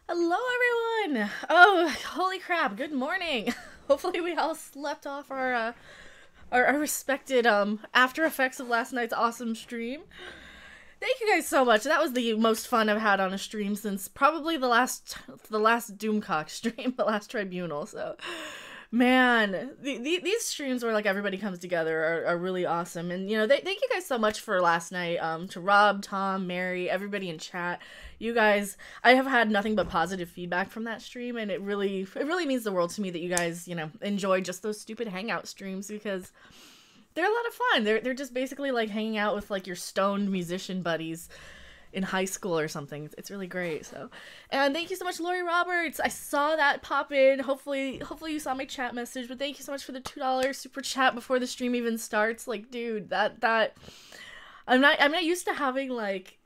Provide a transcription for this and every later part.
Hello, everyone! Oh, holy crap! Good morning. Hopefully, we all slept off our respected after effects of last night's awesome stream. Thank you guys so much. That was the most fun I've had on a stream since probably the last Doomcock stream, the last Tribunal. So, man, these streams where like everybody comes together are really awesome. And thank you guys so much for last night. To Rob, Tom, Mary, everybody in chat. You guys, I have had nothing but positive feedback from that stream, and it really means the world to me that you guys enjoy just those stupid hangout streams, because they're a lot of fun. They're just basically like hanging out with like your stoned musician buddies in high school or something. It's really great. So, and thank you so much, Lori Roberts. I saw that pop in. Hopefully you saw my chat message. But thank you so much for the $2 super chat before the stream even starts. Like, dude, that I'm not used to having like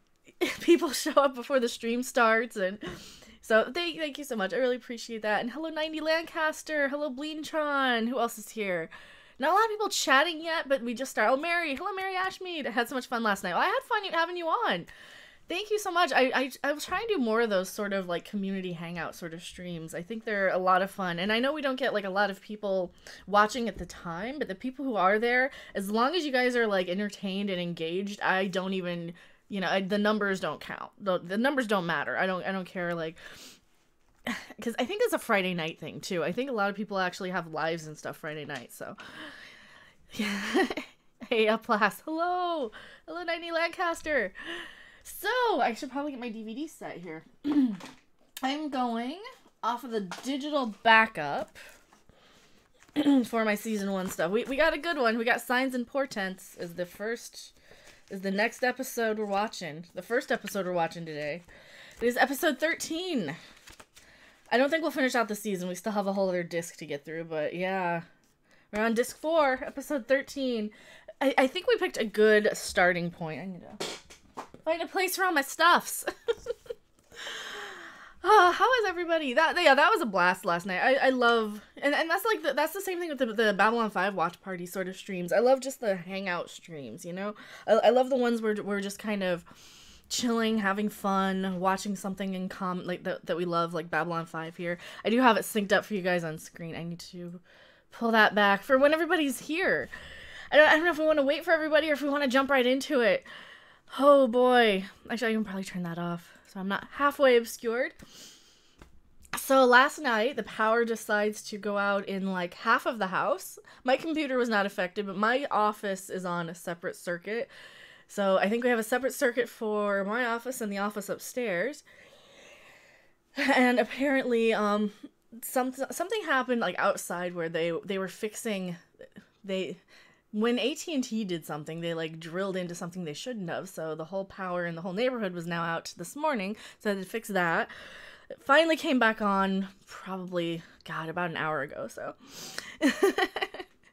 people show up before the stream starts, and so thank you so much. I really appreciate that. And hello 90 Lancaster. Hello Bleentron. Who else is here? Not a lot of people chatting yet, but we just started. Oh, Mary. Hello, Mary Ashmead. I had so much fun last night. Well, I had fun having you on. Thank you so much. I was trying to do more of those sort of like community hangout sort of streams. I think they're a lot of fun. And I know we don't get like a lot of people watching at the time, but the people who are there, as long as you guys are like entertained and engaged, I don't even, the numbers don't count. The numbers don't matter. I don't care, like, because I think it's a Friday night thing too. I think a lot of people actually have lives and stuff Friday night. So, yeah. Hey, Uplas. Hello, 90 Lancaster. So I should probably get my DVD set here. I'm going off of the digital backup for my season 1 stuff. We got a good one. We got Signs and Portents is the next episode we're watching. The first episode we're watching today. It is episode 13. I don't think we'll finish out the season. We still have a whole other disc to get through, but yeah. We're on disc 4, episode 13. I think we picked a good starting point. I need to find a place for all my stuffs. How is everybody? That was a blast last night. I love, and that's like that's the same thing with the Babylon 5 watch party sort of streams. I love just the hangout streams, I love the ones where we're just kind of chilling, having fun, watching something in common, like that we love, like Babylon 5 here. I do have it synced up for you guys on screen. I need to pull that back for when everybody's here. I don't know if we want to wait for everybody or if we want to jump right into it. Oh boy. Actually, I can probably turn that off so I'm not halfway obscured. So last night, the power decides to go out in like half of the house. My computer was not affected, but my office is on a separate circuit. So I think we have a separate circuit for my office and the office upstairs. And apparently, something happened like outside where they were fixing when AT&T did something, they like drilled into something they shouldn't have. So the whole power in the whole neighborhood was now out this morning. So I had to fix that. It finally came back on probably, God, about an hour ago. So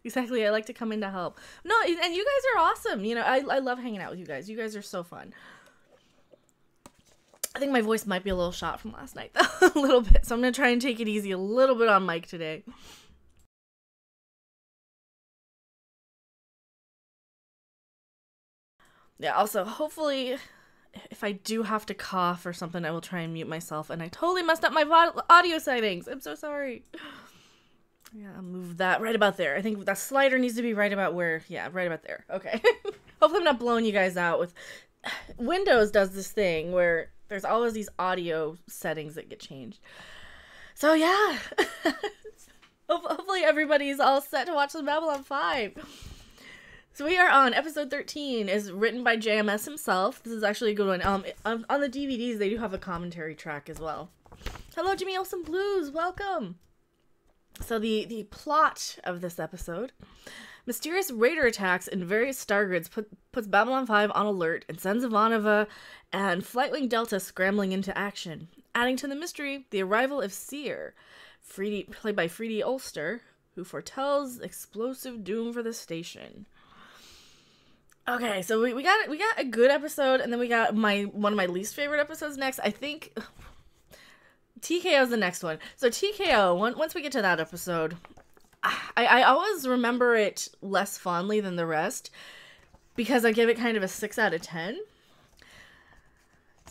exactly. I like to come in to help. No, and you guys are awesome. I love hanging out with you guys. You guys are so fun. I think my voice might be a little shot from last night, though, a little bit. So I'm going to try and take it easy a little bit on mic today. Yeah, also, hopefully, if I do have to cough or something, I will try and mute myself. And I totally messed up my audio settings. I'm so sorry. Yeah, I'll move that right about there. I think that slider needs to be right about where, yeah, right about there. Okay. Hopefully I'm not blowing you guys out with... Windows does this thing where there's always these audio settings that get changed. So yeah. Hopefully everybody's all set to watch the Babylon 5. So we are on episode 13, is written by JMS himself. This is actually a good one. On the DVDs, they do have a commentary track as well. Hello, Jimmy Olsen Blues, welcome. So the plot of this episode: mysterious raider attacks in various star grids puts Babylon 5 on alert and sends Ivanova and Flightwing Delta scrambling into action. Adding to the mystery, the arrival of Seer, played by Freedy Ulster, who foretells explosive doom for the station. Okay, so we got a good episode, and then we got one of my least favorite episodes next. I think TKO is the next one. So TKO, once we get to that episode, I always remember it less fondly than the rest because I give it kind of a 6 out of 10.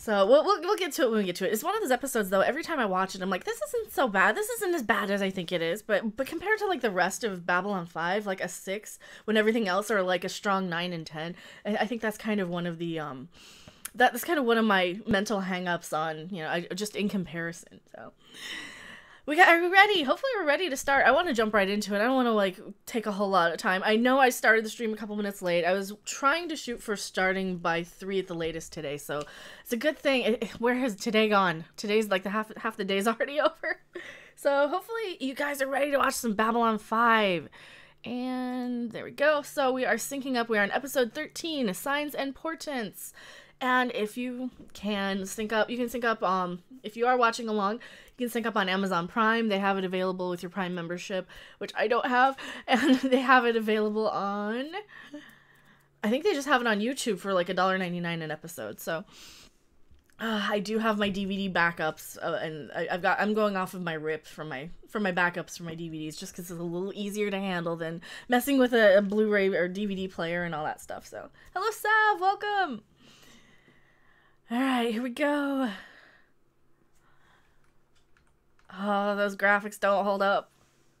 So we'll get to it when we get to it. It's one of those episodes though. Every time I watch it, I'm like, this isn't so bad. This isn't as bad as I think it is. But compared to like the rest of Babylon 5, like a 6, when everything else are like a strong 9 and 10, I think that's kind of one of the that's kind of one of my mental hang-ups on, you know, just in comparison. So are we ready? Hopefully we're ready to start. I want to jump right into it. I don't want to like take a whole lot of time. I know I started the stream a couple minutes late. I was trying to shoot for starting by 3 at the latest today, so it's a good thing. Where has today gone? Today's like the half the day's already over. So hopefully you guys are ready to watch some Babylon 5. And there we go. So we are syncing up. We are on episode 13, Signs and Portents. And if you can sync up, if you are watching along, you can sync up on Amazon Prime. They have it available with your Prime membership, which I don't have. And they have it available on, I think they just have it on YouTube for like $1.99 an episode. So I do have my DVD backups, and I'm going off of my rips from my backups for my DVDs, just because it's a little easier to handle than messing with a Blu-ray or DVD player and all that stuff. So hello, Sav, welcome. All right, here we go. Oh, those graphics don't hold up.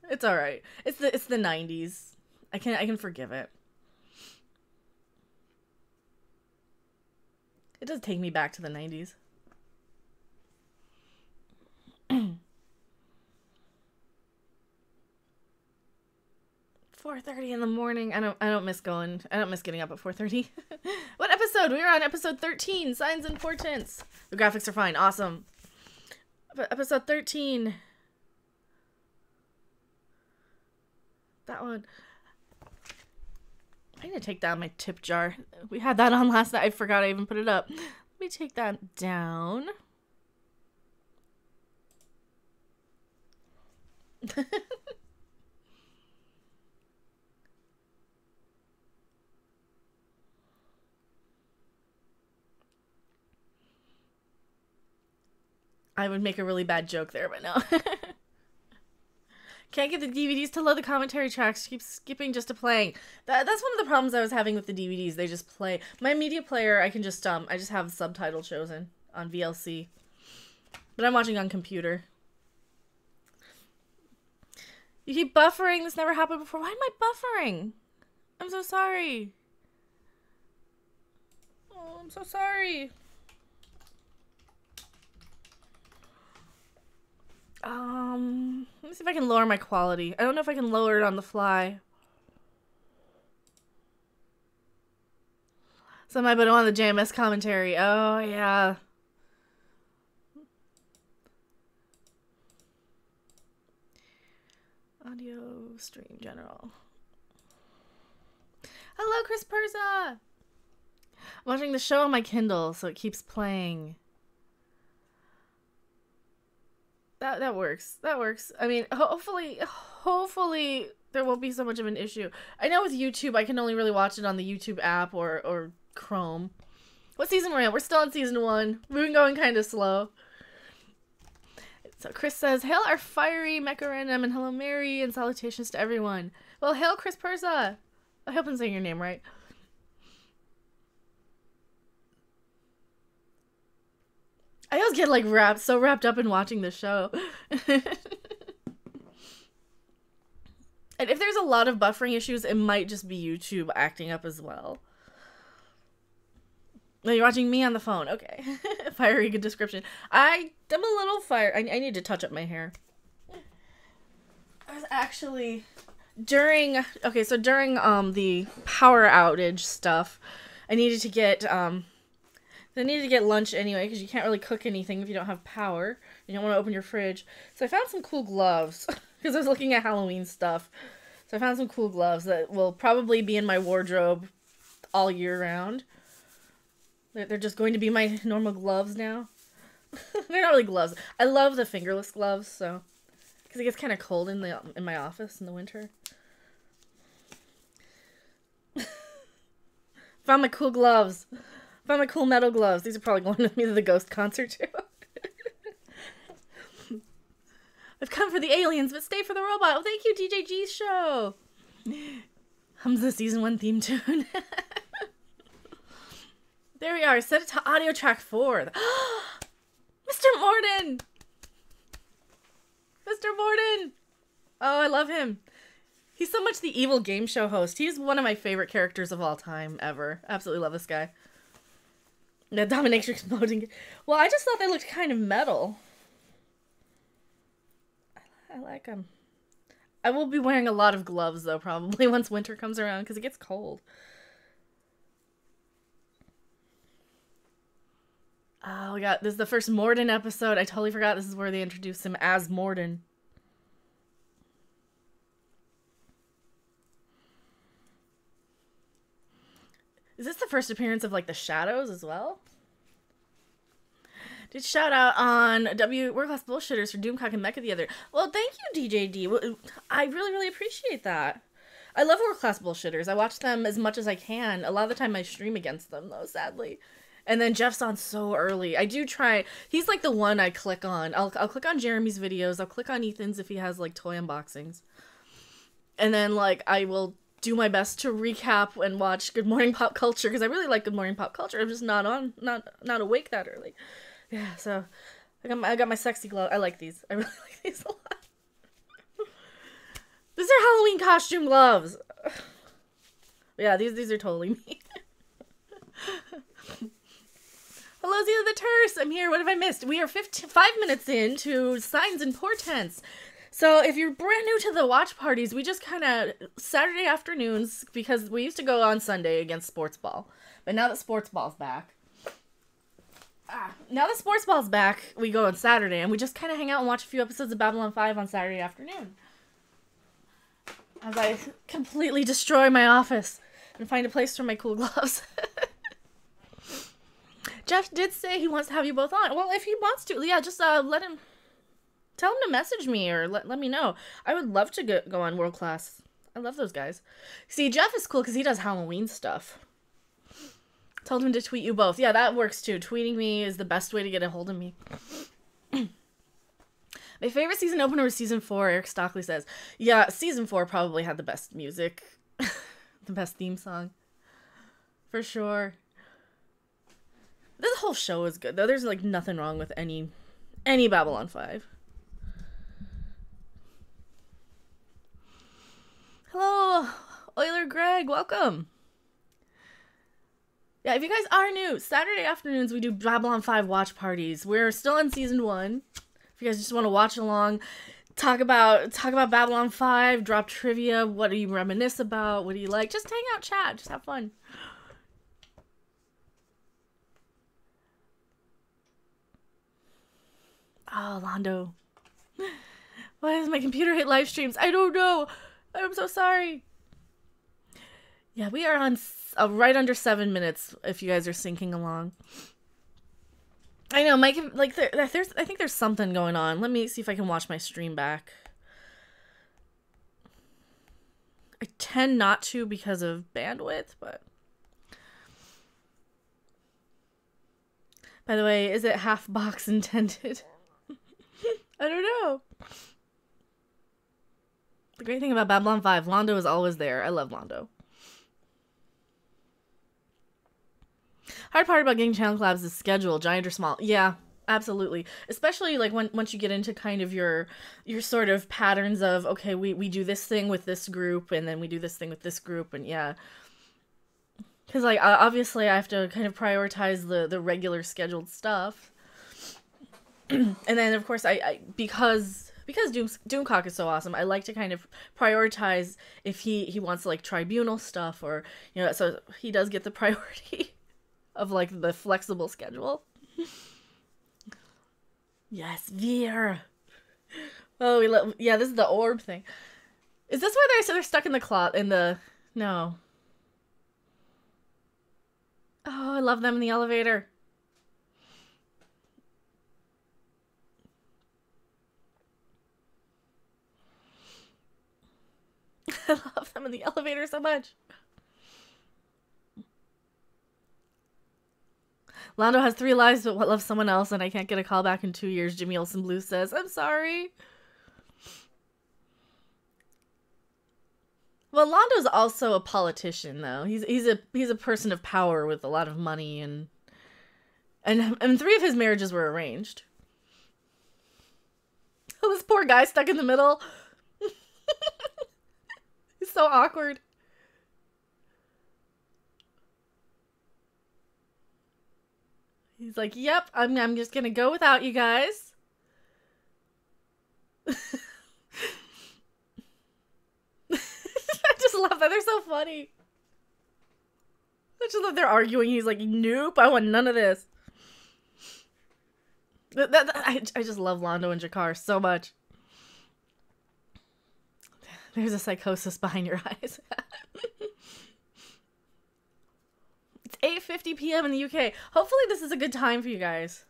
It's all right. It's the 90s. I can forgive it. It does take me back to the 90s. 4:30 in the morning. I don't miss getting up at 4:30. What episode? We are on episode 13, Signs and Portents. The graphics are fine. Awesome. Episode 13. That one. I need to take down my tip jar. We had that on last night. I forgot I even put it up. Let me take that down. I would make a really bad joke there, but no. Can't get the DVDs to load the commentary tracks. Keep skipping just to playing. That's one of the problems I was having with the DVDs. They just play. My media player, I just have subtitle chosen on VLC. But I'm watching on computer. You keep buffering. This never happened before. Why am I buffering? I'm so sorry. Oh, I'm so sorry. Let me see if I can lower my quality. I don't know if I can lower it on the fly. Somebody put on the JMS commentary. Oh, yeah. Audio stream general. Hello, Chris Perza! I'm watching the show on my Kindle, so it keeps playing. That works. That works. I mean, hopefully there won't be so much of an issue. I know with YouTube, I can only really watch it on the YouTube app or Chrome. What season we're in? We're still on season 1. We've been going kind of slow. So Chris says, hail our fiery mecha random, and hello Mary, and salutations to everyone. Well, hail Chris Perza. I hope I'm saying your name right. I always get like so wrapped up in watching the show. And if there's a lot of buffering issues, it might just be YouTube acting up as well. No, you're watching me on the phone. Okay. Fiery, good description. I'm a little fire. I need to touch up my hair. I was actually during the power outage stuff, I needed to get lunch anyway, because you can't really cook anything if you don't have power. You don't want to open your fridge. So I found some cool gloves, because I was looking at Halloween stuff. So I found some cool gloves that will probably be in my wardrobe all year round. They're just going to be my normal gloves now. They're not really gloves. I love the fingerless gloves, so because it gets kind of cold in my office in the winter. Found my cool gloves. Found my cool metal gloves. These are probably going with me to the Ghost concert too. I've come for the aliens, but stay for the robot. Oh, thank you, DJG's show. Hums the season 1 theme tune. There we are. Set it to audio track 4. Mr. Morden! Mr. Morden! Oh, I love him. He's so much the evil game show host. He's one of my favorite characters of all time, ever. Absolutely love this guy. The dominatrix modding. Well, I just thought they looked kind of metal. I like them. I will be wearing a lot of gloves, though, probably, once winter comes around, because it gets cold. Oh, we got, this is the first Morden episode. I totally forgot this is where they introduced him as Morden. Is this the first appearance of, like, the Shadows as well? Did shout out on World Class Bullshitters for Doomcock and Mecha the other. Well, thank you, DJD. I really, really appreciate that. I love World Class Bullshitters. I watch them as much as I can. A lot of the time I stream against them, though, sadly. And then Jeff's on so early. I do try. He's, like, the one I click on. I'll click on Jeremy's videos. I'll click on Ethan's if he has, like, toy unboxings. And then, like, I will do my best to recap and watch Good Morning Pop Culture, because I really like Good Morning Pop Culture. I'm just not awake that early. Yeah, so I got my sexy glove. I like these. I really like these a lot. These are Halloween costume gloves. Yeah, these are totally me. Hello, Zia the Terse. I'm here. What have I missed? We are 5 minutes into Signs and Portents. So if you're brand new to the watch parties, we just kind of Saturday afternoons, because we used to go on Sunday against sports ball, but now that sports ball's back. Now that sports ball's back, we go on Saturday, and we just kind of hang out and watch a few episodes of Babylon 5 on Saturday afternoon. As I completely destroy my office and find a place for my cool gloves. Jeff did say he wants to have you both on. Well, if he wants to, yeah, just let him... Tell him to message me or let me know. I would love to go on World Class. I love those guys. See, Jeff is cool because he does Halloween stuff. Told him to tweet you both. Yeah, that works too. Tweeting me is the best way to get a hold of me. My favorite season opener was season 4, Eric Stockley says. Yeah, season 4 probably had the best music. The best theme song. For sure. This whole show is good, though. There's, like, nothing wrong with any Babylon 5. Hello, Euler Greg. Welcome. Yeah, if you guys are new, Saturday afternoons we do Babylon 5 watch parties. We're still in season 1. If you guys just want to watch along, talk about Babylon 5, drop trivia, what do you reminisce about, what do you like? Just hang out, chat, just have fun. Oh, Londo. Why does my computer hit live streams? I don't know. I'm so sorry. Yeah, we are on right under 7 minutes if you guys are syncing along. I know, Mike, like, I think there's something going on. Let me see if I can watch my stream back. I tend not to because of bandwidth, but... By the way, is it half box intended? I don't know. The great thing about Babylon 5, Londo is always there. I love Londo. Hard part about getting channel collabs is schedule, giant or small. Yeah, absolutely. Especially like once you get into kind of your sort of patterns of, okay, we do this thing with this group, and then we do this thing with this group, and yeah. Because like obviously I have to kind of prioritize the regular scheduled stuff. And then of course because Doomcock is so awesome, I like to kind of prioritize if he wants like tribunal stuff, or you know, so he does get the priority of like the flexible schedule. Yes, Veer. Oh, yeah, this is the orb thing. Is this where they're stuck in the closet in the no. Oh, I love them in the elevator. I love them in the elevator so much. Londo has 3 lives but loves someone else, and I can't get a call back in 2 years, Jimmy Olsen Blue says. I'm sorry. Well, Londo's also a politician, though. He's a person of power with a lot of money and And 3 of his marriages were arranged. Oh, this poor guy stuck in the middle. He's so awkward. He's like, yep, I'm just gonna go without you guys. I just love that. They're so funny. I just love they're arguing. He's like, nope, I want none of this. I just love Londo and Jakar so much. There's a psychosis behind your eyes. It's 8:50 p.m. in the UK. Hopefully this is a good time for you guys.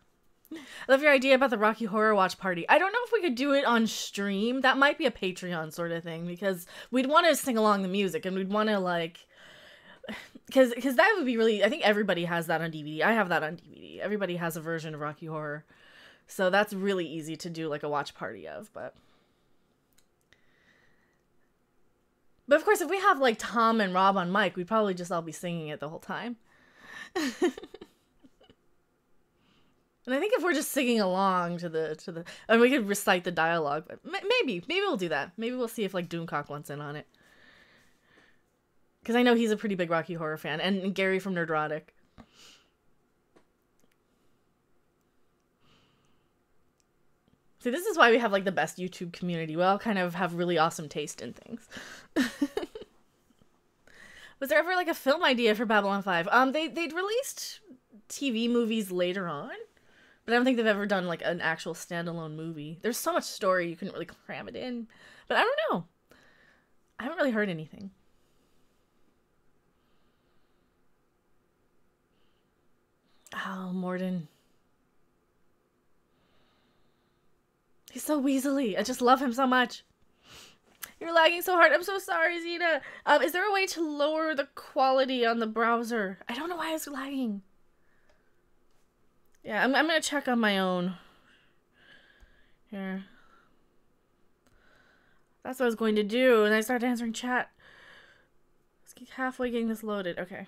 I love your idea about the Rocky Horror Watch Party. I don't know if we could do it on stream. That might be a Patreon sort of thing, because we'd want to sing along the music, and we'd want to, like... Because that would be really... I think everybody has that on DVD. I have that on DVD. Everybody has a version of Rocky Horror. So that's really easy to do, like, a watch party of, but... But, of course, if we have, like, Tom and Rob on mic, we'd probably just all be singing it the whole time. And I think if we're just singing along to the... And we could recite the dialogue. But maybe we'll do that. Maybe we'll see if, like, Doomcock wants in on it. Because I know he's a pretty big Rocky Horror fan. And Gary from Nerdrotic. See, this is why we have, like, the best YouTube community. We all kind of have really awesome taste in things. Was there ever, like, a film idea for Babylon 5? They'd released TV movies later on. But I don't think they've ever done, like, an actual standalone movie. There's so much story, you couldn't really cram it in. But I don't know. I haven't really heard anything. Oh, Morden. He's so weaselly. I just love him so much. You're lagging so hard. I'm so sorry, Zeta. Is there a way to lower the quality on the browser? I don't know why it's lagging. Yeah, I'm gonna check on my own. Here. That's what I was going to do, and I started answering chat. Let's halfway getting this loaded. Okay.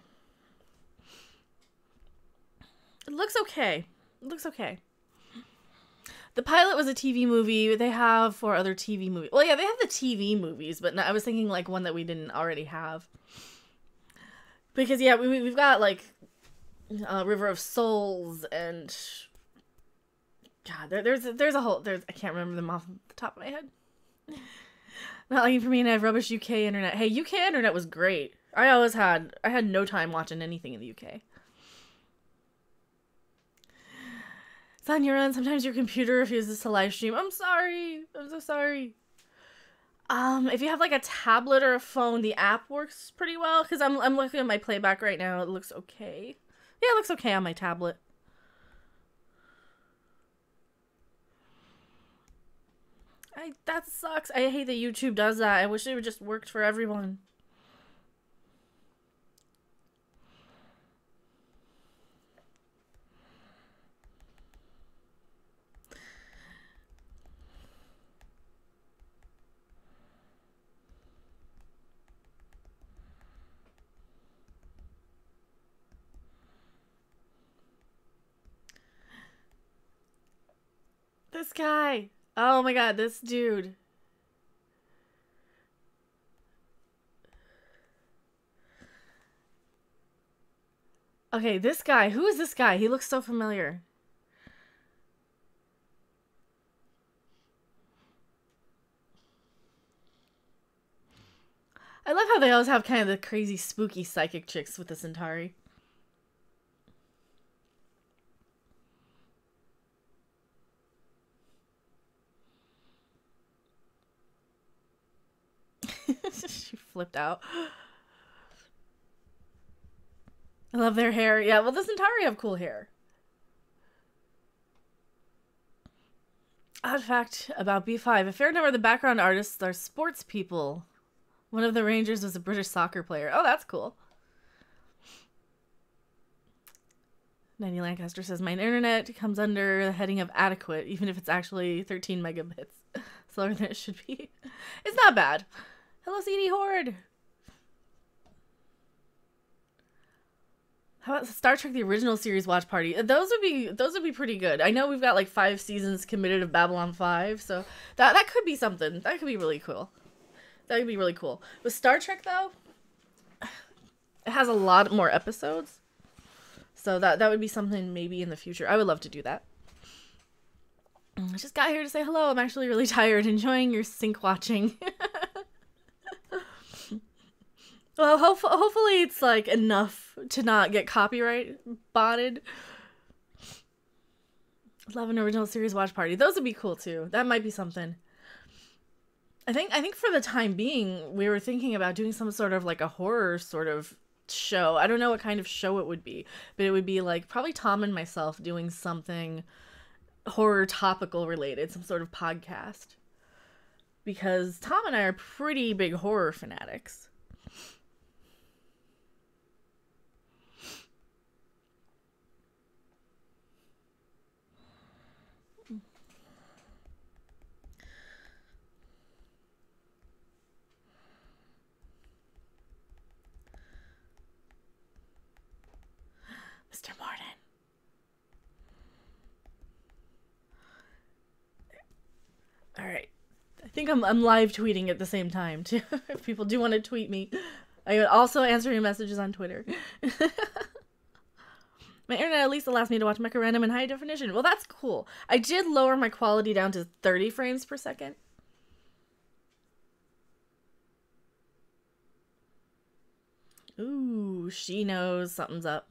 It looks okay. It looks okay. The pilot was a TV movie. They have 4 other TV movies. Well, yeah, they have the TV movies, but no, I was thinking, like, one that we didn't already have. Because, yeah, we've got, like, River of Souls and... God, there's a whole... I can't remember them off the top of my head. Not looking for me, and I have rubbish UK internet. Hey, UK internet was great. I had no time watching anything in the UK. It's on your end. Sometimes your computer refuses to live stream. I'm sorry. I'm so sorry. If you have, like, a tablet or a phone, the app works pretty well. Because I'm looking at my playback right now. It looks okay. Yeah, it looks okay on my tablet. That sucks. I hate that YouTube does that. I wish it would just worked for everyone. This guy. Oh my god, this dude. Okay, this guy. Who is this guy? He looks so familiar. I love how they always have kind of the crazy, spooky psychic chicks with the Centauri. She flipped out. I love their hair. Yeah, well, the Centauri have cool hair. Odd fact about B5. A fair number of the background artists are sports people. One of the Rangers was a British soccer player. Oh, that's cool. Nanny Lancaster says, my internet comes under the heading of adequate, even if it's actually 13 megabits. Slower than it should be. It's not bad. Hello, CD Horde. How about Star Trek the original series watch party? Those would be pretty good. I know we've got like 5 seasons committed of Babylon 5, so that could be something. That could be really cool. That would be really cool. With Star Trek though, it has a lot more episodes. So that would be something maybe in the future. I would love to do that. I just got here to say hello. I'm actually really tired, enjoying your sync watching. Well, hopefully it's like enough to not get copyright botted. Love an original series watch party. Those would be cool too. That might be something. I think for the time being, we were thinking about doing some sort of like a horror sort of show. I don't know what kind of show it would be, but it would be like probably Tom and myself doing something horror topical related, some sort of podcast. Because Tom and I are pretty big horror fanatics. Mr. Morton. All right. I think I'm live tweeting at the same time too. If people do want to tweet me, I am also answering messages on Twitter. My internet at least allows me to watch Mecha Random in high definition. Well, that's cool. I did lower my quality down to 30 frames per second. Ooh, she knows something's up.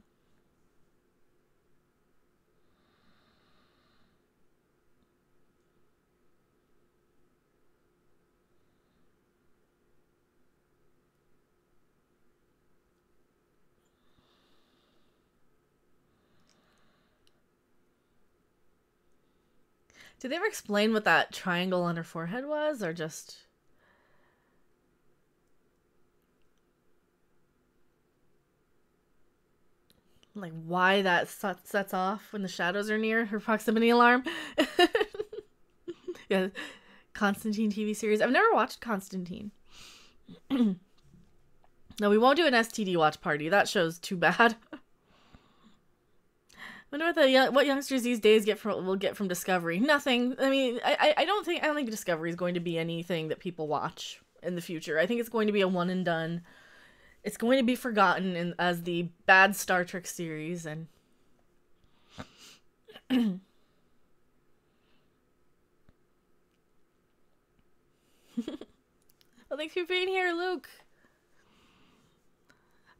Did they ever explain what that triangle on her forehead was, or just... like why that sets off when the shadows are near, her proximity alarm? Yeah, Constantine TV series. I've never watched Constantine. No, we won't do an STD watch party. That show's too bad. I wonder what youngsters these days will get from Discovery. Nothing. I mean, I don't think Discovery is going to be anything that people watch in the future. I think it's going to be a one and done. It's going to be forgotten as the bad Star Trek series, and well, thanks for being here, Luke.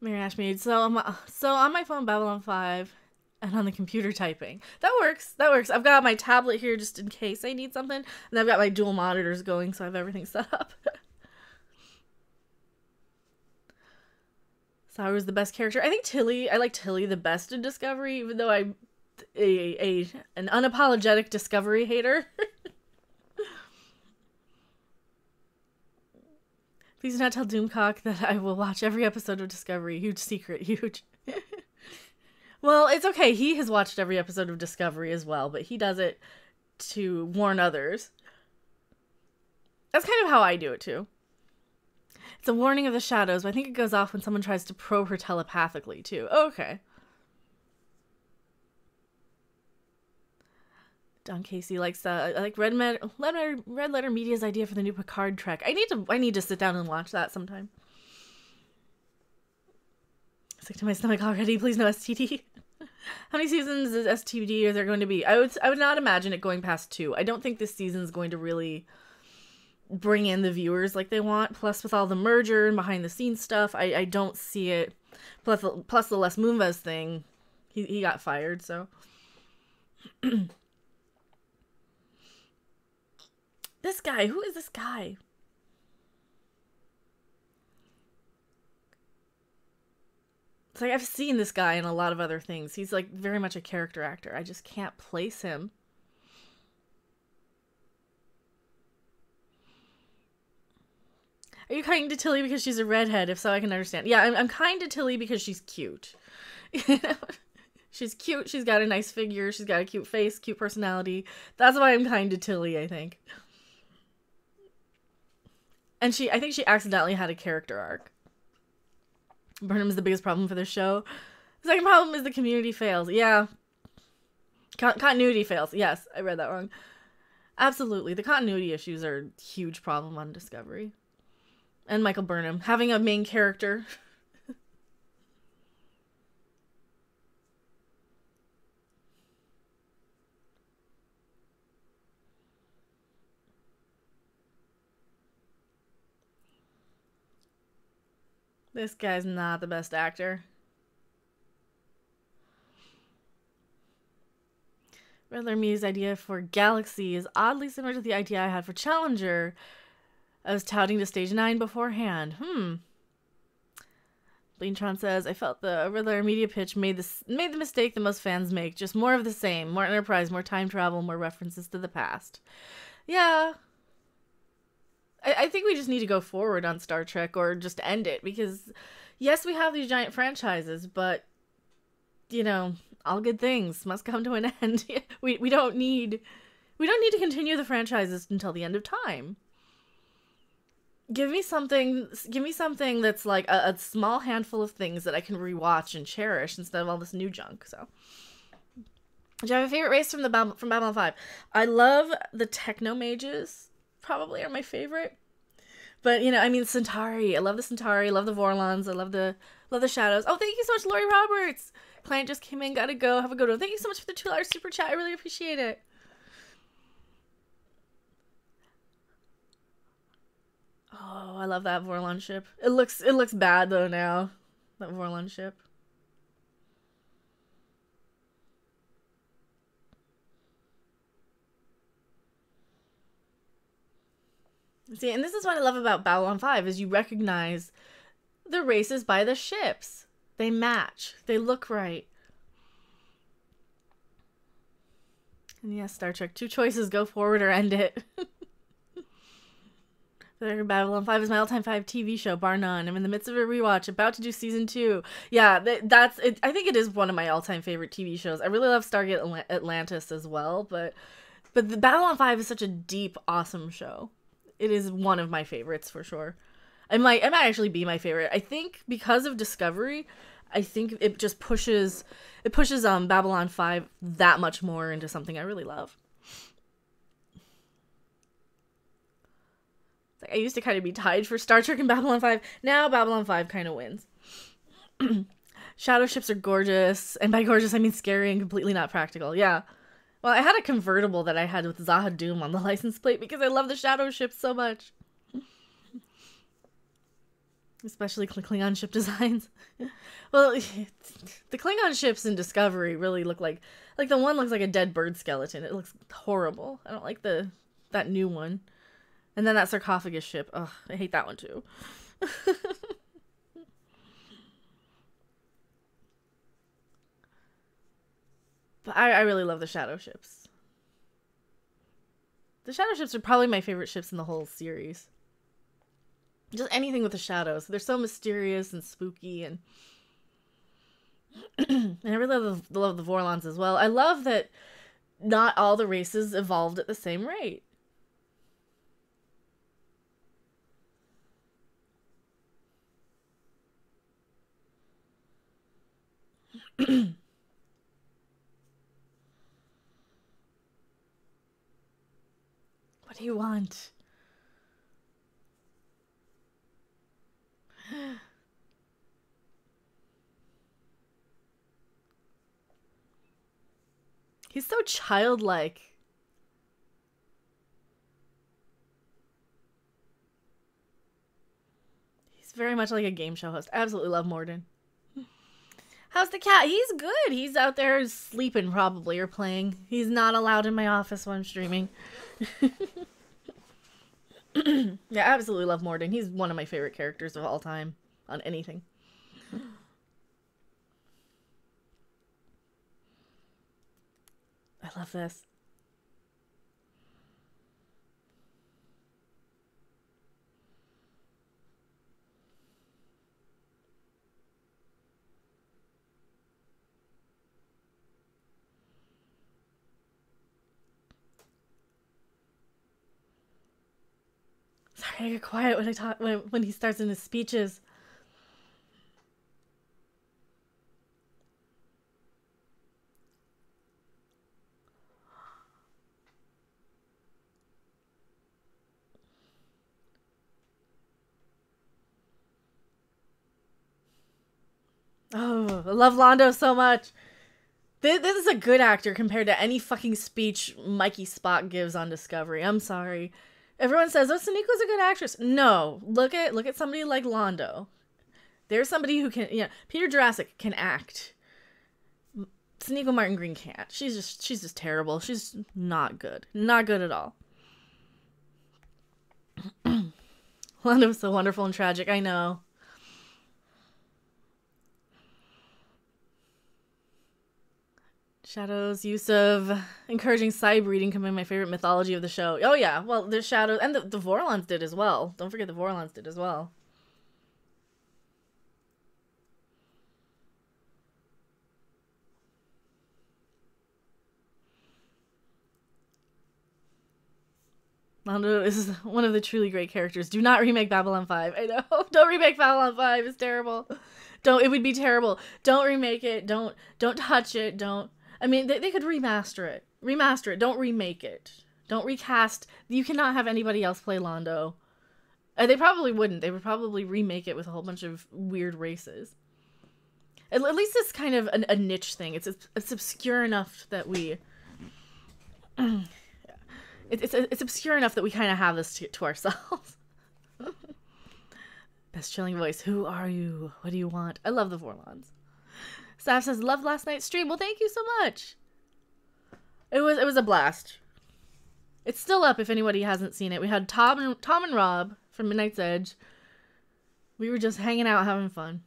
Mary Ashmead. So on my phone, Babylon 5. And on the computer typing. That works. That works. I've got my tablet here just in case I need something. And I've got my dual monitors going, so I have everything set up. Sour was the best character. I like Tilly the best in Discovery, even though I'm an unapologetic Discovery hater. Please do not tell Doomcock that I will watch every episode of Discovery. Huge secret. Huge. Well, it's okay. He has watched every episode of Discovery as well, but he does it to warn others. That's kind of how I do it, too. It's a warning of the shadows, but I think it goes off when someone tries to probe her telepathically, too. Okay. Don Casey likes like Red Letter Media's idea for the new Picard Trek. I need to sit down and watch that sometime. Sick to my stomach already. Please no STD. How many seasons is STD are there going to be? I would not imagine it going past 2. I don't think this season's going to really bring in the viewers like they want. Plus, with all the merger and behind the scenes stuff, I don't see it. Plus the Les Moonves thing, he got fired. So this guy, who is this guy? It's like I've seen this guy in a lot of other things. He's like very much a character actor. I just can't place him. Are you kind to Tilly because she's a redhead? If so, I can understand. Yeah, I'm kind to Tilly because she's cute. She's cute. She's got a nice figure. She's got a cute face, cute personality. That's why I'm kind to Tilly, I think. And I think she accidentally had a character arc. Burnham's the biggest problem for this show. The second problem is the community fails. Yeah. Continuity fails. Yes, I read that wrong. Absolutely. The continuity issues are a huge problem on Discovery. And Michael Burnham. Having a main character. This guy's not the best actor. Riddler Me's idea for Galaxy is oddly similar to the idea I had for Challenger. I was touting to Stage 9 beforehand. Bleantron says, I felt the Riddler media pitch made the mistake that most fans make. Just more of the same. More Enterprise, more time travel, more references to the past. Yeah. I think we just need to go forward on Star Trek or just end it. Because, yes, we have these giant franchises, but, you know, all good things must come to an end. we don't need to continue the franchises until the end of time. Give me something that's like a small handful of things that I can rewatch and cherish instead of all this new junk. So, do you have a favorite race from Babylon 5? I love the Techno Mages. Probably are my favorite. But, you know, I mean, Centauri. I love the Centauri. I love the Vorlons. I love the Shadows. Oh, thank you so much, Lori Roberts. Client just came in. Gotta go. Have a good one. Thank you so much for the $2 super chat. I really appreciate it. Oh, I love that Vorlon ship. It looks bad though now. That Vorlon ship. See, and this is what I love about Babylon 5 is you recognize the races by the ships. They match. They look right. And yes, Star Trek, 2 choices, go forward or end it. Babylon 5 is my all-time 5 TV show, bar none. I'm in the midst of a rewatch, about to do season 2. Yeah, that's it. I think it is one of my all-time favorite TV shows. I really love Stargate Atlantis as well, but the Babylon 5 is such a deep, awesome show. It is one of my favorites for sure. It might actually be my favorite. I think because of Discovery, I think it just pushes Babylon 5 that much more into something I really love. I used to kind of be tied for Star Trek and Babylon 5. Now Babylon 5 kind of wins. Shadow ships are gorgeous. And by gorgeous, I mean scary and completely not practical. Yeah. Well, I had a convertible that I had with Zaha Doom on the license plate because I love the Shadow ships so much. Especially Klingon ship designs. Well, the Klingon ships in Discovery really look like the one looks like a dead bird skeleton. It looks horrible. I don't like that new one. And then that sarcophagus ship. Ugh, I hate that one too. But I really love the Shadow ships. The Shadow ships are probably my favorite ships in the whole series. Just anything with the shadows. They're so mysterious and spooky, and and I really love the Vorlons as well. I love that not all the races evolved at the same rate. What do you want? He's so childlike. He's very much like a game show host. I absolutely love Morden. How's the cat? He's good. He's out there sleeping probably or playing. He's not allowed in my office when I'm streaming. Yeah, I absolutely love Morden. He's one of my favorite characters of all time on anything. I love this. Sorry, I get quiet when I talk when he starts in his speeches. Oh, I love Londo so much. This is a good actor compared to any fucking speech Mikey Spock gives on Discovery. I'm sorry. Everyone says, oh, Soneko's a good actress. No. Look at somebody like Londo. There's somebody who can, Peter Jurassic can act. Soneko Martin Green can't. She's just terrible. She's not good. Not good at all. Londo was so wonderful and tragic. I know. Shadows, use of encouraging side breeding can be my favorite mythology of the show. Oh yeah, well, there's Shadows, and the Vorlons did as well. Don't forget the Vorlons did as well. Londo is one of the truly great characters. Do not remake Babylon 5. I know. Don't remake Babylon 5. It's terrible. It would be terrible. Don't remake it. Don't touch it. Don't. I mean, they could remaster it. Remaster it. Don't remake it. Don't recast. You cannot have anybody else play Londo. They probably wouldn't. They would probably remake it with a whole bunch of weird races. At least it's kind of a niche thing. It's obscure enough that we... It's obscure enough that we kind of have this to ourselves. Best chilling voice. Who are you? What do you want? I love the Vorlons. Staff says, loved last night's stream. Well, thank you so much. It was a blast. It's still up if anybody hasn't seen it. We had Tom and Rob from Midnight's Edge. We were just hanging out, having fun.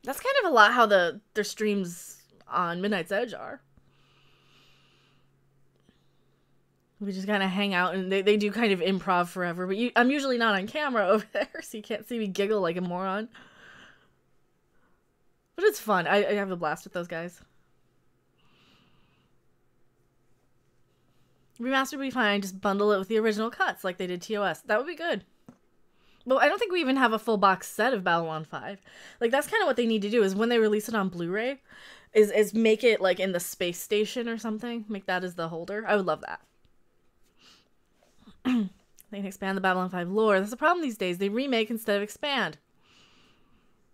That's kind of a lot how their streams on Midnight's Edge are. We just kind of hang out, and they do kind of improv forever. But I'm usually not on camera over there, so you can't see me giggle like a moron. But it's fun. I have a blast with those guys. Remastered would be fine. Just bundle it with the original cuts like they did TOS. That would be good. Well, I don't think we even have a full box set of Babylon 5. Like, that's kind of what they need to do is when they release it on Blu-ray, is make it, like, in the space station or something. Make that as the holder. I would love that. They can expand the Babylon 5 lore. That's the problem these days. They remake instead of expand.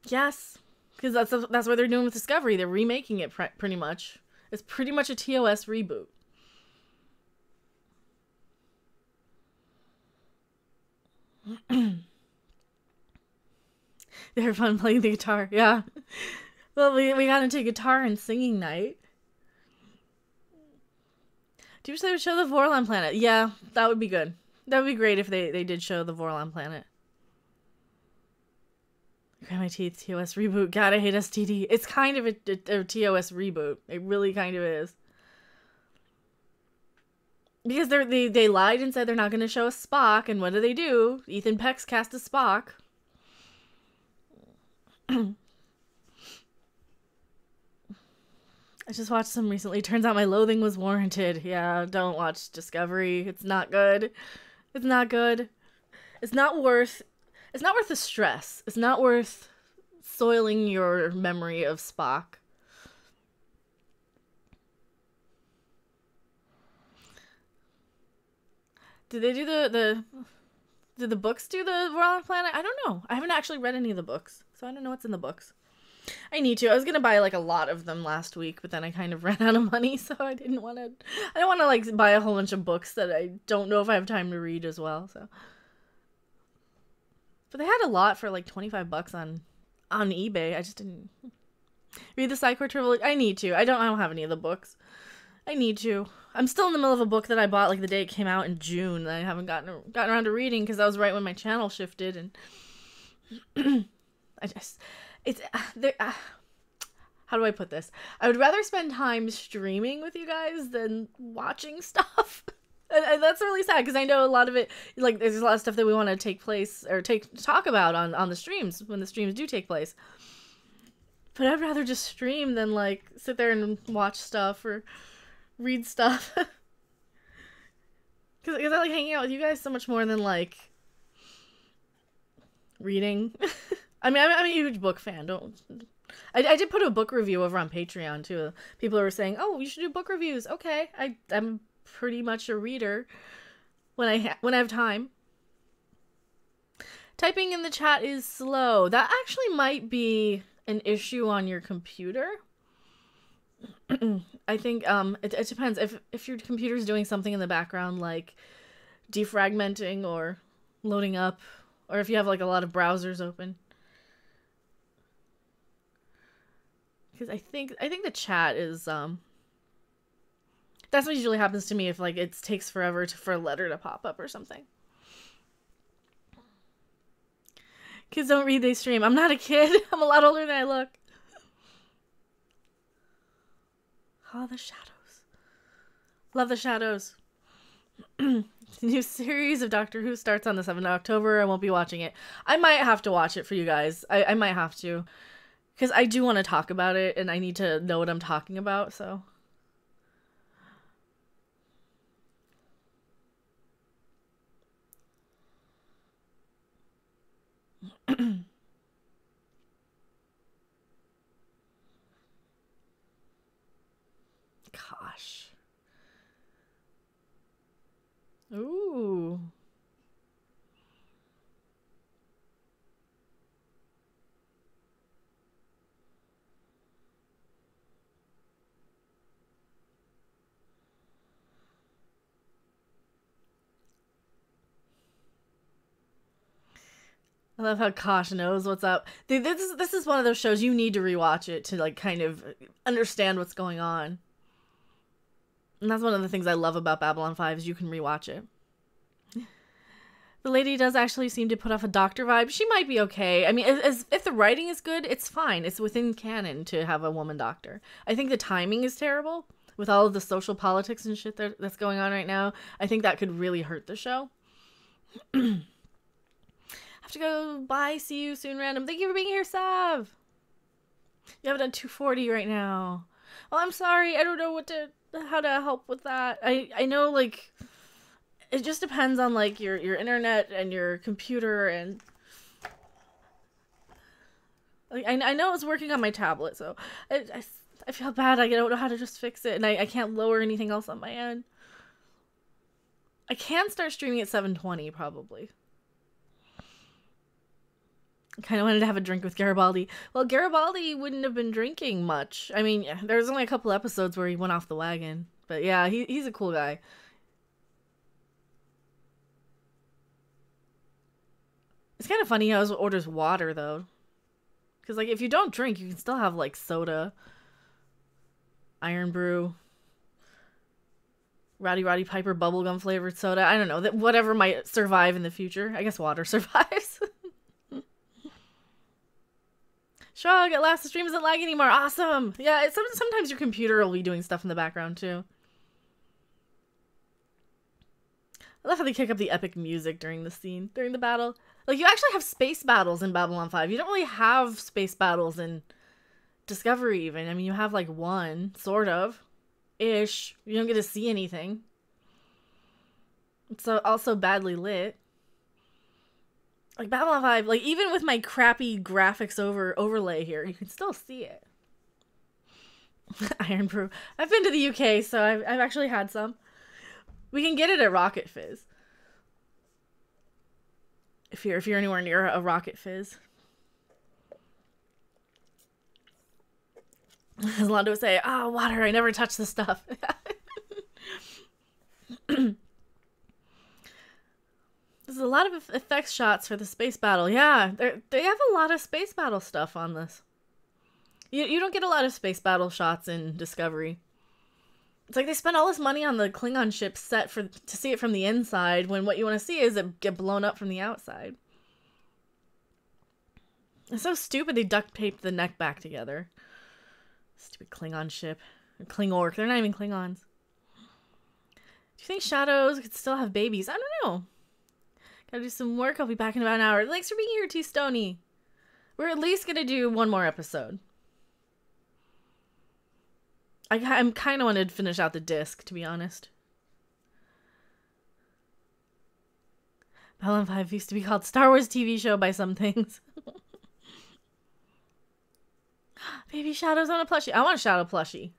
Yes. Because that's what they're doing with Discovery. They're remaking it pretty much. It's pretty much a TOS reboot. They're fun playing the guitar. Yeah. Well, we got into guitar and singing night. Do you wish they would show the Vorlon planet? Yeah, that would be good. That would be great if they did show the Vorlon planet. Grind my teeth, TOS reboot. God, I hate STD. It's kind of a TOS reboot. It really kind of is. Because they lied and said they're not going to show us Spock, and what do? Ethan Peck's cast as Spock. I just watched some recently. Turns out my loathing was warranted. Yeah, don't watch Discovery. It's not good. It's not good. It's not worth the stress. It's not worth soiling your memory of Spock. Did they do did the books do the Vorlon planet? I don't know. I haven't actually read any of the books, so I don't know what's in the books. I need to. I was gonna buy like a lot of them last week, but then I kind of ran out of money, so I don't want to like buy a whole bunch of books that I don't know if I have time to read as well. So, but they had a lot for like $25 on eBay. I just didn't read the Psychor trilogy. I need to. I don't have any of the books. I need to. I'm still in the middle of a book that I bought like the day it came out in June that I haven't gotten around to reading because that was right when my channel shifted, and how do I put this? I would rather spend time streaming with you guys than watching stuff. And that's really sad because I know a lot of it, like there's a lot of stuff that we want to take place or talk about on the streams when the streams do take place. But I'd rather just stream than like sit there and watch stuff or read stuff. Because I like hanging out with you guys so much more than like reading. I mean, I'm a huge book fan. I did put a book review over on Patreon too. People were saying, "Oh, you should do book reviews." Okay, I'm pretty much a reader when I have time. Typing in the chat is slow. That actually might be an issue on your computer. I think it depends. If your computer's doing something in the background like defragmenting or loading up, or if you have like a lot of browsers open. Because I think the chat is that's what usually happens to me if like it takes forever for a letter to pop up or something. Kids don't read, they stream. I'm not a kid. I'm a lot older than I look. Oh, the shadows. Love the shadows. The new series of Doctor Who starts on the 7th of October. I won't be watching it. I might have to watch it for you guys. I might have to. Because I do want to talk about it, and I need to know what I'm talking about, so... Gosh. Ooh. I love how Kosh knows what's up. Dude, this is one of those shows you need to rewatch it to like kind of understand what's going on. And that's one of the things I love about Babylon 5 is you can rewatch it. The lady does actually seem to put off a doctor vibe. She might be okay. I mean, if the writing is good, it's fine. It's within canon to have a woman doctor. I think the timing is terrible with all of the social politics and shit that's going on right now. I think that could really hurt the show. Have to go. Bye. See you soon, random. Thank you for being here, Sav. You haven't done 240 right now. Well, I'm sorry. I don't know how to help with that. I know, like, it just depends on, like, your internet and your computer, and like, I know it's working on my tablet, so I feel bad. I don't know how to just fix it, and I can't lower anything else on my end. I can start streaming at 720, probably. I kind of wanted to have a drink with Garibaldi. Well, Garibaldi wouldn't have been drinking much. I mean, there was only a couple episodes where he went off the wagon. But yeah, he's a cool guy. It's kind of funny how he orders water, though. Because, like, if you don't drink, you can still have, like, soda. Iron Brew. Roddy Piper bubblegum flavored soda. I don't know. Whatever might survive in the future. I guess water survives. Shrug, at last the stream isn't lagging anymore. Awesome! Yeah, sometimes your computer will be doing stuff in the background, too. I love how they kick up the epic music during the scene, during the battle. Like, you actually have space battles in Babylon 5. You don't really have space battles in Discovery, even. I mean, you have, like, one, sort of. Ish. You don't get to see anything. It's also badly lit. Like, Babylon 5, like, even with my crappy graphics overlay here, you can still see it. Iron Brew. I've been to the UK, so I've actually had some. We can get it at Rocket Fizz. If you're anywhere near a Rocket Fizz. As Londo would say, water, I never touch this stuff. There's a lot of effects shots for the space battle. Yeah, they have a lot of space battle stuff on this. You don't get a lot of space battle shots in Discovery. It's like they spent all this money on the Klingon ship set to see it from the inside, when what you want to see is it get blown up from the outside. It's so stupid they duct taped the neck back together. Stupid Klingon ship. Or Klingork. They're not even Klingons. Do you think shadows could still have babies? I don't know. Gotta do some work. I'll be back in about an hour. Thanks for being here, T Stony. We're at least gonna do one more episode. I'm kind of wanted to finish out the disc, to be honest. Babylon 5 used to be called Star Wars TV show by some things. Baby shadows on a plushie. I want a shadow plushie.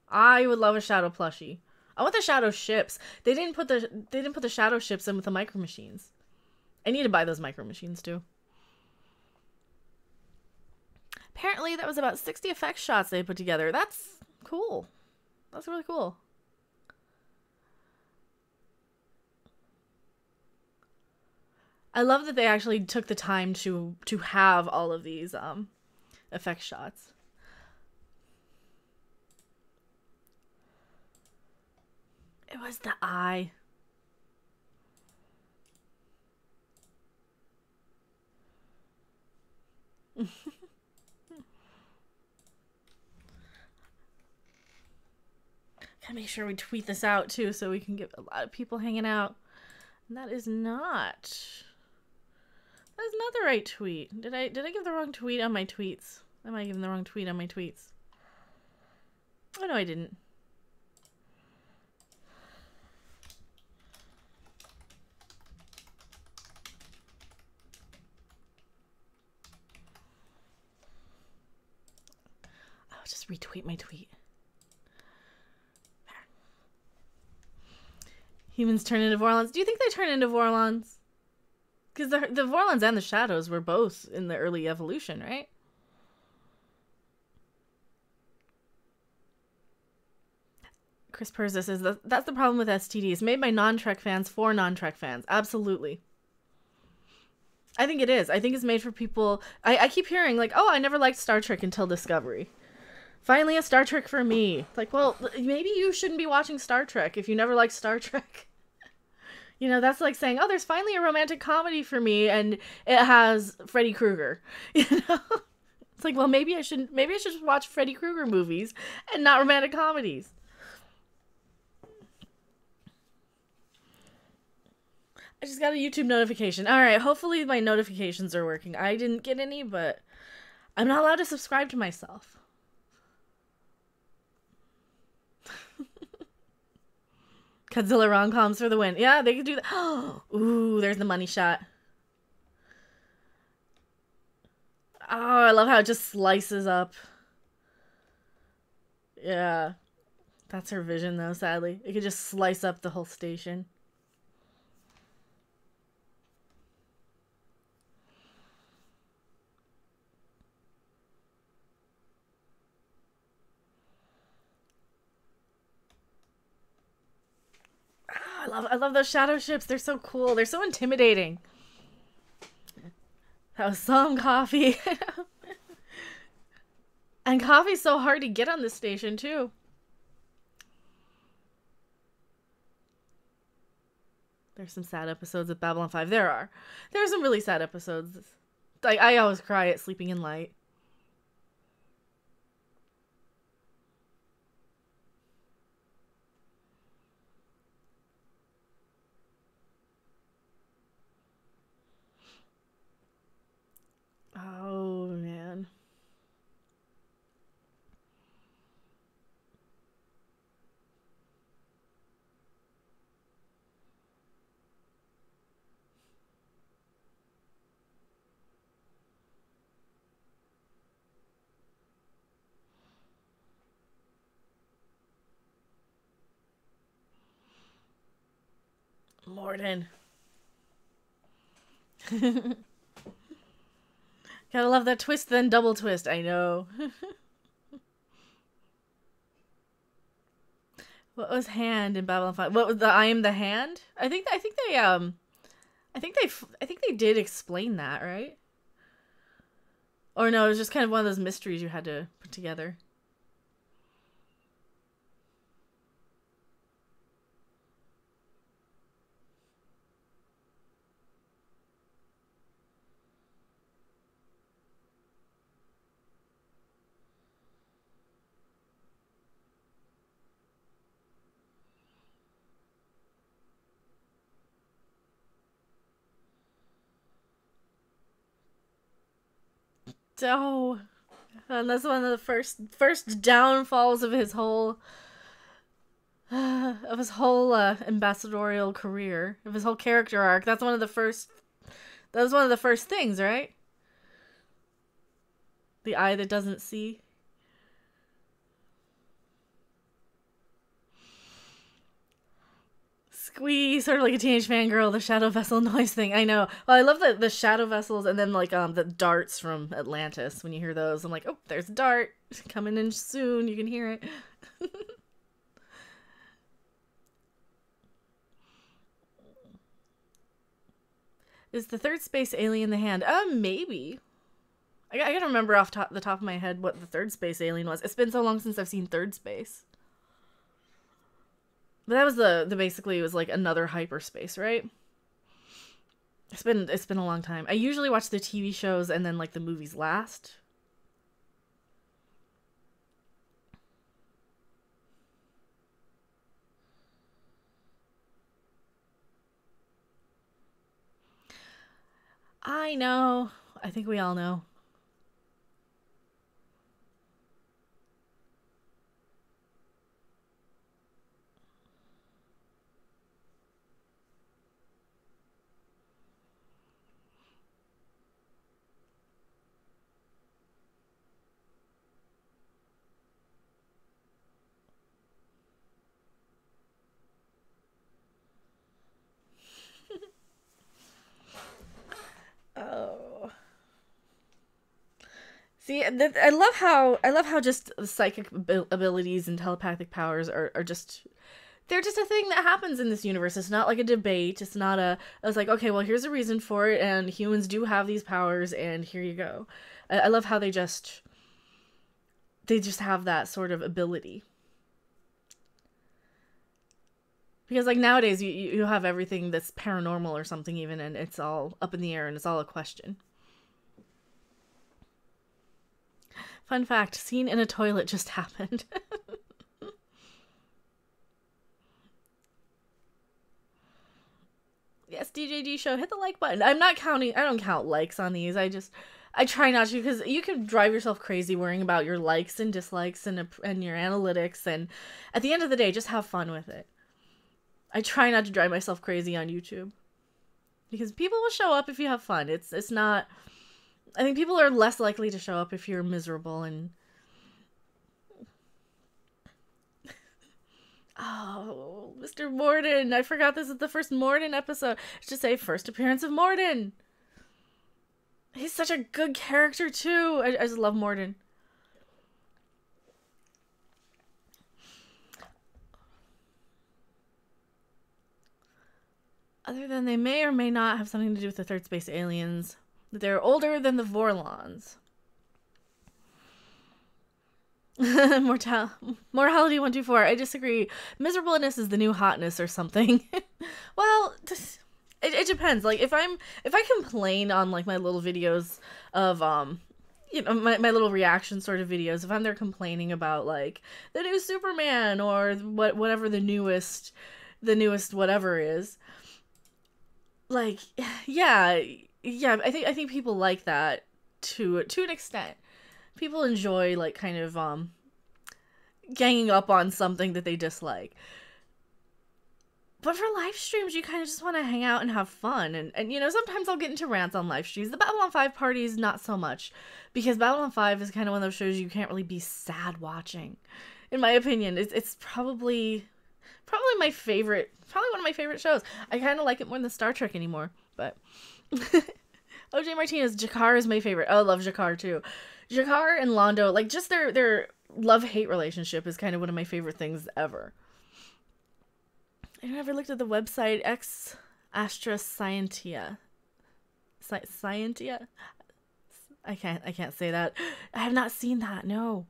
I would love a shadow plushie. I want the shadow ships. They didn't put the shadow ships in with the micro machines. I need to buy those micro machines too. Apparently that was about 60 effect shots they put together. That's cool. That's really cool. I love that they actually took the time to have all of these effect shots. It was the eye. Gotta make sure we tweet this out too so we can get a lot of people hanging out. And that is not the right tweet. Did I give the wrong tweet on my tweets? I might have given the wrong tweet on my tweets. Oh no, I didn't. I'll just retweet my tweet. Humans turn into Vorlons. Do you think they turn into Vorlons? Because the Vorlons and the Shadows were both in the early evolution, right? Chris Perza says that's the problem with STDs. Made by non-Trek fans for non-Trek fans. Absolutely. I think it is. I think it's made for people. I keep hearing like, oh, I never liked Star Trek until Discovery. Finally a Star Trek for me. Like, well, maybe you shouldn't be watching Star Trek if you never liked Star Trek. You know, that's like saying, oh, there's finally a romantic comedy for me, and it has Freddy Krueger. You know? It's like, well, maybe I should just watch Freddy Krueger movies and not romantic comedies. I just got a YouTube notification. All right, hopefully my notifications are working. I didn't get any, but I'm not allowed to subscribe to myself. Godzilla rom-coms for the win. Yeah, they could do that. Oh, ooh, there's the money shot. Oh, I love how it just slices up. Yeah. That's her vision, though, sadly. It could just slice up the whole station. I love those shadow ships. They're so cool. They're so intimidating. That was some coffee. And coffee's so hard to get on this station, too. There's some sad episodes of Babylon 5. There are. There are some really sad episodes. Like, I always cry at Sleeping in Light. Oh, man. Morden. Gotta love that twist, then double twist. I know. What was hand in Babylon 5? What was the I am the hand? I think they did explain that, right? Or no, it was just kind of one of those mysteries you had to put together. Oh, and that's one of the first downfalls of his whole ambassadorial career, of his whole character arc. That's one of the first. That was one of the first things, right? The eye that doesn't see. Squee, sort of like a teenage fangirl, the shadow vessel noise thing. I know. Well, I love the shadow vessels, and then like the darts from Atlantis. When you hear those, I'm like, oh, there's a dart coming in soon. You can hear it. Is the third space alien the hand? Maybe. I gotta remember off the top of my head what the third space alien was. It's been so long since I've seen Third Space. But that was the basically it was like another hyperspace, right? It's been a long time. I usually watch the TV shows and then like the movies last. I know. I think we all know. Oh. See, I love how just the psychic abilities and telepathic powers are just they're just a thing that happens in this universe. It's not like a debate. It's not it's like, okay, well, here's a reason for it, and humans do have these powers, and here you go. I love how they just have that sort of ability. Because like nowadays you have everything that's paranormal or something even, and it's all up in the air and it's all a question. Fun fact, scene in a toilet just happened. Yes, DJD show, hit the like button. I'm not counting, I don't count likes on these. I try not to, because you can drive yourself crazy worrying about your likes and dislikes and your analytics, and at the end of the day, just have fun with it. I try not to drive myself crazy on YouTube. Because people will show up if you have fun. It's not... I think people are less likely to show up if you're miserable and... Oh, Mr. Morden. I forgot this is the first Morden episode. I should say first appearance of Morden. He's such a good character, too. I just love Morden. Other than they may or may not have something to do with the third space aliens. They're older than the Vorlons. Morality 124. I disagree. Miserableness is the new hotness or something. Well, it depends. Like if I complain on like my little videos of you know, my little reaction sort of videos, if I'm there complaining about like the new Superman or whatever the newest whatever is. Like, yeah, I think people like that to an extent. People enjoy like kind of ganging up on something that they dislike. But for live streams, you kind of just want to hang out and have fun. And you know, sometimes I'll get into rants on live streams. The Babylon 5 parties, not so much. Because Babylon 5 is kind of one of those shows you can't really be sad watching. In my opinion, it's probably my favorite, probably one of my favorite shows. I kind of like it more than Star Trek anymore, but OJ Martinez, Jakar is my favorite. Oh, I love Jakar too. Jakar and Londo, like just their love-hate relationship is kind of one of my favorite things ever. I never looked at the website X Astra Scientia. Scientia? I can't say that. I have not seen that, no.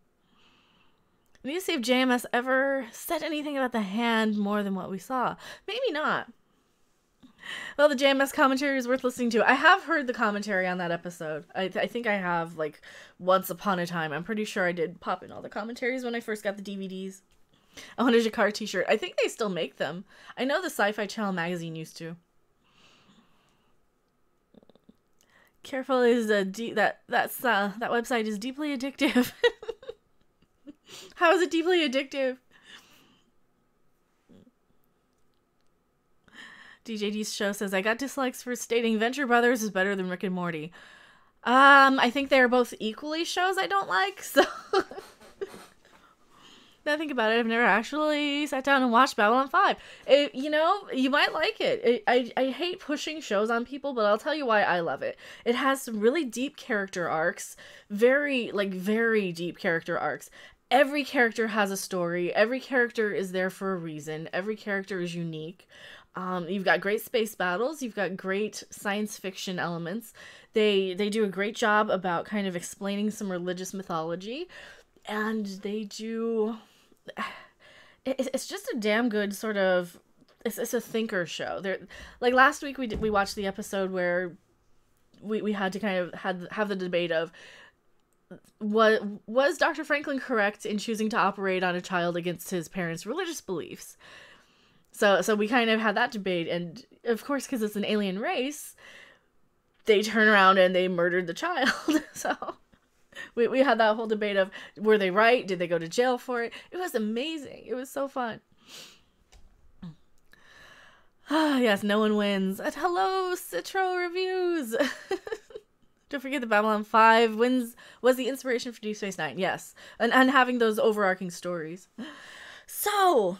I need to see if JMS ever said anything about the hand more than what we saw. Maybe not. Well, the JMS commentary is worth listening to. I have heard the commentary on that episode. I think I have, like, once upon a time. I'm pretty sure I did pop in all the commentaries when I first got the DVDs. I want a Jakar t-shirt. I think they still make them. I know the Sci-Fi Channel magazine used to. Careful is that website is deeply addictive. How is it deeply addictive? DJD's show says, I got dislikes for stating Venture Brothers is better than Rick and Morty. I think they're both equally shows I don't like, so... Now think about it, I've never actually sat down and watched Babylon 5. You know, you might like it. I hate pushing shows on people, but I'll tell you why I love it. It has some really deep character arcs. Very deep character arcs. Every character has a story. Every character is there for a reason. Every character is unique. You've got great space battles. You've got great science fiction elements. They do a great job about kind of explaining some religious mythology. And they do... It's just a damn good sort of... It's a thinker show. Like last week we watched the episode where we had to kind of have the debate of... Was Dr. Franklin correct in choosing to operate on a child against his parents' religious beliefs? So we kind of had that debate, and of course, because it's an alien race, they turn around and they murdered the child. So we had that whole debate of, were they right? Did they go to jail for it? It was amazing. It was so fun. Ah, yes, no one wins. And hello, Citro Reviews. Don't forget the Babylon 5 was the inspiration for Deep Space Nine. Yes. And having those overarching stories. So,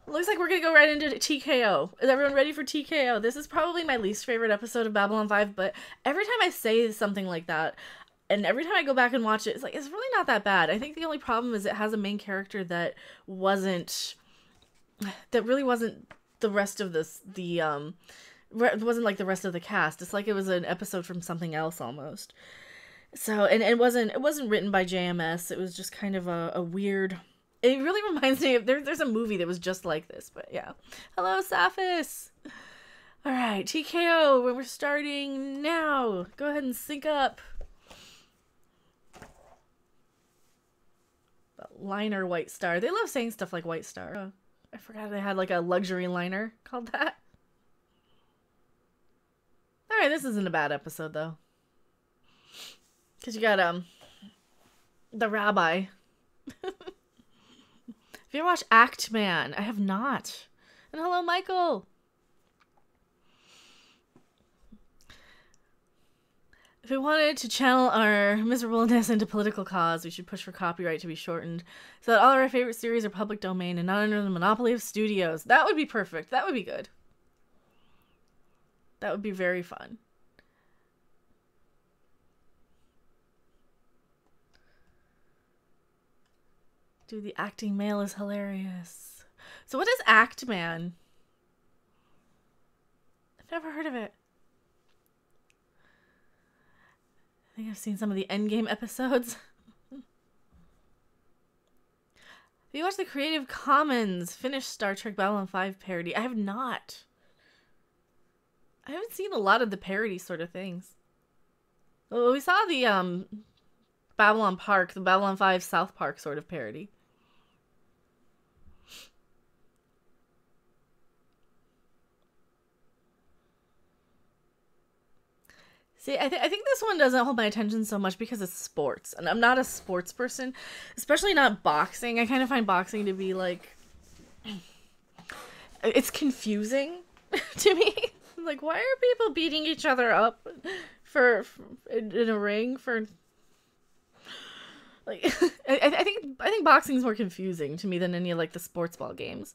looks like we're going to go right into TKO. Is everyone ready for TKO? This is probably my least favorite episode of Babylon 5, but every time I say something like that, and every time I go back and watch it, it's like, it's really not that bad. I think the only problem is it has a main character that really wasn't the rest of it wasn't like the rest of the cast. It's like it was an episode from something else almost. So, and it wasn't written by JMS. It was just kind of a weird... It really reminds me of... There's a movie that was just like this, but yeah. Hello, Saphis! Alright, TKO, we're starting now. Go ahead and sync up. Liner White Star. They love saying stuff like White Star. Oh, I forgot they had like a luxury liner called that. Alright, this isn't a bad episode, though. Because you got, the rabbi. Have you ever watched Act Man? I have not. And hello, Michael! If we wanted to channel our miserableness into political cause, we should push for copyright to be shortened, so that all our favorite series are public domain and not under the monopoly of studios. That would be perfect. That would be good. That would be very fun. Dude, the acting male is hilarious. So what is Act Man? I've never heard of it. I think I've seen some of the Endgame episodes. Have you watched the Creative Commons finished Star Trek Babylon 5 parody? I have not. I haven't seen a lot of the parody sort of things. Well, we saw the Babylon Park, the Babylon 5 South Park sort of parody. See, I think this one doesn't hold my attention so much because it's sports, and I'm not a sports person, especially not boxing. I kind of find boxing to be like, it's confusing to me. Like, why are people beating each other up in a ring for like? I think boxing is more confusing to me than any of like the sports ball games.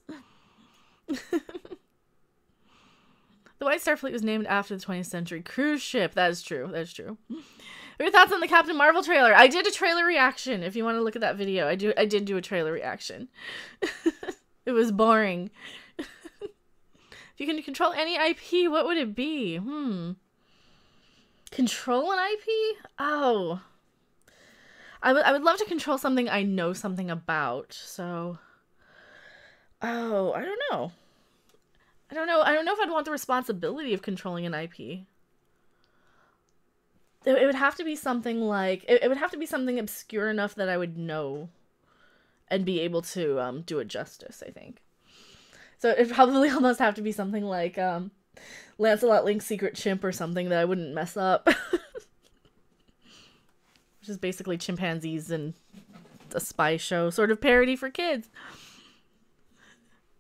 The White Star Fleet was named after the 20th century cruise ship. That is true. That is true. What are your thoughts on the Captain Marvel trailer? I did a trailer reaction. If you want to look at that video, I did do a trailer reaction. It was boring. If you can control any IP, what would it be? Control an IP? Oh. I would love to control something I know something about. So, oh, I don't know. I don't know if I'd want the responsibility of controlling an IP. It would have to be something like... It would have to be something obscure enough that I would know and be able to do it justice, I think. So it'd probably almost have to be something like Lancelot Link's Secret Chimp or something that I wouldn't mess up. Which is basically chimpanzees and a spy show sort of parody for kids.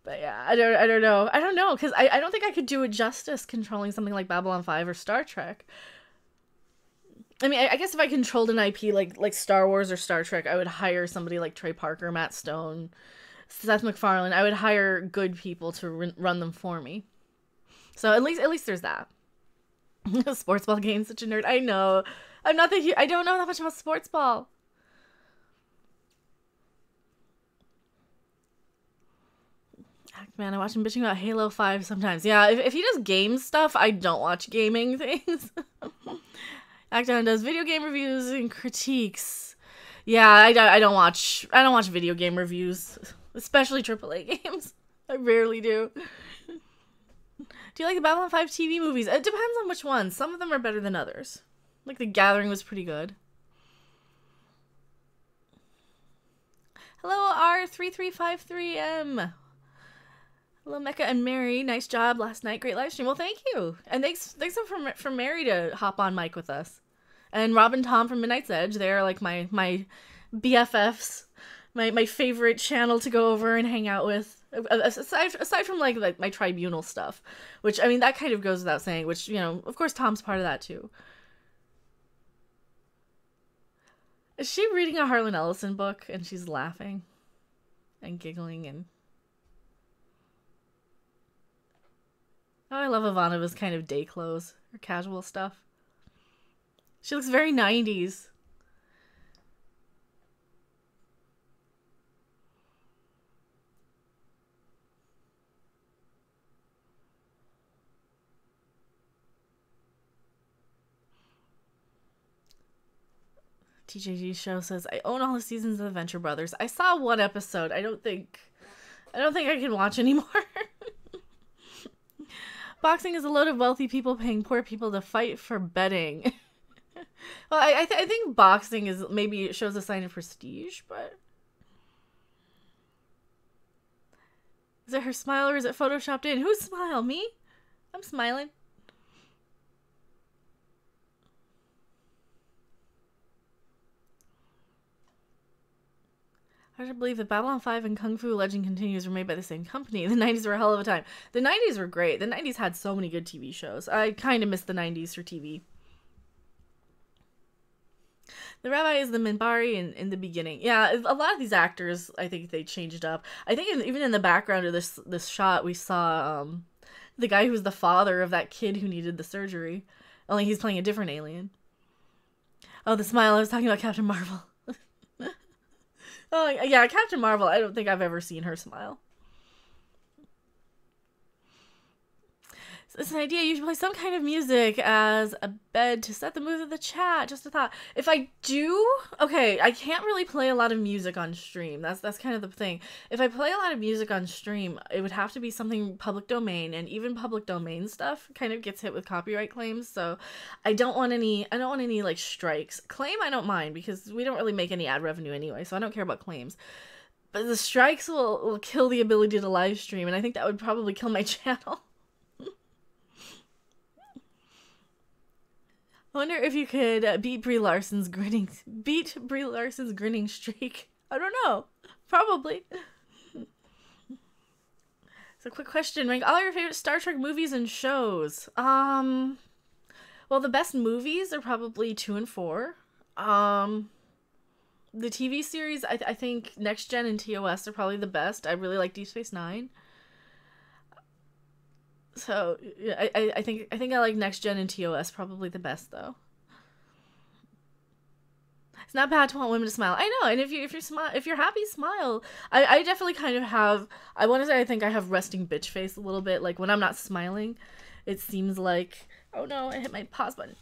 But yeah, I don't know, because I don't think I could do it justice controlling something like Babylon 5 or Star Trek. I mean, I guess if I controlled an IP like Star Wars or Star Trek, I would hire somebody like Trey Parker, Matt Stone, Seth MacFarlane. I would hire good people to run them for me. So at least there's that. Sports ball game, such a nerd. I know. I'm not the. I don't know that much about sports ball. Man, I watch him bitching about Halo 5 sometimes. Yeah, if he does game stuff, I don't watch gaming things. Acton does video game reviews and critiques. Yeah, I don't watch video game reviews, especially AAA games. I rarely do. Do you like the Babylon 5 TV movies? It depends on which ones. Some of them are better than others. Like The Gathering was pretty good. Hello, R3353M. Hello, Mecca and Mary. Nice job last night. Great live stream. Well, thank you. And thanks for Mary to hop on mic with us. And Rob and Tom from Midnight's Edge. They're like my BFFs. My favorite channel to go over and hang out with. Aside from like my tribunal stuff. Which, I mean, that kind of goes without saying. Which, you know, of course Tom's part of that too. Is she reading a Harlan Ellison book and she's laughing and giggling and... Oh, I love Ivanova's kind of day clothes, or casual stuff. She looks very 90s. TJG show says, I own all the seasons of the Venture Brothers. I saw one episode. I don't think I can watch anymore. Boxing is a load of wealthy people paying poor people to fight for betting. Well, I think boxing is maybe it shows a sign of prestige, but is it her smile or is it photoshopped in? Whose smile? Me? I'm smiling. Hard to believe that Babylon 5 and Kung Fu Legend Continues were made by the same company. The 90s were a hell of a time. The 90s were great. The 90s had so many good TV shows. I kind of miss the 90s for TV. The rabbi is the Minbari in the beginning. Yeah, a lot of these actors, I think they changed up. I think even in the background of this shot, we saw the guy who's the father of that kid who needed the surgery. Only he's playing a different alien. Oh, the smile. I was talking about Captain Marvel. Oh, yeah, Captain Marvel, I don't think I've ever seen her smile. So it's an idea. You should play some kind of music as a bed to set the mood of the chat. Just a thought. If I do, okay, I can't really play a lot of music on stream. That's kind of the thing. If I play a lot of music on stream, it would have to be something public domain, and even public domain stuff kind of gets hit with copyright claims. So I don't want any like strikes. Claim I don't mind because we don't really make any ad revenue anyway, so I don't care about claims. But the strikes will kill the ability to live stream, and I think that would probably kill my channel. I wonder if you could beat Brie Larson's grinning streak. I don't know. Probably. So, quick question: rank all your favorite Star Trek movies and shows. Well, the best movies are probably 2 and 4. The TV series, I think Next Gen and TOS are probably the best. I really like Deep Space Nine. So yeah, I think I like Next Gen and TOS probably the best though. It's not bad to want women to smile. I know, and if you're happy, smile. I definitely kind of have. I want to say I think I have resting bitch face a little bit. Like when I'm not smiling, it seems like oh no, I hit my pause button.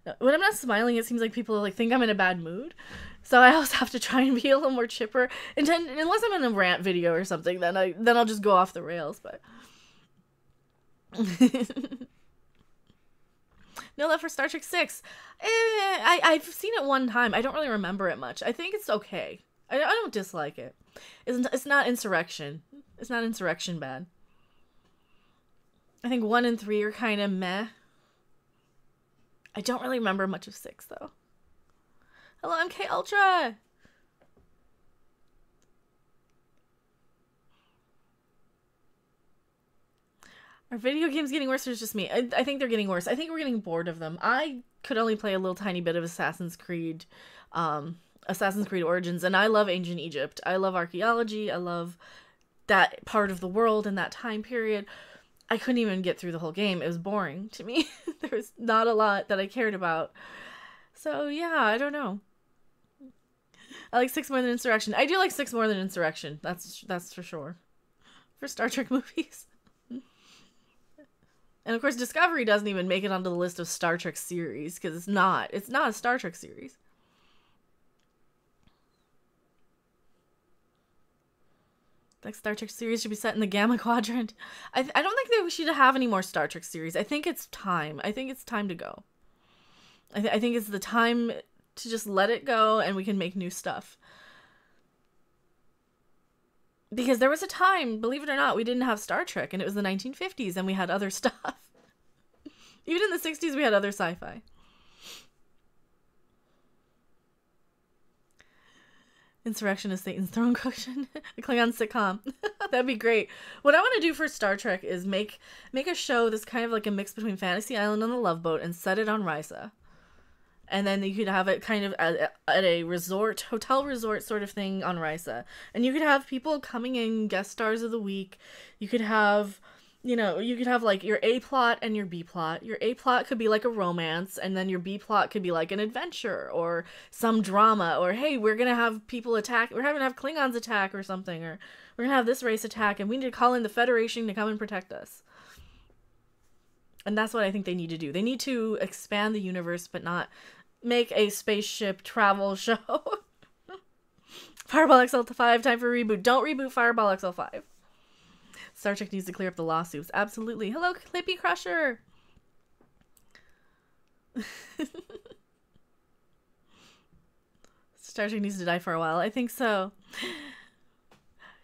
No, when I'm not smiling, it seems like people like think I'm in a bad mood. So I always have to try and be a little more chipper. And unless I'm in a rant video or something, then I'll just go off the rails. But. No love for Star Trek 6. I've seen it one time. I don't really remember it much. I think it's okay. I don't dislike it. It's not Insurrection. It's not Insurrection bad. I think 1 and 3 are kind of meh. I don't really remember much of 6 though. Hello, MK Ultra. Are video games getting worse or is it just me? I think they're getting worse. I think we're getting bored of them. I could only play a little tiny bit of Assassin's Creed Origins, and I love ancient Egypt. I love archaeology. I love that part of the world and that time period. I couldn't even get through the whole game. It was boring to me. There was not a lot that I cared about. So yeah, I don't know. I like 6 more than Insurrection. I do like 6 more than Insurrection. That's for sure. For Star Trek movies. And of course, Discovery doesn't even make it onto the list of Star Trek series because it's not a Star Trek series. Like Star Trek series should be set in the Gamma Quadrant. I don't think that we should have any more Star Trek series. I think it's time. I think it's time to go. I think it's the time to just let it go and we can make new stuff. Because there was a time, believe it or not, we didn't have Star Trek, and it was the 1950s, and we had other stuff. Even in the 60s, we had other sci-fi. Insurrection is Satan's throne cushion. A Klingon sitcom. That'd be great. What I want to do for Star Trek is make a show that's kind of like a mix between Fantasy Island and the Love Boat and set it on Risa. And then you could have it kind of at a resort, hotel resort sort of thing on Risa. And you could have people coming in, guest stars of the week. You could have, you could have like your A plot and your B plot. Your A plot could be like a romance, and then your B plot could be like an adventure or some drama. Or, hey, we're going to have people attack. We're having to have Klingons attack or something. Or we're going to have this race attack, and we need to call in the Federation to come and protect us. And that's what I think they need to do. They need to expand the universe, but not make a spaceship travel show. Fireball XL5, time for a reboot. Don't reboot Fireball XL5. Star Trek needs to clear up the lawsuits. Absolutely. Hello, Clippy Crusher. Star Trek needs to die for a while. I think so.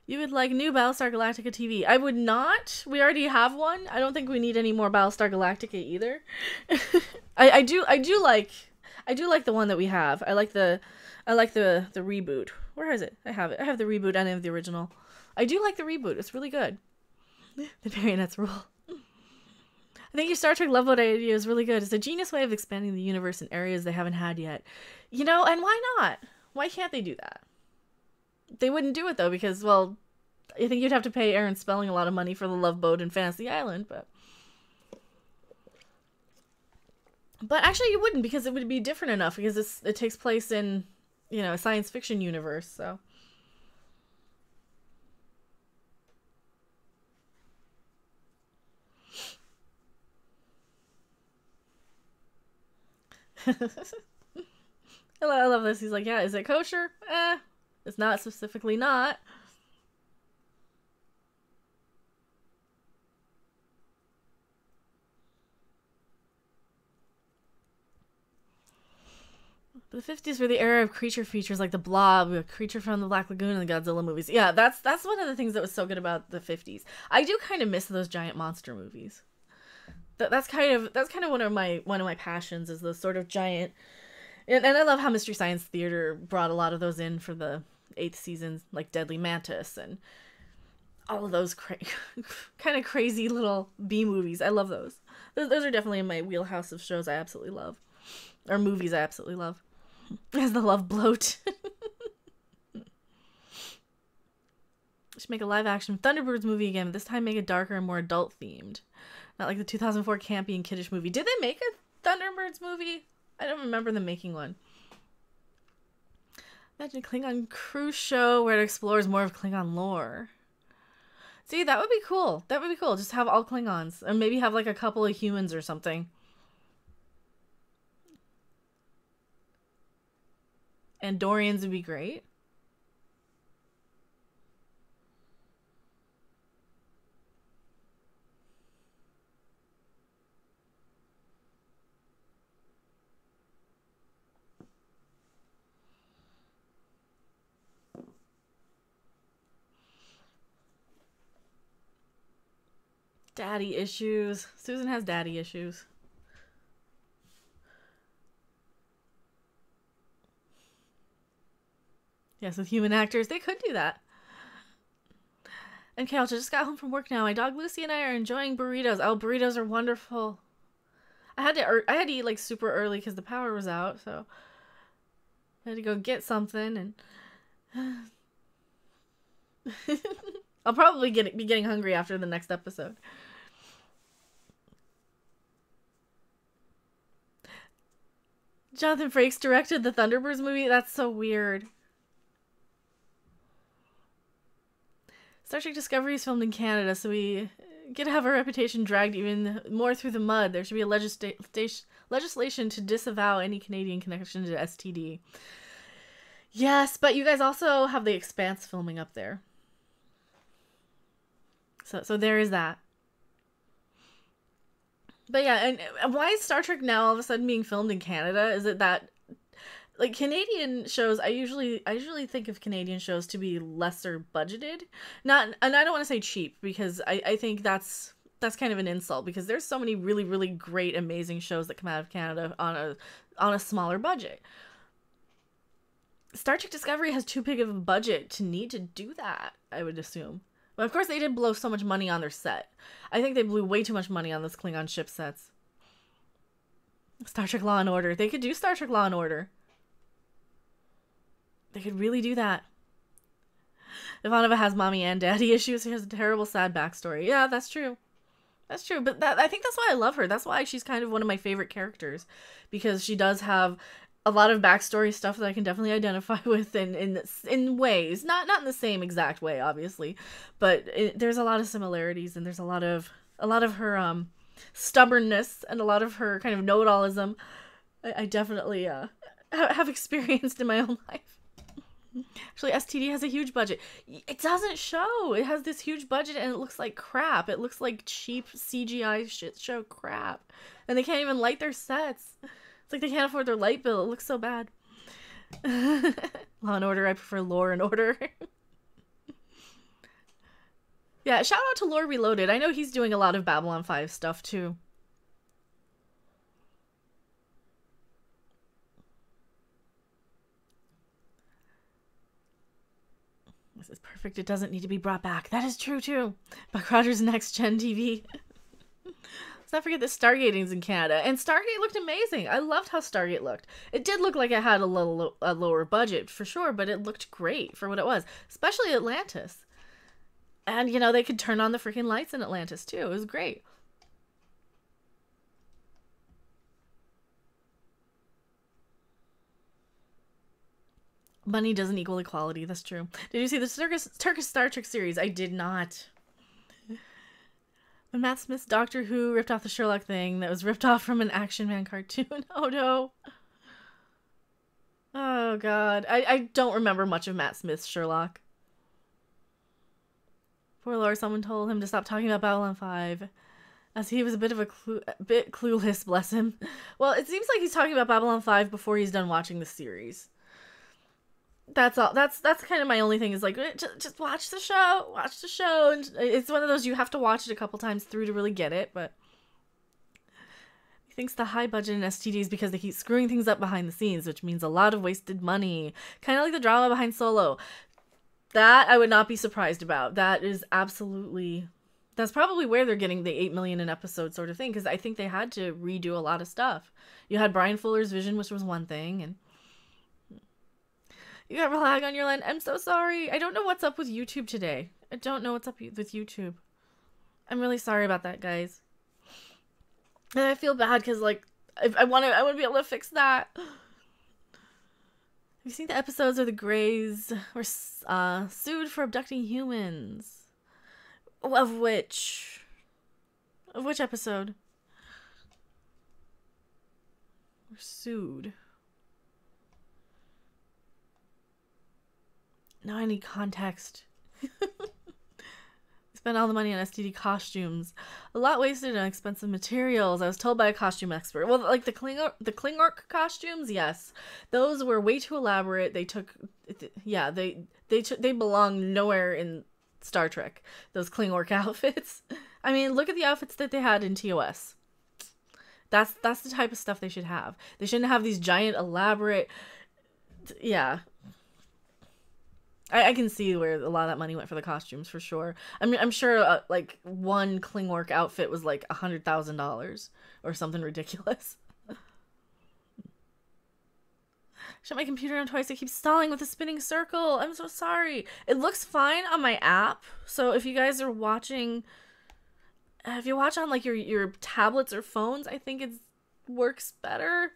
You would like new Battlestar Galactica TV. I would not. We already have one. I don't think we need any more Battlestar Galactica either. I do like the one that we have. I like the reboot. Where is it? I have it. I have the reboot and I have the original. I do like the reboot. It's really good. The marionettes rule. I think your Star Trek Love Boat idea is really good. It's a genius way of expanding the universe in areas they haven't had yet. And why not? Why can't they do that? They wouldn't do it though because, well, I think you'd have to pay Aaron Spelling a lot of money for the Love Boat and Fantasy Island, But actually you wouldn't, because it would be different enough, because it takes place in, a science fiction universe, so. I love this. He's like, yeah, is it kosher? It's not specifically not. The 50s were the era of creature features like the Blob, a Creature from the Black Lagoon, and the Godzilla movies. Yeah, that's one of the things that was so good about the 50s. I do kind of miss those giant monster movies. That's kind of one of my passions, is those sort of giant. And I love how Mystery Science Theater brought a lot of those in for the 8th season, like Deadly Mantis and all of those kind of crazy little B movies. I love those. Those are definitely in my wheelhouse of shows I absolutely love, or movies I absolutely love. As the love bloat. Should make a live action Thunderbirds movie again, but this time make it darker and more adult themed. Not like the 2004 campy and kiddish movie. Did they make a Thunderbirds movie? I don't remember them making one. Imagine a Klingon cruise show where it explores more of Klingon lore. See, that would be cool. That would be cool. Just have all Klingons. And maybe have like a couple of humans or something. Andorians would be great. Daddy issues. Susan has daddy issues. Yes, with human actors, they could do that. And Kale just got home from work now. My dog Lucy and I are enjoying burritos. Oh, burritos are wonderful. I I had to eat like super early because the power was out, so I had to go get something, and I'll probably be getting hungry after the next episode. Jonathan Frakes directed the Thunderbirds movie? That's so weird. Star Trek Discovery is filmed in Canada, so we get to have our reputation dragged even more through the mud. There should be a legislation to disavow any Canadian connection to STD. Yes, but you guys also have The Expanse filming up there. So there is that. But yeah, and why is Star Trek now all of a sudden being filmed in Canada? Is it that, like, Canadian shows, I usually think of Canadian shows to be lesser budgeted. And I don't want to say cheap, because I think that's kind of an insult, because there's so many really, really great, amazing shows that come out of Canada on a smaller budget. Star Trek Discovery has too big of a budget to need to do that, I would assume. But of course, they did blow so much money on their set. I think they blew way too much money on those Klingon ship sets. Star Trek Law and Order. They could do Star Trek Law and Order. They could really do that. Ivanova has mommy and daddy issues. She has a terrible, sad backstory. Yeah, that's true. That's true. But I think that's why I love her. That's why she's kind of one of my favorite characters. Because she does have a lot of backstory stuff that I can definitely identify with in ways. Not in the same exact way, obviously. But there's a lot of similarities, and there's a lot of her stubbornness and a lot of her kind of know-it-allism I definitely have experienced in my own life. Actually, STD has a huge budget. It doesn't show. It has this huge budget and it looks like crap. It looks like cheap CGI shit show crap. And they can't even light their sets. It's like they can't afford their light bill. It looks so bad. Law and Order. I prefer Lore and Order. Yeah, shout out to Lore Reloaded. I know he's doing a lot of Babylon 5 stuff too. This is perfect. It doesn't need to be brought back. That is true too. Buck Rogers Next Gen TV. Let's not forget that Stargating's in Canada. And Stargate looked amazing. I loved how Stargate looked. It did look like it had a lower budget, for sure, but it looked great for what it was. Especially Atlantis. And, you know, they could turn on the freaking lights in Atlantis, too. It was great. Money doesn't equal equality. That's true. Did you see the Turkish Star Trek series? I did not. When Matt Smith's Doctor Who ripped off the Sherlock thing that was ripped off from an Action Man cartoon. Oh no. Oh god. I don't remember much of Matt Smith's Sherlock. Poor Lord, someone told him to stop talking about Babylon 5. As he was a bit clueless, bless him. Well, it seems like he's talking about Babylon 5 before he's done watching the series. That's all. That's kind of my only thing is like, just watch the show. Watch the show. And it's one of those you have to watch it a couple times through to really get it, but he thinks the high budget in STDs because they keep screwing things up behind the scenes, which means a lot of wasted money. Kind of like the drama behind Solo. That I would not be surprised about. That is absolutely... That's probably where they're getting the 8 million an episode sort of thing, because I think they had to redo a lot of stuff. You had Brian Fuller's vision, which was one thing, and you got lag on your line. I'm so sorry. I don't know what's up with YouTube today. I don't know what's up with YouTube. I'm really sorry about that, guys. And I feel bad because, like, I want to be able to fix that. Have you seen the episodes where the Greys were sued for abducting humans? Of which episode? We're sued. Now I need context. Spent all the money on STD costumes. A lot wasted on expensive materials. I was told by a costume expert. Well, like the Klingork costumes, yes. Those were way too elaborate. They took... Yeah, they belong nowhere in Star Trek. Those Klingork outfits. I mean, look at the outfits that they had in TOS. That's the type of stuff they should have. They shouldn't have these giant, elaborate... Yeah. I can see where a lot of that money went for the costumes for sure. I mean, I'm sure like one Klingwork outfit was like $100,000 or something ridiculous. Shut my computer on twice. It keeps stalling with a spinning circle. I'm so sorry. It looks fine on my app. So if you guys are watching, if you watch on like your tablets or phones, I think it works better.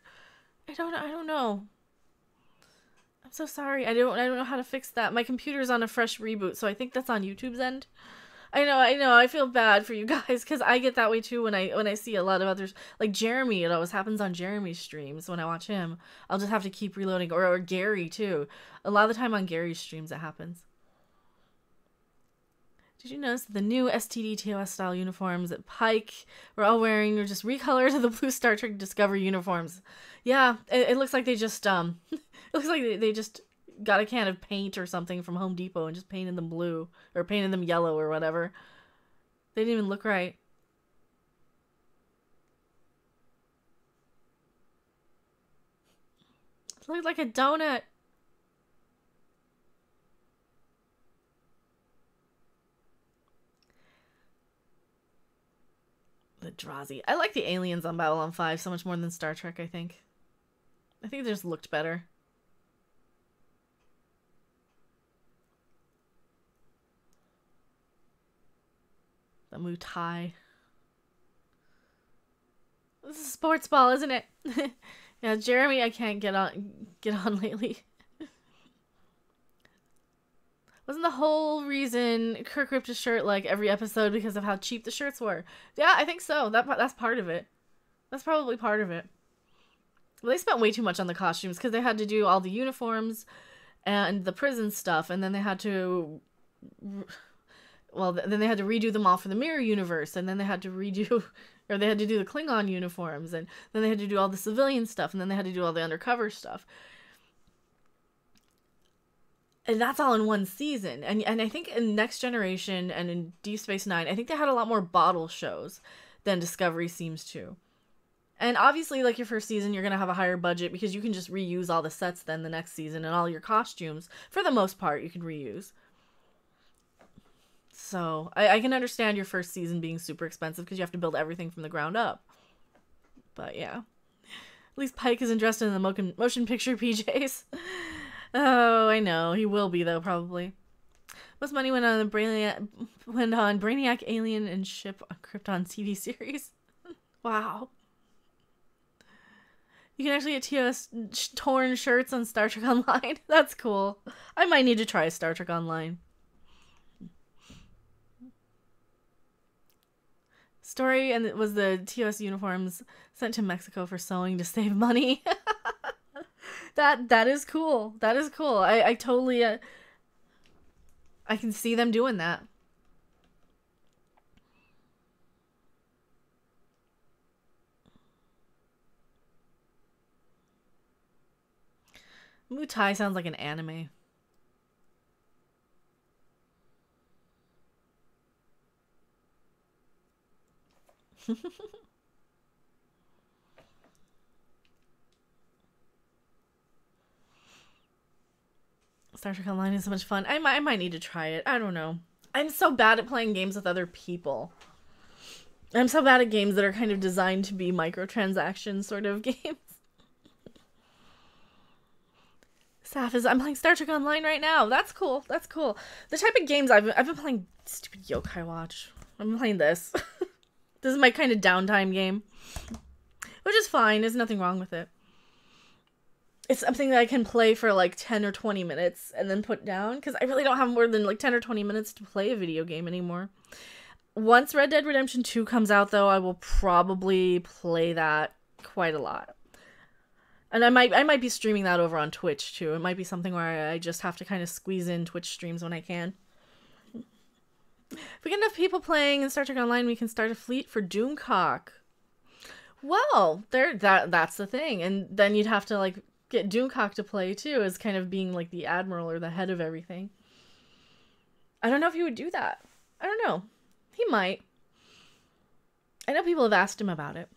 I don't know. I'm so sorry. I don't know how to fix that. My computer's on a fresh reboot, so I think that's on YouTube's end. I know. I feel bad for you guys because I get that way too when I see a lot of others like Jeremy. It always happens on Jeremy's streams when I watch him. I'll just have to keep reloading, or Gary too. A lot of the time on Gary's streams it happens. Did you notice that the new STD TOS style uniforms that Pike were all wearing were just recolored to the blue Star Trek Discovery uniforms? Yeah, it looks like they just it looks like they just got a can of paint or something from Home Depot and just painted them blue or painted them yellow or whatever. They didn't even look right. It looked like a donut. The Drazi. I like the aliens on Babylon 5 so much more than Star Trek, I think. I think they just looked better. The Mutai. This is a sports ball, isn't it? Yeah, Jeremy, I can't get on lately. Wasn't the whole reason Kirk ripped his shirt like every episode because of how cheap the shirts were? Yeah, I think so. That's part of it. That's probably part of it. Well, they spent way too much on the costumes because they had to do all the uniforms and the prison stuff, and then they had to... Well, then they had to redo them all for the Mirror Universe, and then they had to redo... Or they had to do the Klingon uniforms, and then they had to do all the civilian stuff, and then they had to do all the undercover stuff. And that's all in one season. And I think in Next Generation and in Deep Space Nine, I think they had a lot more bottle shows than Discovery seems to. And obviously, like your first season, you're going to have a higher budget because you can just reuse all the sets then the next season, and all your costumes, for the most part, you can reuse. So I can understand your first season being super expensive because you have to build everything from the ground up. But yeah. At least Pike isn't dressed in the motion picture PJs. Oh, I know. He will be, though, probably. Most money went on Brainiac, Alien, and Ship on Krypton TV series. Wow. You can actually get TOS torn shirts on Star Trek Online. That's cool. I might need to try Star Trek Online. Story, and it was the TOS uniforms sent to Mexico for sewing to save money. That is cool. That is cool. I totally I can see them doing that. Mutai sounds like an anime. Star Trek Online is so much fun. I might need to try it. I don't know. I'm so bad at playing games with other people. I'm so bad at games that are kind of designed to be microtransaction sort of games. Saf is, I'm playing Star Trek Online right now. That's cool. That's cool. The type of games I've been playing, stupid Yokai Watch. I've been playing this. This is my kind of downtime game. Which is fine. There's nothing wrong with it. It's something that I can play for like 10 or 20 minutes and then put down. Because I really don't have more than like 10 or 20 minutes to play a video game anymore. Once Red Dead Redemption 2 comes out, though, I will probably play that quite a lot. And I might be streaming that over on Twitch, too. It might be something where I just have to kind of squeeze in Twitch streams when I can. If we get enough people playing in Star Trek Online, we can start a fleet for Doomcock. Well, that's the thing. And then you'd have to, like, get Doomcock to play, too, as kind of being, like, the admiral or the head of everything. I don't know if he would do that. I don't know. He might. I know people have asked him about it.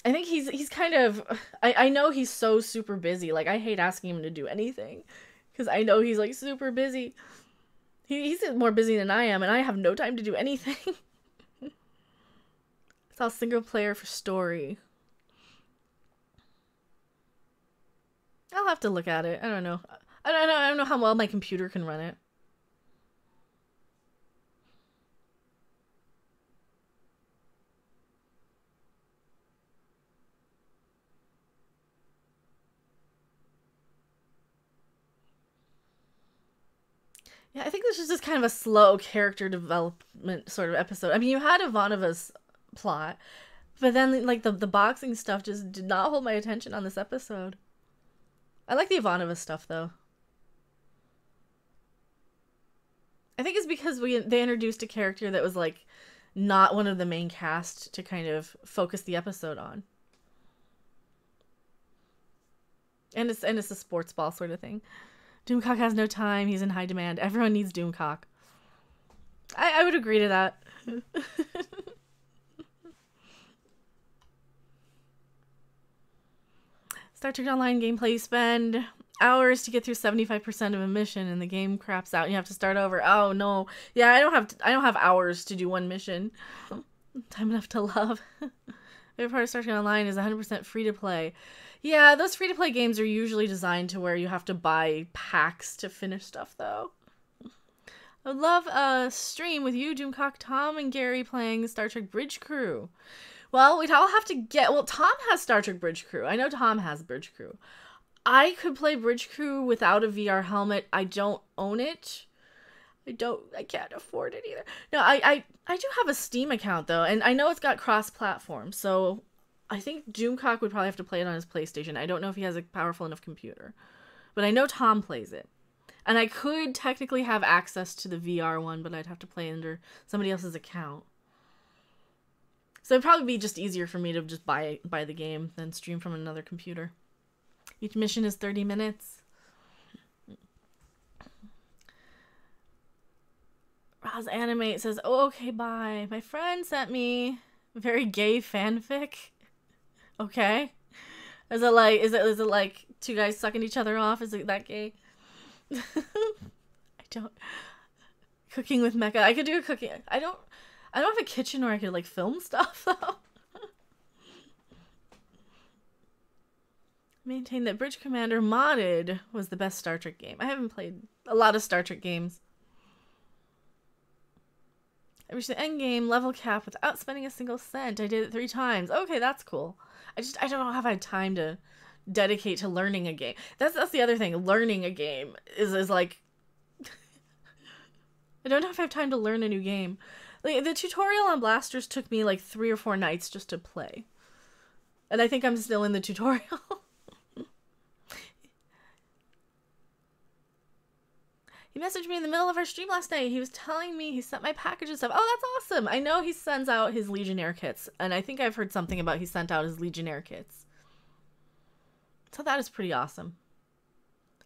I think he's kind of... I know he's so super busy. Like, I hate asking him to do anything. Because I know he's like super busy. He's more busy than I am, and I have no time to do anything. It's all single player for story. I'll have to look at it. I don't know. I don't know how well my computer can run it. Yeah, I think this is just kind of a slow character development sort of episode. I mean, you had Ivanova's plot, but then like the boxing stuff just did not hold my attention on this episode. I like the Ivanova stuff though. I think it's because they introduced a character that was like not one of the main cast to kind of focus the episode on. And it's a sports ball sort of thing. Doomcock has no time. He's in high demand. Everyone needs Doomcock. I would agree to that. Star Trek Online gameplay. You spend hours to get through 75% of a mission, and the game craps out, and you have to start over. Oh no! Yeah, I don't have hours to do one mission. Time enough to love. Favorite part of Star Trek Online is 100% free to play. Yeah, those free to play games are usually designed to where you have to buy packs to finish stuff, though. I would love a stream with you, Doomcock, Tom, and Gary playing Star Trek Bridge Crew. Well, we'd all have to get... Well, Tom has Star Trek Bridge Crew. I know Tom has Bridge Crew. I could play Bridge Crew without a VR helmet. I don't own it. I can't afford it either. No, I do have a Steam account, though, and I know it's got cross-platform, so I think Doomcock would probably have to play it on his PlayStation. I don't know if he has a powerful enough computer, but I know Tom plays it. And I could technically have access to the VR one, but I'd have to play under somebody else's account. So it'd probably be just easier for me to just buy the game than stream from another computer. Each mission is 30 minutes. Roz Animate says, "Oh, okay, bye. My friend sent me very gay fanfic." Okay. Is it like two guys sucking each other off? Is it that gay? I don't. Cooking with Mecha. I could do a cooking. I don't have a kitchen where I could like film stuff though. Maintain that Bridge Commander modded was the best Star Trek game. I haven't played a lot of Star Trek games. I reached the end game level cap without spending a single cent. I did it 3 times. Okay, that's cool. I don't have had time to dedicate to learning a game. That's the other thing. Learning a game is like I don't know if I have time to learn a new game. Like the tutorial on Blasters took me like 3 or 4 nights just to play. And I think I'm still in the tutorial. He messaged me in the middle of our stream last night. He was telling me he sent my package and stuff. Oh, that's awesome. I know he sends out his Legionnaire kits. And I think I've heard something about he sent out his Legionnaire kits. So that is pretty awesome.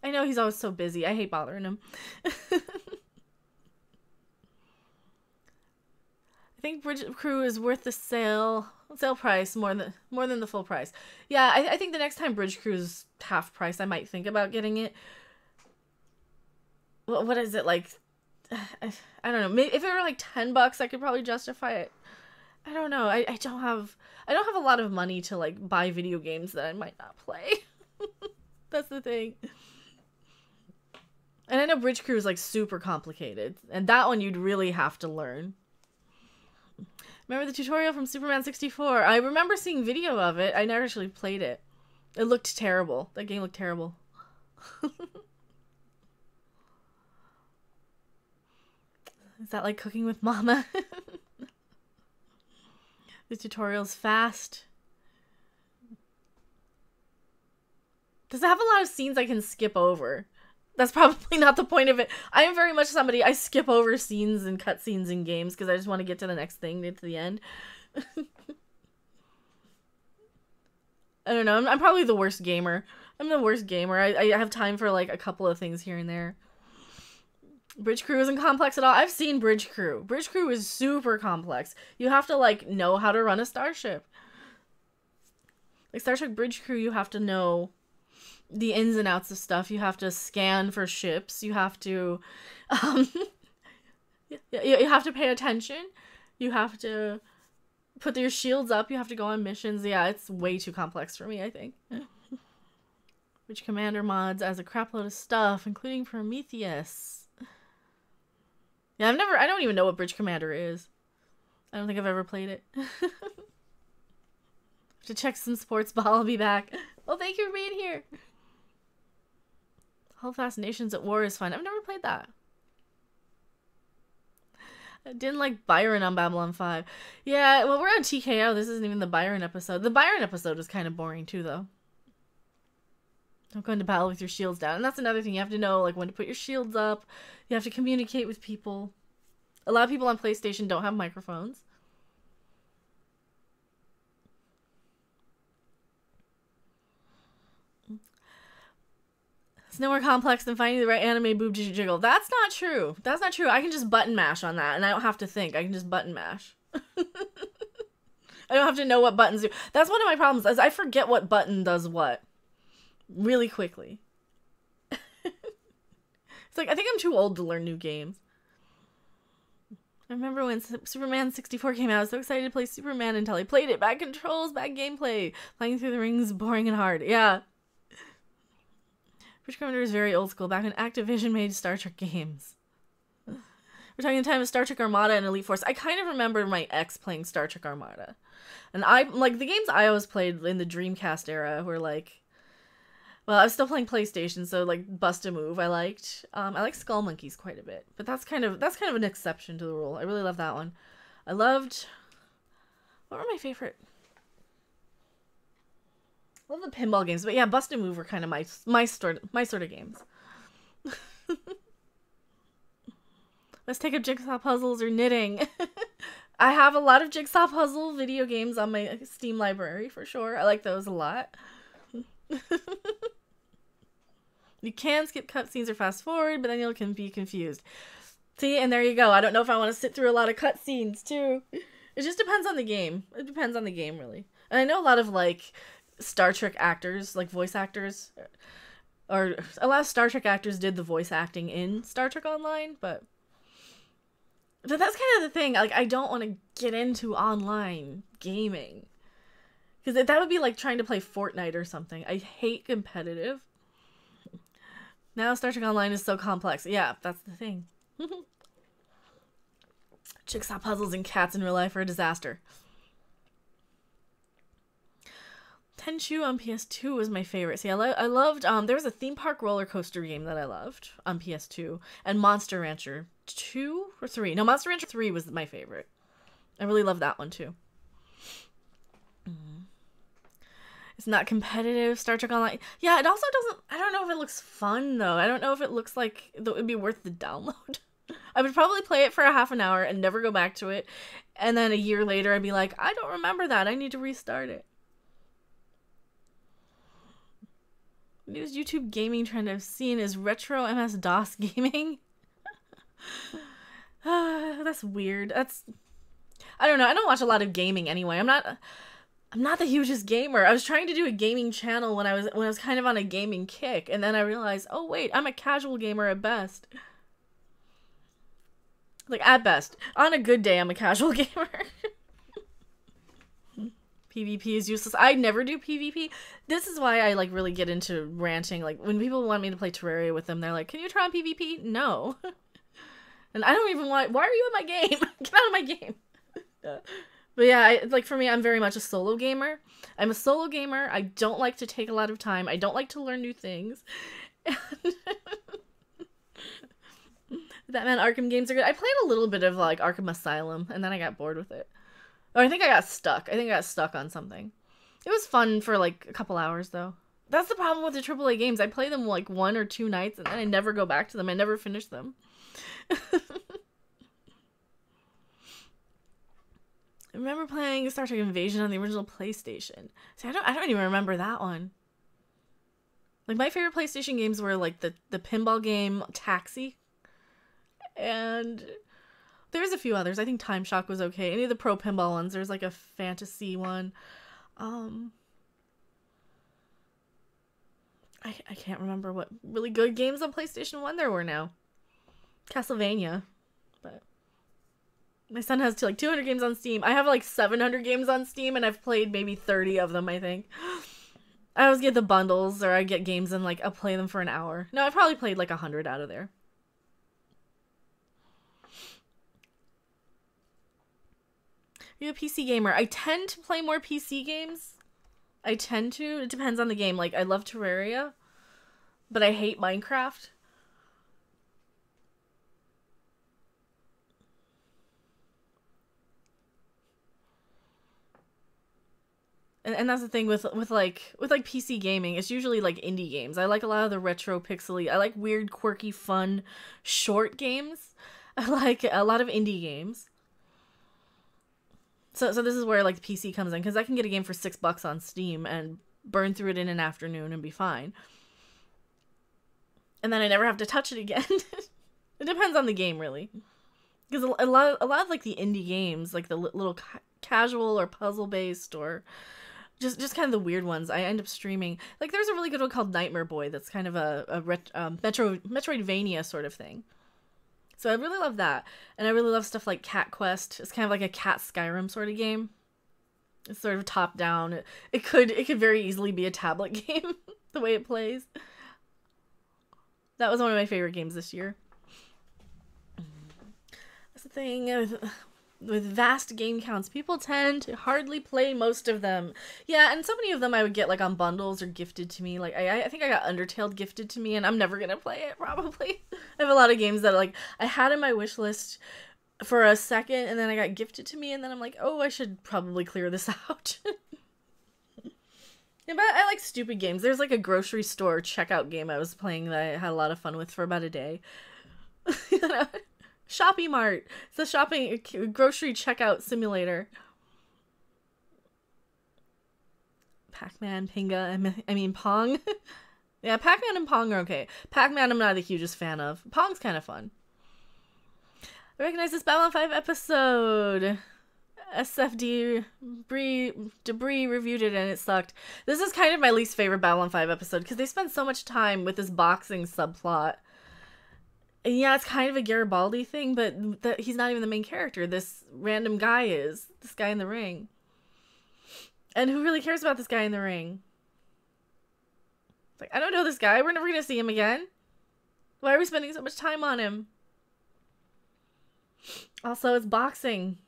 I know he's always so busy. I hate bothering him. I think Bridge Crew is worth the sale price more than the full price. Yeah, I think the next time Bridge Crew is half price, I might think about getting it. What is it like? I don't know. Maybe if it were like $10, I could probably justify it. I don't know. I don't have a lot of money to like buy video games that I might not play. That's the thing. And I know Bridge Crew is like super complicated, and that one you'd really have to learn. Remember the tutorial from Superman 64? I remember seeing video of it. I never actually played it. It looked terrible. That game looked terrible. Is that like cooking with mama? The tutorial's fast. Does it have a lot of scenes I can skip over? That's probably not the point of it. I am very much somebody, I skip over scenes and cutscenes in games because I just want to get to the next thing, get to the end. I don't know. I'm probably the worst gamer. I'm the worst gamer. I have time for like a couple of things here and there. Bridge Crew isn't complex at all. I've seen Bridge Crew. Bridge Crew is super complex. You have to like know how to run a starship. Like Star Trek Bridge Crew, you have to know the ins and outs of stuff. You have to scan for ships. You have to, um, you have to pay attention. You have to put your shields up. You have to go on missions. Yeah, it's way too complex for me, I think. Bridge Commander mods as a crapload of stuff, including Prometheus. Yeah, I don't even know what Bridge Commander is. I don't think I've ever played it. To check some sports ball, I'll be back. Well, thank you for being here. Holdfast Nations at War is fun. I've never played that. I didn't like Byron on Babylon 5. Yeah, well, we're on TKO. This isn't even the Byron episode. The Byron episode is kind of boring, too, though. Don't go into battle with your shields down. And that's another thing. You have to know, like, when to put your shields up. You have to communicate with people. A lot of people on PlayStation don't have microphones. It's no more complex than finding the right anime boob to jiggle. That's not true. That's not true. I can just button mash on that, and I don't have to think. I can just button mash. I don't have to know what buttons do. That's one of my problems, is I forget what button does what. Really quickly. It's like, I think I'm too old to learn new games. I remember when Superman 64 came out, I was so excited to play Superman until I played it. Bad controls, bad gameplay. Playing through the rings, boring and hard. Yeah. Bridge Commander is very old school, back when Activision made Star Trek games. We're talking the time of Star Trek Armada and Elite Force. I kind of remember my ex playing Star Trek Armada. And the games I always played in the Dreamcast era were like, well, I was still playing PlayStation, so like Bust a Move I liked. I like Skull Monkeys quite a bit, but that's kind of an exception to the rule. I really love that one. I loved, what were my favorite? I love the pinball games, but yeah, Bust a Move were kind of my sort of games. Let's take up jigsaw puzzles or knitting. I have a lot of jigsaw puzzle video games on my Steam library for sure. I like those a lot. You can skip cutscenes or fast forward, but then you'll be confused. See, and there you go. I don't know if I want to sit through a lot of cutscenes too. It just depends on the game. It depends on the game, really. And I know a lot of like Star Trek actors, like voice actors, or a lot of Star Trek actors did the voice acting in Star Trek Online, but that's kind of the thing. Like, I don't want to get into online gaming. Because that would be like trying to play Fortnite or something. I hate competitive. Now Star Trek Online is so complex. Yeah, that's the thing. Jigsaw puzzles and cats in real life are a disaster. Tenchu on PS2 was my favorite. See, I loved, there was a theme park roller coaster game that I loved on PS2. And Monster Rancher 2 or 3. No, Monster Rancher 3 was my favorite. I really loved that one too. It's not competitive. Star Trek Online. Yeah, it also doesn't... I don't know if it looks fun, though. I don't know if it looks like it would be worth the download. I would probably play it for a half an hour and never go back to it. And then a year later, I'd be like, I don't remember that. I need to restart it. Newest YouTube gaming trend I've seen is retro MS-DOS gaming. That's weird. I don't know. I don't watch a lot of gaming anyway. I'm not the hugest gamer. I was trying to do a gaming channel when I was kind of on a gaming kick, and then I realized, oh wait, I'm a casual gamer at best. Like, at best. On a good day, I'm a casual gamer. PvP is useless. I never do PvP. This is why I like really get into ranting. Like, when people want me to play Terraria with them, they're like, can you try on PvP? No. And I don't even want, why are you in my game? Get out of my game. But yeah, like for me, I'm very much a solo gamer. I'm a solo gamer. I don't like to take a lot of time. I don't like to learn new things. Batman Arkham games are good. I played a little bit of like Arkham Asylum, and then I got bored with it. Or I think I got stuck. I think I got stuck on something. It was fun for like a couple hours though. That's the problem with the AAA games. I play them like 1 or 2 nights, and then I never go back to them. I never finish them. I remember playing Star Trek Invasion on the original PlayStation. See, I don't even remember that one. Like, my favorite PlayStation games were, like, the pinball game Taxi. And there's a few others. I think Time Shock was okay. Any of the pro pinball ones. There's, like, a fantasy one. I can't remember what really good games on PlayStation 1 there were now. Castlevania. But my son has like 200 games on Steam. I have like 700 games on Steam, and I've played maybe 30 of them, I think. I always get the bundles, or I get games and like I'll play them for an hour. No, I probably played like 100 out of there. You're a PC gamer. I tend to play more PC games. I tend to. It depends on the game. Like, I love Terraria, but I hate Minecraft. And that's the thing with PC gaming. It's usually like indie games. I like a lot of the retro pixely. I like weird, quirky, fun, short games. I like a lot of indie games. So this is where like the PC comes in, because I can get a game for $6 on Steam and burn through it in an afternoon and be fine. And then I never have to touch it again. It depends on the game, really. Because a lot of like the indie games, like the little casual or puzzle based or just kind of the weird ones, I end up streaming. Like there's a really good one called Nightmare Boy that's kind of a Metroidvania sort of thing. So I really love that. And I really love stuff like Cat Quest. It's kind of like a Cat Skyrim sort of game. It's sort of top down. It could very easily be a tablet game, the way it plays. That was one of my favorite games this year. That's the thing with vast game counts. People tend to hardly play most of them. Yeah, and so many of them I would get like on bundles or gifted to me. Like I think I got Undertale gifted to me, and I'm never gonna play it probably. I have a lot of games that like I had in my wish list for a second, and then I got gifted to me, and then I'm like, oh, I should probably clear this out. Yeah, but I like stupid games. There's like a grocery store checkout game I was playing that I had a lot of fun with for about a day. Shoppy Mart. It's a shopping grocery checkout simulator. Pac-Man, Pinga, I mean Pong. Yeah, Pac-Man and Pong are okay. Pac-Man I'm not the hugest fan of. Pong's kind of fun. I recognize this Babylon 5 episode. SFD Debris reviewed it and it sucked. This is kind of my least favorite Babylon 5 episode because they spend so much time with this boxing subplot. And yeah, it's kind of a Garibaldi thing, but he's not even the main character. This random guy is. This guy in the ring. And who really cares about this guy in the ring? It's like, I don't know this guy. We're never going to see him again. Why are we spending so much time on him? Also, it's boxing.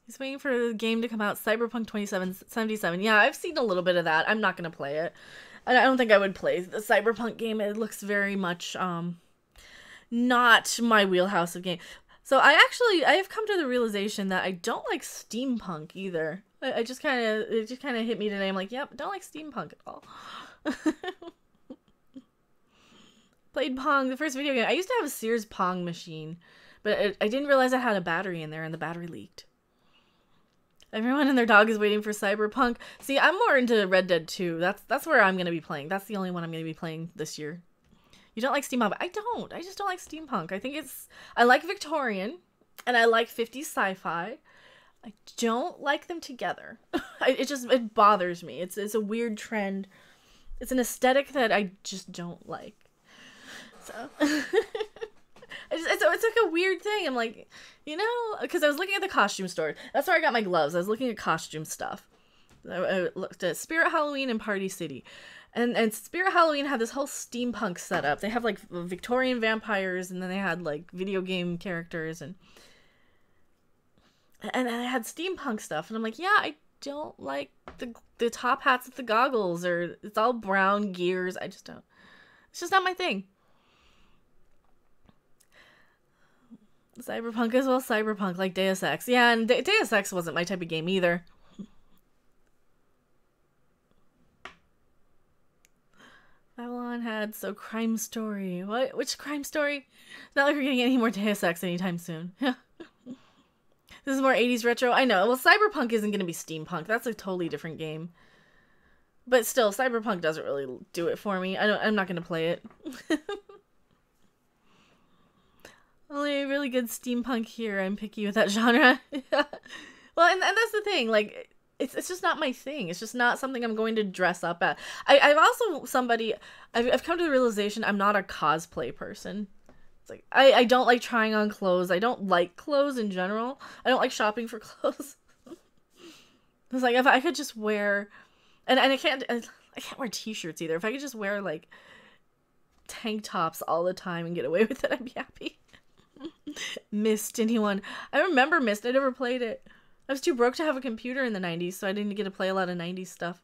He's waiting for the game to come out. Cyberpunk 2077. Yeah, I've seen a little bit of that. I'm not going to play it. I don't think I would play the Cyberpunk game. It looks very much not my wheelhouse of game. So I have come to the realization that I don't like steampunk either. It just kind of hit me today. I'm like, yep, don't like steampunk at all. Played Pong, the first video game. I used to have a Sears Pong machine, but I didn't realize I had a battery in there and the battery leaked. Everyone and their dog is waiting for Cyberpunk. See, I'm more into Red Dead 2. That's where I'm going to be playing. That's the only one I'm going to be playing this year. You don't like steampunk? I don't. I just don't like steampunk. I like Victorian, and I like 50s sci-fi. I don't like them together. It bothers me. It's a weird trend. It's an aesthetic that I just don't like. So... It's like a weird thing. I'm like, because I was looking at the costume store. That's where I got my gloves. I was looking at costume stuff. I looked at Spirit Halloween and Party City. And Spirit Halloween had this whole steampunk setup. They have like Victorian vampires, and then they had like video game characters, and I had steampunk stuff. And I'm like, yeah, I don't like the top hats with the goggles, or it's all brown gears. I just don't. It's just not my thing. Cyberpunk as well. Cyberpunk, like Deus Ex. Yeah, and Deus Ex wasn't my type of game either. Babylon had Crime Story. What? Which Crime Story? Not like we're getting any more Deus Ex anytime soon. Yeah. This is more 80s retro. I know. Well, Cyberpunk isn't going to be steampunk. That's a totally different game. But still, Cyberpunk doesn't really do it for me. I'm not going to play it. Only really good steampunk here. I'm picky with that genre. Well, and that's the thing. Like, it's just not my thing. It's just not something I'm going to dress up at. I've also I've come to the realization I'm not a cosplay person. It's like I don't like trying on clothes. I don't like clothes in general. I don't like shopping for clothes. It's like if I could just wear, and I can't wear t-shirts either. If I could just wear like tank tops all the time and get away with it, I'd be happy. Myst, anyone? I remember Myst. I never played it. I was too broke to have a computer in the 90s, so I didn't get to play a lot of 90s stuff.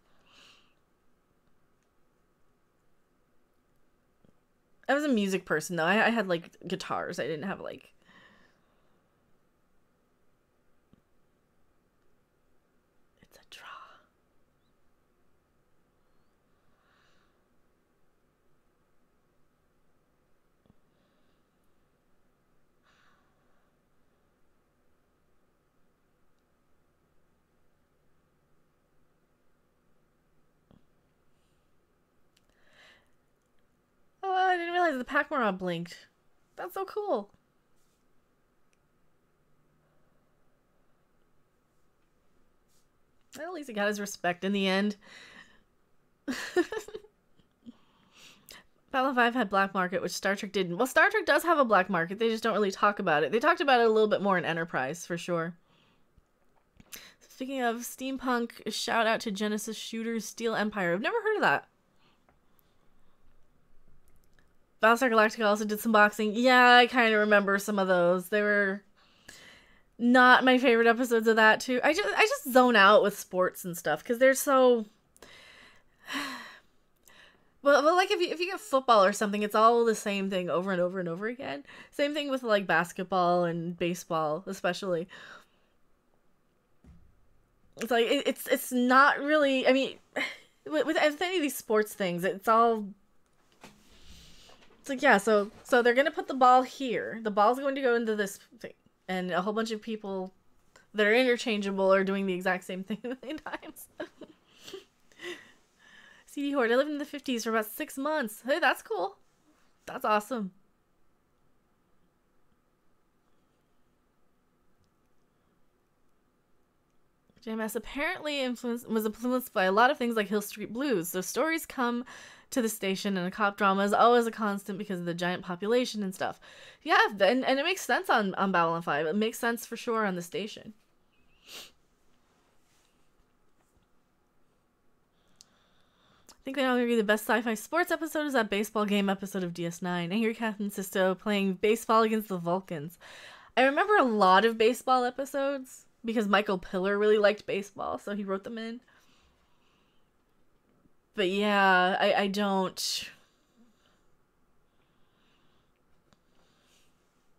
I was a music person, though. I had, like, guitars. I didn't have, like... It's a draw. Oh, I didn't realize the Pac-Man blinked. That's so cool. Well, at least he got his respect in the end. Battle 5 had black market, which Star Trek didn't. Well, Star Trek does have a black market. They just don't really talk about it. They talked about it a little bit more in Enterprise, for sure. Speaking of steampunk, shout out to Genesis Shooter's Steel Empire. I've never heard of that. Battlestar Galactica also did some boxing. Yeah, I kind of remember some of those. They were not my favorite episodes of that, too. I just zone out with sports and stuff, because they're so... Well, like, if you get football or something, it's all the same thing over and over and over again. Same thing with, like, basketball and baseball, especially. It's like, it's not really... I mean, with any of these sports things, it's all... It's like, yeah, so they're going to put the ball here. The ball's going to go into this thing. And a whole bunch of people that are interchangeable are doing the exact same thing a million times. CD Horde, I lived in the 50s for about 6 months. Hey, that's cool. That's awesome. JMS apparently was influenced by a lot of things like Hill Street Blues. So stories come to the station, and a cop drama is always a constant because of the giant population and stuff. Yeah, and it makes sense on Babylon 5. It makes sense for sure on the station. I think they all agree the best sci-fi sports episode is that baseball game episode of DS9. I hear Captain Sisto playing baseball against the Vulcans. I remember a lot of baseball episodes because Michael Piller really liked baseball, so he wrote them in. But yeah, I don't...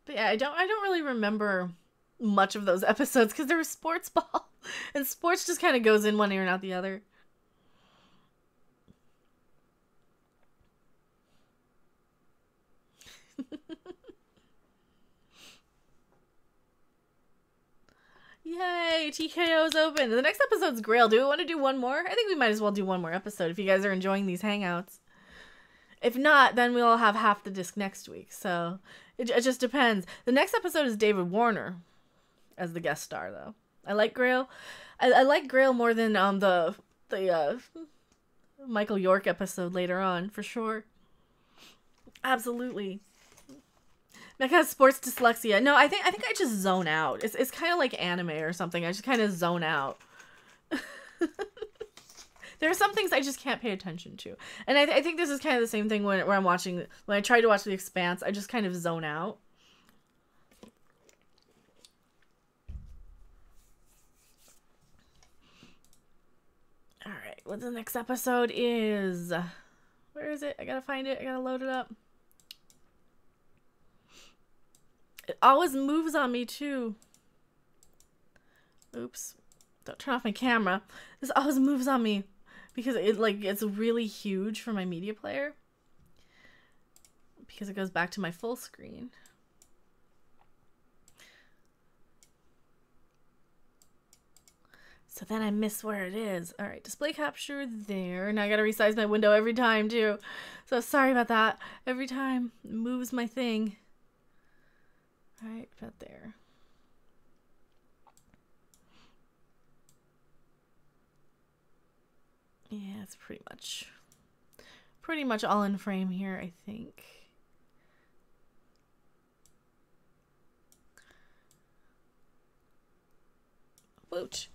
But yeah, I don't really remember much of those episodes because there was sports ball. And sports just kind of goes in one ear and out the other. Yay, TKO's open. The next episode's Grail. Do we want to do one more? I think we might as well do one more episode if you guys are enjoying these hangouts. If not, then we'll have half the disc next week. So it just depends. The next episode is David Warner as the guest star, though. I like Grail. I like Grail more than the Michael York episode later on, for sure. Absolutely. That has sports dyslexia. No, I think I just zone out. It's kind of like anime or something. I just kind of zone out. There are some things I just can't pay attention to. And I think this is kind of the same thing when I'm watching... When I try to watch The Expanse, I just kind of zone out. Alright, what the next episode is... Where is it? I gotta find it. I gotta load it up. It always moves on me, too. Oops. Don't turn off my camera. This always moves on me. Because it's really huge for my media player. Because it goes back to my full screen. So then I miss where it is. Alright, display capture there. Now I gotta resize my window every time, too. So sorry about that. Every time it moves my thing. Right about there. Yeah, it's pretty much all in frame here, I think. Woot.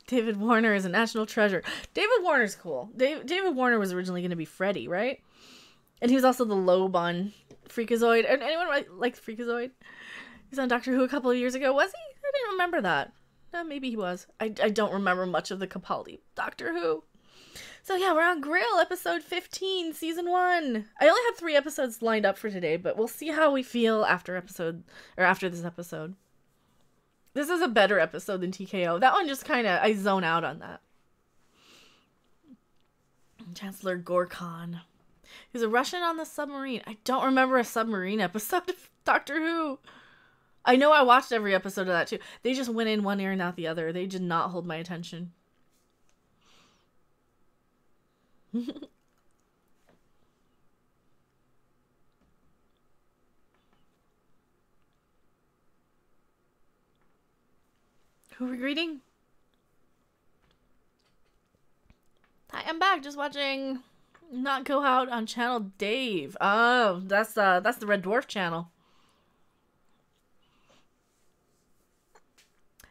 David Warner is a national treasure. David Warner's cool. David Warner was originally going to be Freddy, right? And he was also the Loeb on Freakazoid. And anyone like Freakazoid? He was on Doctor Who a couple of years ago. Was he? I didn't remember that. Maybe he was. I don't remember much of the Capaldi Doctor Who. So yeah, we're on Grail, episode 15, season 1. I only had 3 episodes lined up for today, but we'll see how we feel after this episode. This is a better episode than TKO. That one just kind of, I zone out on that. Chancellor Gorkon. He's a Russian on the submarine. I don't remember a submarine episode of Doctor Who. I know I watched every episode of that too. They just went in one ear and out the other. They did not hold my attention. Who are we greeting? Hi, I'm back. Just watching Not Go Out on Channel Dave. Oh, that's the Red Dwarf channel.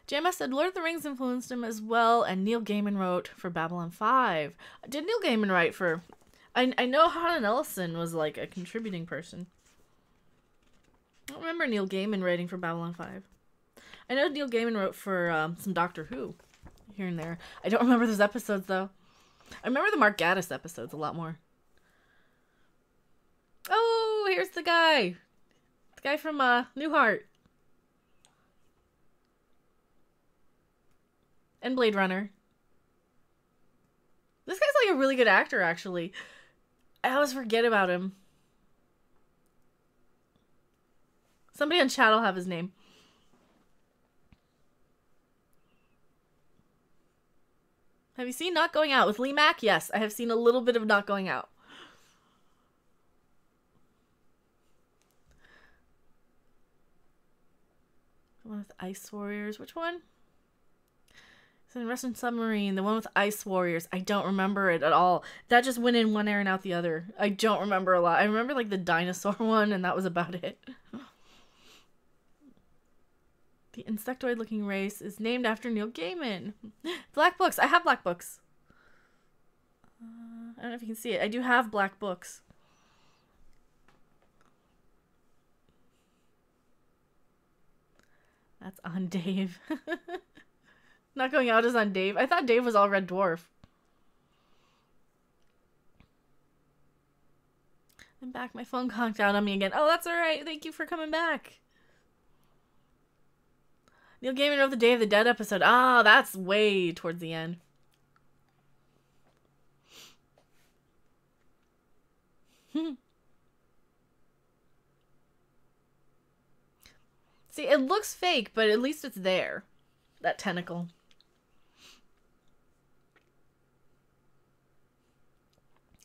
JMS said Lord of the Rings influenced him as well, and Neil Gaiman wrote for Babylon 5. Did Neil Gaiman write for... I know Harlan Ellison was like a contributing person. I don't remember Neil Gaiman writing for Babylon 5. I know Neil Gaiman wrote for some Doctor Who here and there. I don't remember those episodes though. I remember the Mark Gatiss episodes a lot more. Oh, here's the guy. The guy from Newhart. And Blade Runner. This guy's like a really good actor, actually. I always forget about him. Somebody on chat will have his name. Have you seen Not Going Out with Lee Mack? Yes, I have seen a little bit of Not Going Out. The one with Ice Warriors. Which one? It's in Russian Submarine. The one with Ice Warriors. I don't remember it at all. That just went in one ear and out the other. I don't remember a lot. I remember like the dinosaur one, and that was about it. The insectoid-looking race is named after Neil Gaiman. Black books. I have black books. I don't know if you can see it. I do have black books. That's on Dave. Not Going Out is on Dave. I thought Dave was all Red Dwarf. I'm back. My phone conked out on me again. Oh, that's alright. Thank you for coming back. Neil Gaiman wrote the Day of the Dead episode. Ah, that's way towards the end. See, it looks fake, but at least it's there. That tentacle.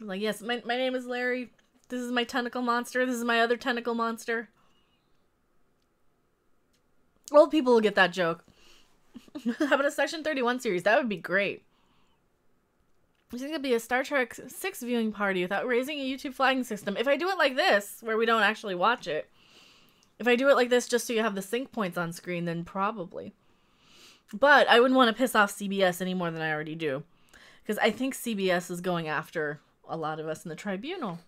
I'm like, yes, my name is Larry. This is my tentacle monster. This is my other tentacle monster. Old people will get that joke. How about a Section 31 series? That would be great. I think it'd be a Star Trek 6 viewing party without raising a YouTube flagging system. If I do it like this, where we don't actually watch it. If I do it like this just so you have the sync points on screen, then probably. But I wouldn't want to piss off CBS any more than I already do. Because I think CBS is going after a lot of us in the tribunal.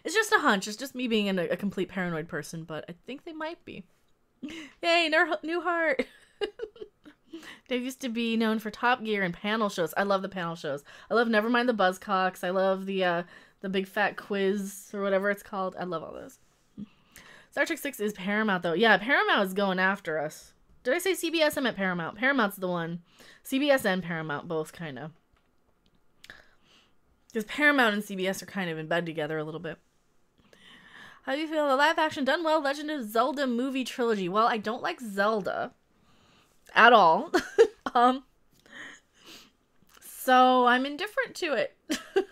It's just a hunch. It's just me being a complete paranoid person, but I think they might be. Yay, Newhart! Dave used to be known for Top Gear and panel shows. I love the panel shows. I love Nevermind the Buzzcocks. I love the Big Fat Quiz, or whatever it's called. I love all those. Star Trek 6 is Paramount, though. Yeah, Paramount is going after us. Did I say CBS? I meant Paramount. Paramount's the one. CBS and Paramount both, kind of. Because Paramount and CBS are kind of in bed together a little bit. How do you feel? The live action done well Legend of Zelda movie trilogy. Well, I don't like Zelda at all. So I'm indifferent to it.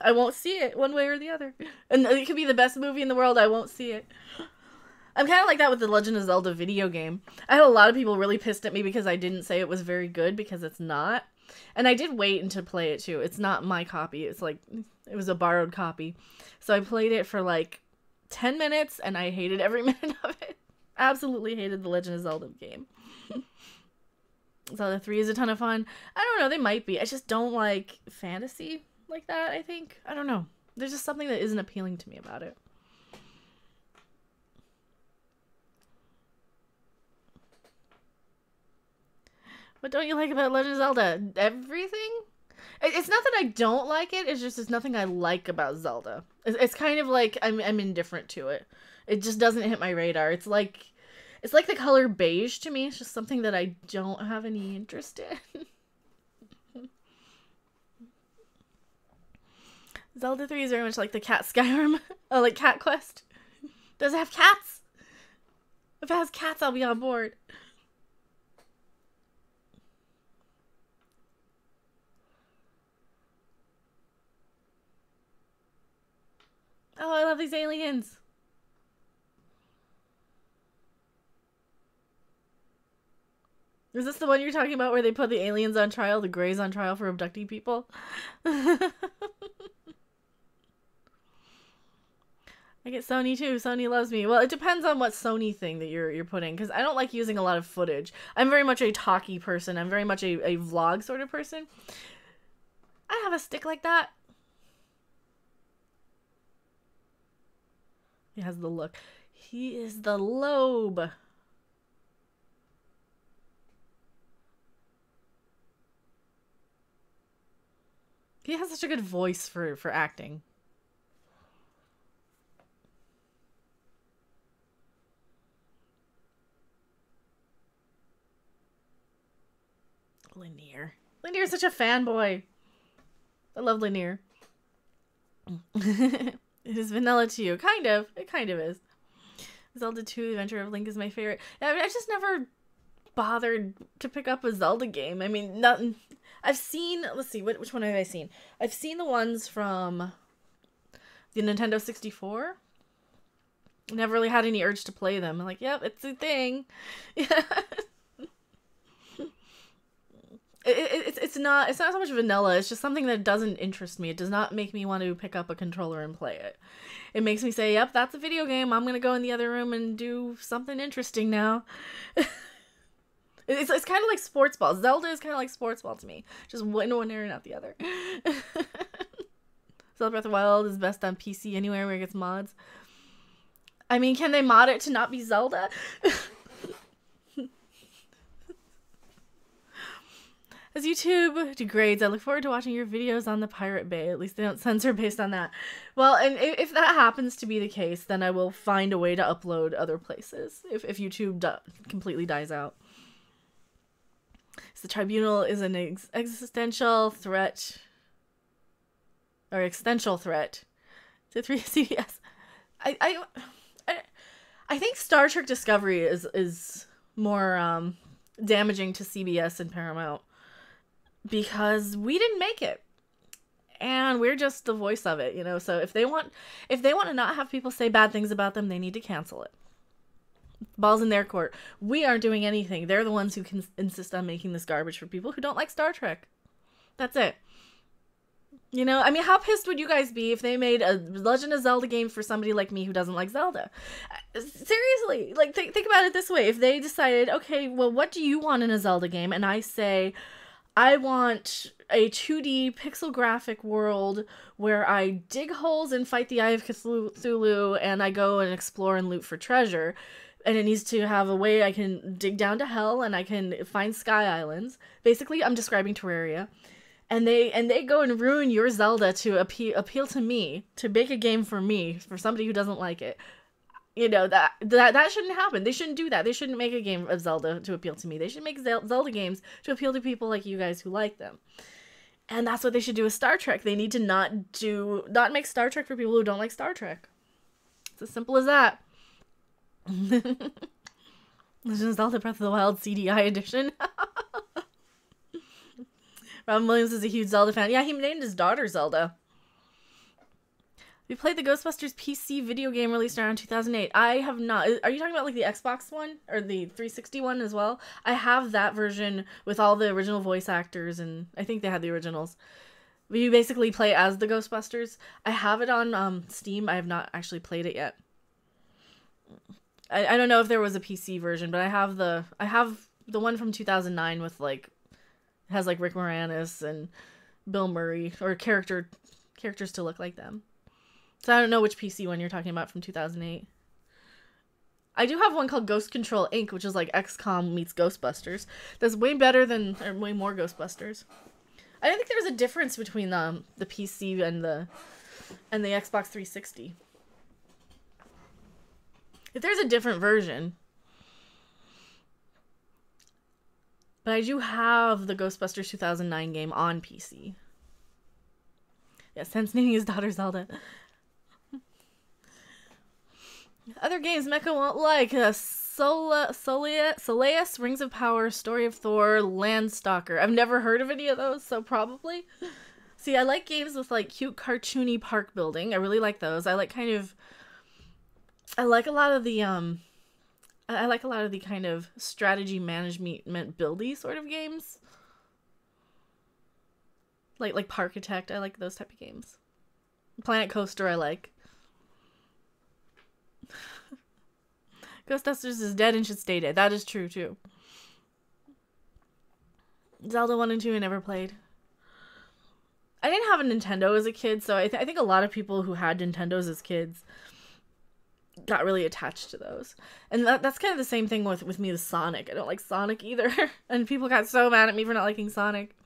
I won't see it one way or the other. And it could be the best movie in the world. I won't see it. I'm kind of like that with the Legend of Zelda video game. I had a lot of people really pissed at me because I didn't say it was very good, because it's not. And I did wait until play it too. It's not my copy. It's like, it was a borrowed copy. So I played it for like 10 minutes and I hated every minute of it. Absolutely hated the Legend of Zelda game. Zelda 3 is a ton of fun. I don't know, they might be. I just don't like fantasy like that, I think. I don't know. There's just something that isn't appealing to me about it. What don't you like about Legend of Zelda? Everything? It's not that I don't like it, it's just there's nothing I like about Zelda. It's kind of like I'm indifferent to it. It just doesn't hit my radar. It's like the color beige to me. It's just something that I don't have any interest in. Zelda 3 is very much like the Cat Skyrim. Oh, like Cat Quest. Does it have cats? If it has cats, I'll be on board. Oh, I love these aliens. Is this the one you're talking about where they put the aliens on trial, the Greys on trial for abducting people? I get Sony too. Sony loves me. Well, it depends on what Sony thing that you're putting, because I don't like using a lot of footage. I'm very much a talky person. I'm very much a vlog sort of person. I have a stick like that. He has the look. He is the lobe. He has such a good voice for acting. Lanier. Lanier is such a fanboy. I love Lanier. It is vanilla to you. Kind of. It kind of is. Zelda 2, Adventure of Link is my favorite. I mean, I just never bothered to pick up a Zelda game. I mean, nothing. I've seen, let's see, which one have I seen? I've seen the ones from the Nintendo 64. Never really had any urge to play them. I'm like, yep, it's a thing. Yeah. It's not so much vanilla. It's just something that doesn't interest me. It does not make me want to pick up a controller and play it. It makes me say, yep, that's a video game. I'm gonna go in the other room and do something interesting now. It's kind of like sports ball. Zelda is kind of like sports ball to me. Just one ear and out the other. Zelda Breath of the Wild is best on PC anywhere where it gets mods. I mean, can they mod it to not be Zelda? As YouTube degrades, I look forward to watching your videos on the Pirate Bay. At least they don't censor based on that. Well, and if that happens to be the case, then I will find a way to upload other places if YouTube completely dies out. So the Tribunal is an existential threat, or existential threat to 3CBS. I think Star Trek Discovery is more damaging to CBS and Paramount, because we didn't make it, and we're just the voice of it, you know. So if they want to not have people say bad things about them, they need to cancel it. Ball's in their court. We aren't doing anything. They're the ones who can insist on making this garbage for people who don't like Star Trek. That's it. You know, I mean, how pissed would you guys be if they made a Legend of Zelda game for somebody like me who doesn't like Zelda? Seriously, like, think about it this way. If they decided, okay, well, what do you want in a Zelda game? And I say, I want a 2D pixel graphic world where I dig holes and fight the Eye of Cthulhu, and I go and explore and loot for treasure. And it needs to have a way I can dig down to hell and I can find Sky Islands. Basically, I'm describing Terraria. And they go and ruin your Zelda to appeal to me, to make a game for me, for somebody who doesn't like it. You know, that shouldn't happen. They shouldn't do that. They shouldn't make a game of Zelda to appeal to me. They should make Zelda games to appeal to people like you guys who like them. And that's what they should do with Star Trek. They need to not make Star Trek for people who don't like Star Trek. It's as simple as that. Legend of Zelda Breath of the Wild CDI edition. Robin Williams is a huge Zelda fan. Yeah, he named his daughter Zelda. We played the Ghostbusters PC video game released around 2008. I have not. Are you talking about like the Xbox one or the 360 one as well? I have that version with all the original voice actors, and I think they had the originals. But you basically play as the Ghostbusters. I have it on Steam. I have not actually played it yet. I don't know if there was a PC version, but I have the one from 2009 with like, it has like Rick Moranis and Bill Murray, or characters to look like them. So I don't know which PC one you're talking about from 2008. I do have one called Ghost Control Inc., which is like XCOM meets Ghostbusters. That's way better than, or way more Ghostbusters. I don't think there's a difference between the PC and the Xbox 360. If there's a different version. But I do have the Ghostbusters 2009 game on PC. Yeah, Sense naming his daughter Zelda. Other games Mecha won't like. Soleus, Rings of Power, Story of Thor, Landstalker. I've never heard of any of those, so probably. See, I like games with like cute cartoony park building. I really like those. I like a lot of the kind of strategy management buildy sort of games. Like Parkitect. I like those type of games. Planet Coaster I like. Ghostbusters is dead and should stay dead. That is true, too. Zelda 1 and 2 I never played. I didn't have a Nintendo as a kid, so I think a lot of people who had Nintendos as kids got really attached to those. And that's kind of the same thing with me with Sonic. I don't like Sonic either. And people got so mad at me for not liking Sonic.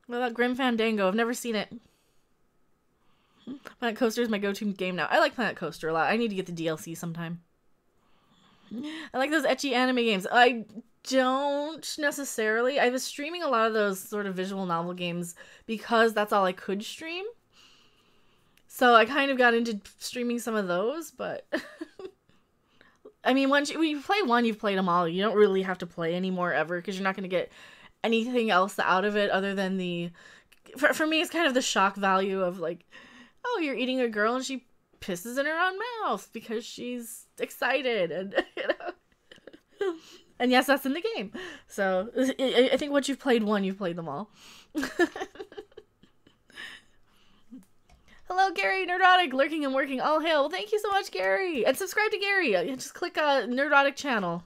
What about Grim Fandango? I've never seen it. Planet Coaster is my go-to game now. I like Planet Coaster a lot. I need to get the DLC sometime. I like those ecchi anime games. I don't necessarily. I was streaming a lot of those sort of visual novel games because that's all I could stream. So I kind of got into streaming some of those, but I mean, when you play one, you've played them all. You don't really have to play anymore ever because you're not going to get anything else out of it other than for me, it's kind of the shock value of like, oh, you're eating a girl and she pisses in her own mouth because she's excited, and you know. And yes, that's in the game. So I think once you've played one, you've played them all. Hello, Gary Nerdotic, lurking and working, all hail. Well, thank you so much, Gary. And subscribe to Gary. Just click Nerdotic channel.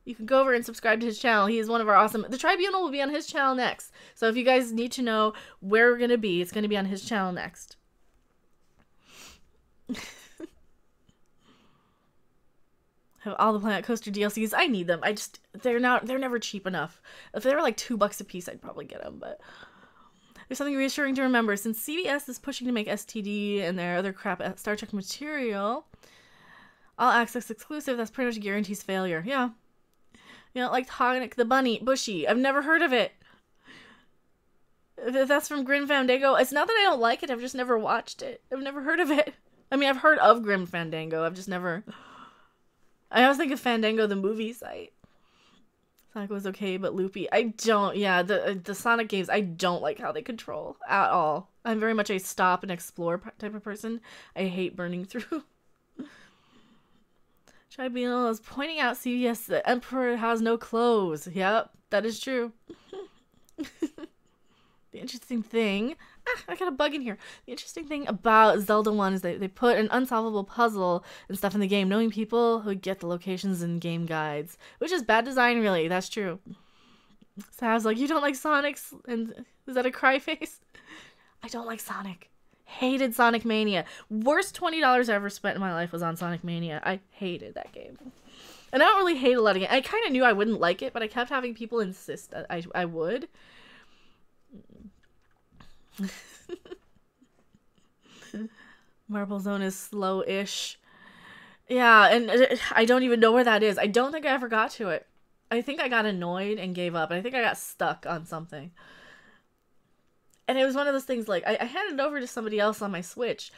You can go over and subscribe to his channel. He is one of our awesome... The Tribunal will be on his channel next. So if you guys need to know where we're going to be, it's going to be on his channel next. Have all the Planet Coaster DLCs. I need them. They're never cheap enough. If they were like $2 a piece, I'd probably get them, but there's something reassuring to remember. Since CBS is pushing to make STD and their other crap Star Trek material all access exclusive, that's pretty much guarantees failure. Yeah. You know, like Tonic the Bunny, Bushy. I've never heard of it. If that's from Grim Fandango, it's not that I don't like it, I've just never watched it. I've never heard of it. I mean, I've heard of Grim Fandango, I've just never... I always think of Fandango, the movie site. Sonic was okay, but loopy. The Sonic games, I don't like how they control at all. I'm very much a stop and explore type of person. I hate burning through. Tribunal is pointing out, yes, the Emperor has no clothes. Yep, that is true. The interesting thing... I got a bug in here. The interesting thing about Zelda 1 is they put an unsolvable puzzle and stuff in the game, knowing people who get the locations in game guides. Which is bad design, really. That's true. So I was like, you don't like Sonic's? And is that a cry face? I don't like Sonic. Hated Sonic Mania. Worst $20 I ever spent in my life was on Sonic Mania. I hated that game. And I don't really hate a lot of games. I kind of knew I wouldn't like it, but I kept having people insist that I would. Marble Zone is slow-ish. Yeah, and I don't even know where that is. I don't think I ever got to it. I think I got annoyed and gave up. I think I got stuck on something. And it was one of those things like, I handed it over to somebody else on my Switch.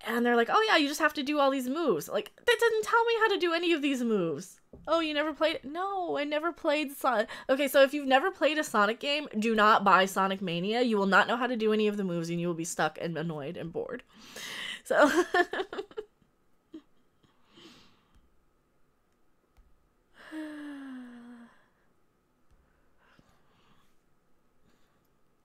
And they're like, oh yeah, you just have to do all these moves. Like, that doesn't tell me how to do any of these moves. Oh, you never played it? No, I never played Sonic. Okay, so if you've never played a Sonic game, do not buy Sonic Mania. You will not know how to do any of the moves, and you will be stuck and annoyed and bored. So...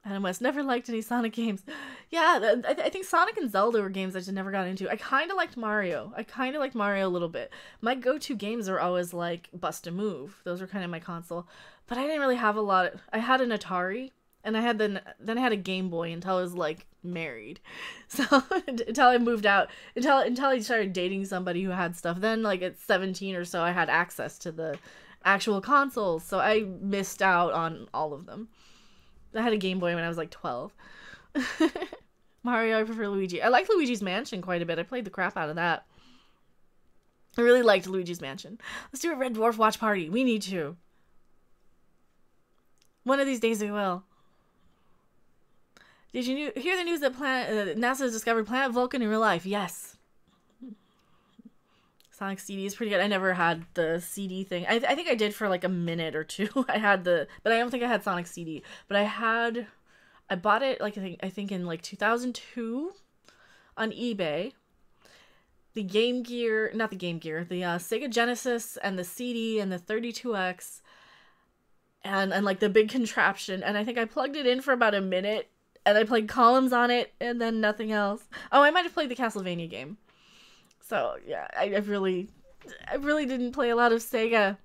And I must never liked any Sonic games. Yeah, I think Sonic and Zelda were games I just never got into. I kind of liked Mario. A little bit. My go-to games are always like Bust a Move. Those were kind of my console. But I didn't really have a lot. I had an Atari, and I had then I had a Game Boy until I was like married. So until I moved out, until I started dating somebody who had stuff. Then like at 17 or so, I had access to the actual consoles. So I missed out on all of them. I had a Game Boy when I was like 12. Mario, I prefer Luigi. I like Luigi's Mansion quite a bit. I played the crap out of that. I really liked Luigi's Mansion. Let's do a Red Dwarf watch party. We need to. One of these days we will. Did you hear the news that NASA has discovered planet Vulcan in real life? Yes. Sonic CD is pretty good. I never had the CD thing. I think I did for like a minute or two. I had but I don't think I had Sonic CD. But I bought it like I think in like 2002 on eBay. The Sega Genesis and the CD and the 32X and like the big contraption. And I think I plugged it in for about a minute and I played columns on it and then nothing else. Oh, I might have played the Castlevania game. So, yeah, I really didn't play a lot of Sega.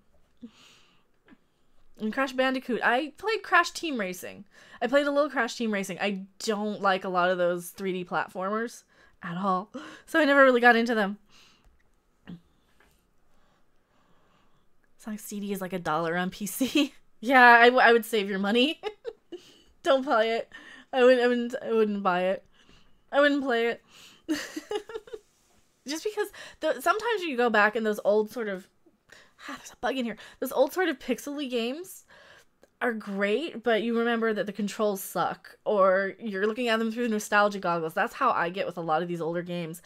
And Crash Bandicoot. I played Crash Team Racing. I played a little Crash Team Racing. I don't like a lot of those 3D platformers at all. So I never really got into them. Sonic CD is like $1 on PC. Yeah, I would save your money. Don't buy it. I wouldn't buy it. I wouldn't play it. Just because sometimes you go back and those old sort of... there's a bug in here. Those old sort of pixely games are great, but you remember that the controls suck. Or you're looking at them through nostalgia goggles. That's how I get with a lot of these older games.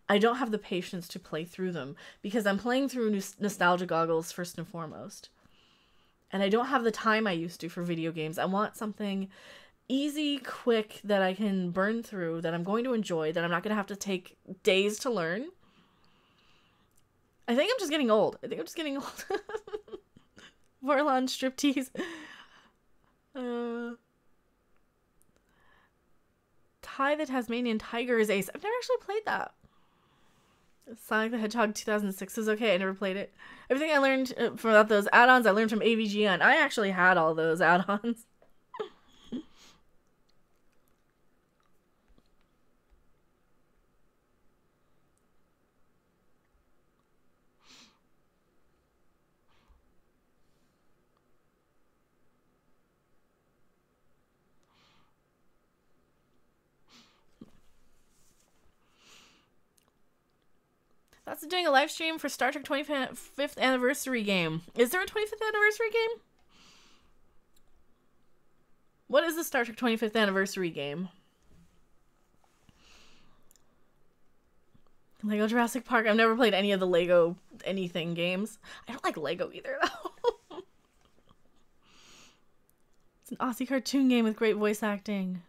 I don't have the patience to play through them because I'm playing through nostalgia goggles first and foremost. And I don't have the time I used to for video games. I want something easy, quick, that I can burn through, that I'm going to enjoy, that I'm not going to have to take days to learn. I think I'm just getting old. Vorlon striptease. Ty the Tasmanian Tiger is ace. I've never actually played that. Sonic the Hedgehog 2006 is okay. I never played it. Everything I learned from those add-ons, I learned from AVGN. I actually had all those add-ons. That's doing a live stream for Star Trek 25th anniversary game. Is there a 25th anniversary game? What is the Star Trek 25th anniversary game? Lego Jurassic Park. I've never played any of the Lego anything games. I don't like Lego either, though. It's an Aussie cartoon game with great voice acting.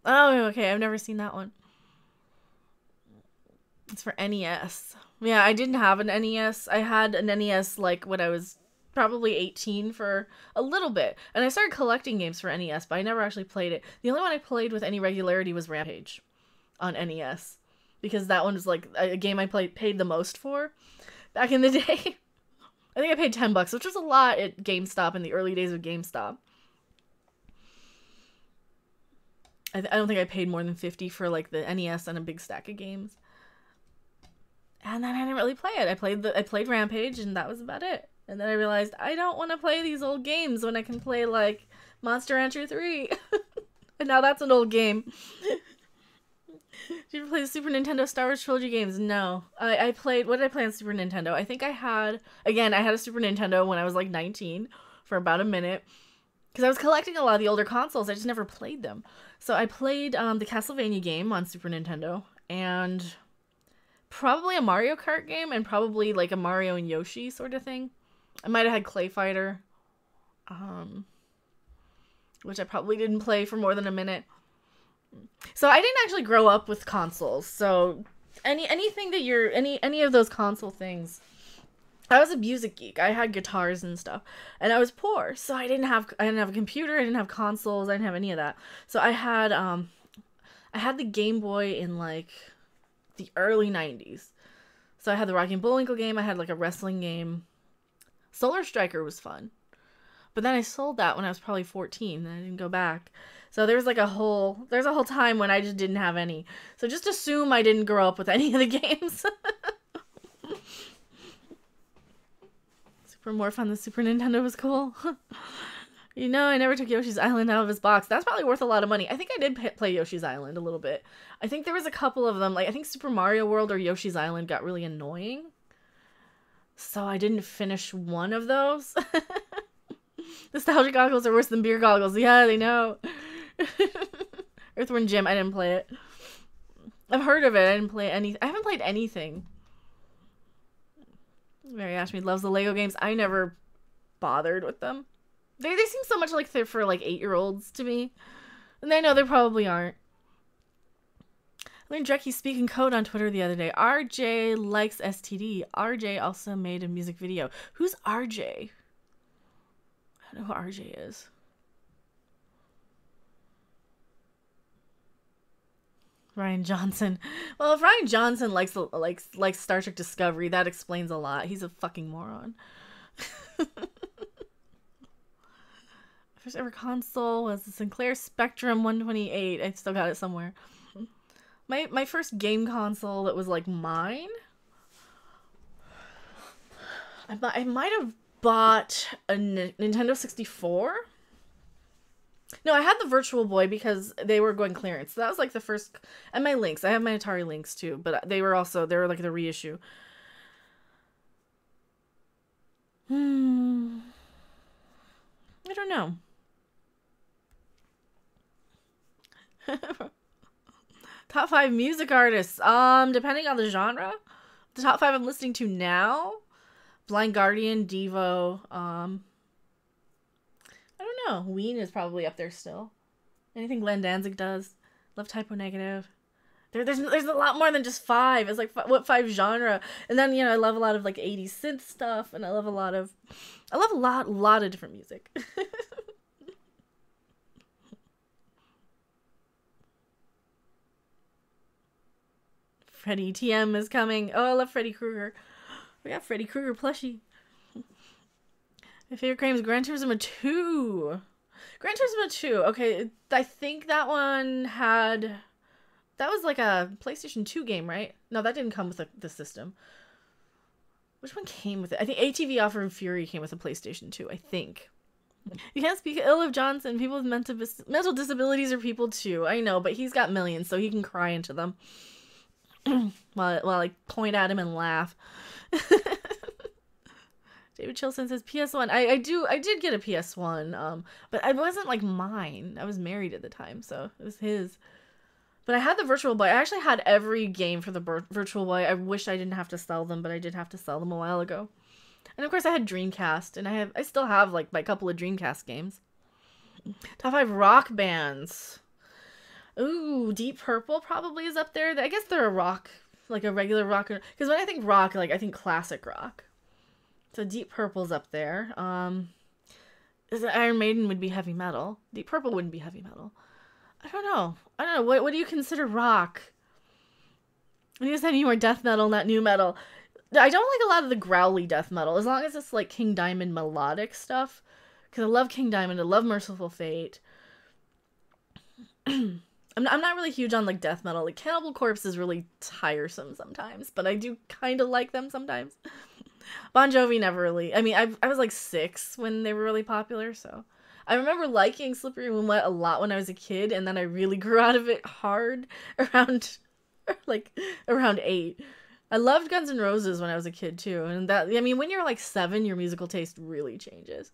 Oh, okay. I've never seen that one. It's for NES. Yeah, I didn't have an NES. I had an NES like when I was probably 18 for a little bit. And I started collecting games for NES, but I never actually played it. The only one I played with any regularity was Rampage on NES. Because that one was like a game I paid the most for back in the day. I think I paid $10, which was a lot at GameStop in the early days of GameStop. I don't think I paid more than $50 for like the NES and a big stack of games. And then I didn't really play it. I played Rampage, and that was about it. And then I realized I don't want to play these old games when I can play like Monster Rancher 3. And now that's an old game. Did you ever play the Super Nintendo Star Wars Trilogy games? No. I played... What did I play on Super Nintendo? I think I had... Again, I had a Super Nintendo when I was like 19 for about a minute. Because I was collecting a lot of the older consoles. I just never played them. So I played the Castlevania game on Super Nintendo. and probably a Mario Kart game, and probably like a Mario and Yoshi sort of thing. I might have had Clay Fighter, which I probably didn't play for more than a minute. So I didn't actually grow up with consoles. So anything that any of those console things, I was a music geek. I had guitars and stuff, and I was poor, so I didn't have a computer. I didn't have consoles. I didn't have any of that. So I had the Game Boy in like the early 90s. So I had the Rocky and Bullwinkle game. I had like a wrestling game. Solar Striker was fun. But then I sold that when I was probably 14 and I didn't go back. So there's a whole time when I just didn't have any. So just assume I didn't grow up with any of the games. Super Morph on the Super Nintendo was cool. You know, I never took Yoshi's Island out of his box. That's probably worth a lot of money. I think I did play Yoshi's Island a little bit. I think there was a couple of them. Like, I think Super Mario World or Yoshi's Island got really annoying. So I didn't finish one of those. Nostalgia goggles are worse than beer goggles. Yeah, they know. Earthworm Jim, I didn't play it. I've heard of it. I didn't play any. I haven't played anything. Mary Ashmead loves the Lego games. I never bothered with them. They seem so much like they're for like 8-year-olds to me. And I know they probably aren't. I learned Drecky speaking code on Twitter the other day. RJ likes STD. RJ also made a music video. Who's RJ? I don't know who RJ is. Ryan Johnson. Well, if Ryan Johnson likes Star Trek Discovery, that explains a lot. He's a fucking moron. First ever console was the Sinclair Spectrum 128. I still got it somewhere. My first game console that was like mine. I might have bought a Nintendo 64. No, I had the Virtual Boy because they were going clearance. So that was like the first, and my Lynx. I have my Atari Lynx too, but they were like the reissue. I don't know. Top 5 music artists. Depending on the genre. The top 5 I'm listening to now. Blind Guardian, Devo. I don't know. Ween is probably up there still. Anything Glenn Danzig does. Love Typo Negative. There's a lot more than just 5. It's like what 5 genre. And then, you know, I love a lot of like 80s synth stuff, and I love a lot of different music. Freddy TM is coming. Oh, I love Freddy Krueger. We got Freddy Krueger plushie. My favorite game is Gran Turismo 2. Gran Turismo 2. Okay, I think that one had... That was like a PlayStation 2 game, right? No, that didn't come with the system. Which one came with it? I think ATV Offer and Fury came with a PlayStation 2, I think. You can't speak ill of Johnson. People with mental disabilities are people too. I know, but he's got millions, so he can cry into them. while I point at him and laugh. David Chilson says PS1. I did get a PS1, but it wasn't like mine. I was married at the time, so it was his. But I had the Virtual Boy. I actually had every game for the Virtual Boy. I wish I didn't have to sell them, but I did have to sell them a while ago. And of course I had Dreamcast, and I still have like my couple of Dreamcast games. Top 5 rock bands. Ooh, Deep Purple probably is up there. I guess they're a rock, like a regular rock. Because when I think rock, like I think classic rock. So Deep Purple's up there. Iron Maiden would be heavy metal. Deep Purple wouldn't be heavy metal. I don't know. What do you consider rock? I need to say any more death metal, not new metal. I don't like a lot of the growly death metal, as long as it's like King Diamond melodic stuff. Because I love King Diamond. I love Merciful Fate. I'm not really huge on like death metal. Like Cannibal Corpse is really tiresome sometimes, but I do kind of like them sometimes. Bon Jovi never really. I mean, I was like 6 when they were really popular, so I remember liking Slippery When Wet a lot when I was a kid, and then I really grew out of it hard around 8. I loved Guns N' Roses when I was a kid too, and that, I mean, when you're like 7, your musical taste really changes.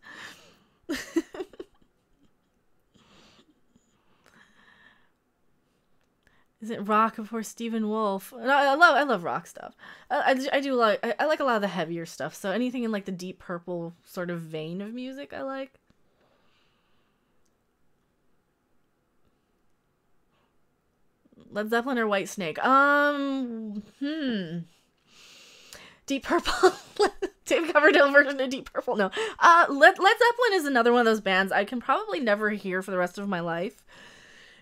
Isn't rock before Stephen Wolf? No, I love rock stuff. I do like I like a lot of the heavier stuff. So anything in like the Deep Purple sort of vein of music, I like. Led Zeppelin or Whitesnake? Deep Purple. Dave Coverdale version of Deep Purple. No. Led Zeppelin is another one of those bands I can probably never hear for the rest of my life.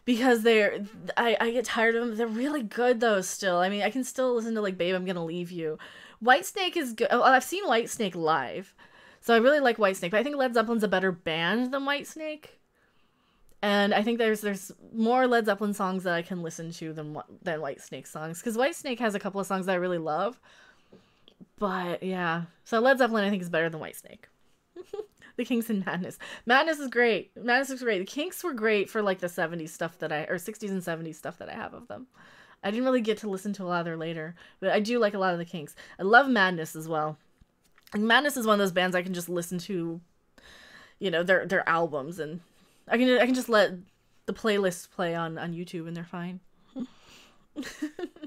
Because I get tired of them. They're really good though still. I mean, I can still listen to like Babe, I'm Gonna Leave You. Whitesnake is good. Oh, I've seen Whitesnake live. So I really like Whitesnake. But I think Led Zeppelin's a better band than Whitesnake. And I think there's more Led Zeppelin songs that I can listen to than Whitesnake songs. Because Whitesnake has a couple of songs that I really love. But yeah. So Led Zeppelin I think is better than Whitesnake. The Kinks and Madness. Madness is great. Madness is great. The Kinks were great for like the 70s stuff or 60s and 70s stuff that I have of them. I didn't really get to listen to a lot of their later, but I do like a lot of the Kinks. I love Madness as well. And Madness is one of those bands I can just listen to, you know, their albums, and I can just let the playlists play on YouTube and they're fine.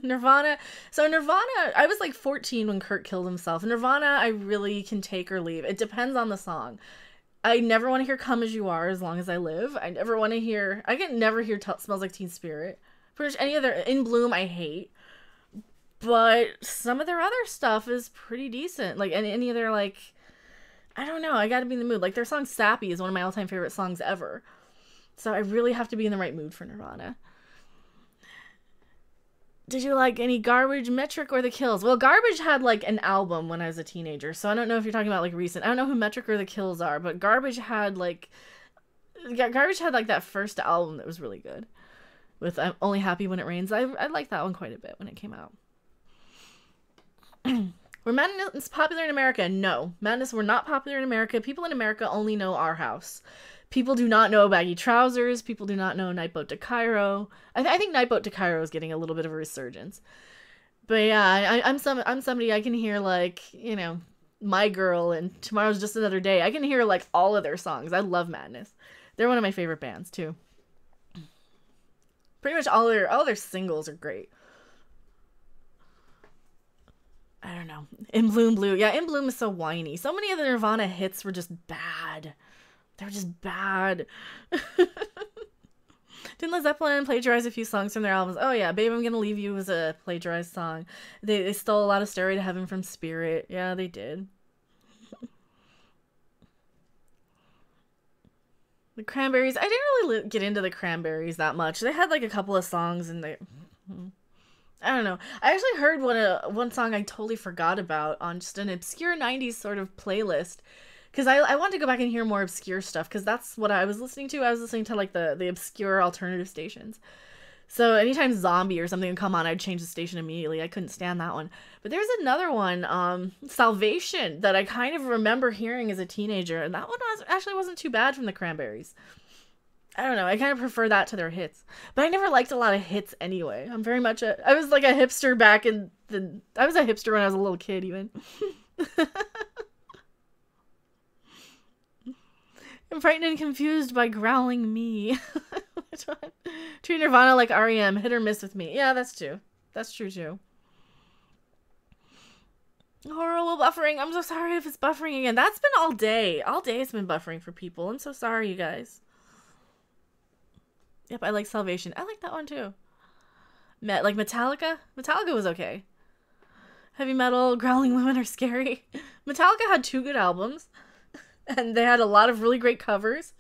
Nirvana. So Nirvana, I was like 14 when Kurt killed himself. Nirvana, I really can take or leave. It depends on the song. I never want to hear Come As You Are as long as I live. I can never hear Smells Like Teen Spirit. Pretty much any other, In Bloom, I hate. But some of their other stuff is pretty decent. Like any of their, like, I don't know, I gotta be in the mood. Like their song Sappy is one of my all-time favorite songs ever. So I really have to be in the right mood for Nirvana. Did you like any Garbage, Metric, or The Kills? Well, Garbage had like an album when I was a teenager, so I don't know if you're talking about like recent. I don't know who Metric or The Kills are, but Garbage had like that first album that was really good. With I'm Only Happy When It Rains. I liked that one quite a bit when it came out. Were Madness popular in America? No. Madness were not popular in America. People in America only know Our House. People do not know Baggy Trousers. People do not know Nightboat to Cairo. I think Nightboat to Cairo is getting a little bit of a resurgence. But yeah, I'm somebody I can hear like, you know, My Girl and Tomorrow's Just Another Day. I can hear like all of their songs. I love Madness. They're one of my favorite bands too. Pretty much all their singles are great. I don't know. In Bloom Blue. Yeah, In Bloom is so whiny. So many of the Nirvana hits were just bad. They were just bad. Didn't Led Zeppelin plagiarize a few songs from their albums? Oh yeah, Babe, I'm Gonna Leave You was a plagiarized song. They stole a lot of Stairway to Heaven from Spirit. Yeah, they did. The Cranberries. I didn't really get into the Cranberries that much. They had like a couple of songs and they... I don't know. I actually heard one song I totally forgot about on just an obscure 90s sort of playlist. Because I wanted to go back and hear more obscure stuff, because that's what I was listening to. I was listening to, like, the obscure alternative stations. So anytime Zombie or something would come on, I'd change the station immediately. I couldn't stand that one. But there's another one, Salvation, that I kind of remember hearing as a teenager. And that one actually wasn't too bad from the Cranberries. I don't know. I kind of prefer that to their hits. But I never liked a lot of hits anyway. I'm very much I was like a hipster back in the... I was a hipster when I was a little kid, even. I'm frightened and confused by Growling Me. Which one? Treat Nirvana like REM, hit or miss with me. Yeah, that's true. That's true too. Horrible buffering. I'm so sorry if it's buffering again. That's been all day. All day it's been buffering for people. I'm so sorry, you guys. Yep, I like Salvation. I like that one too. Like Metallica? Metallica was okay. Heavy metal, Growling Women are scary. Metallica had 2 good albums. And they had a lot of really great covers.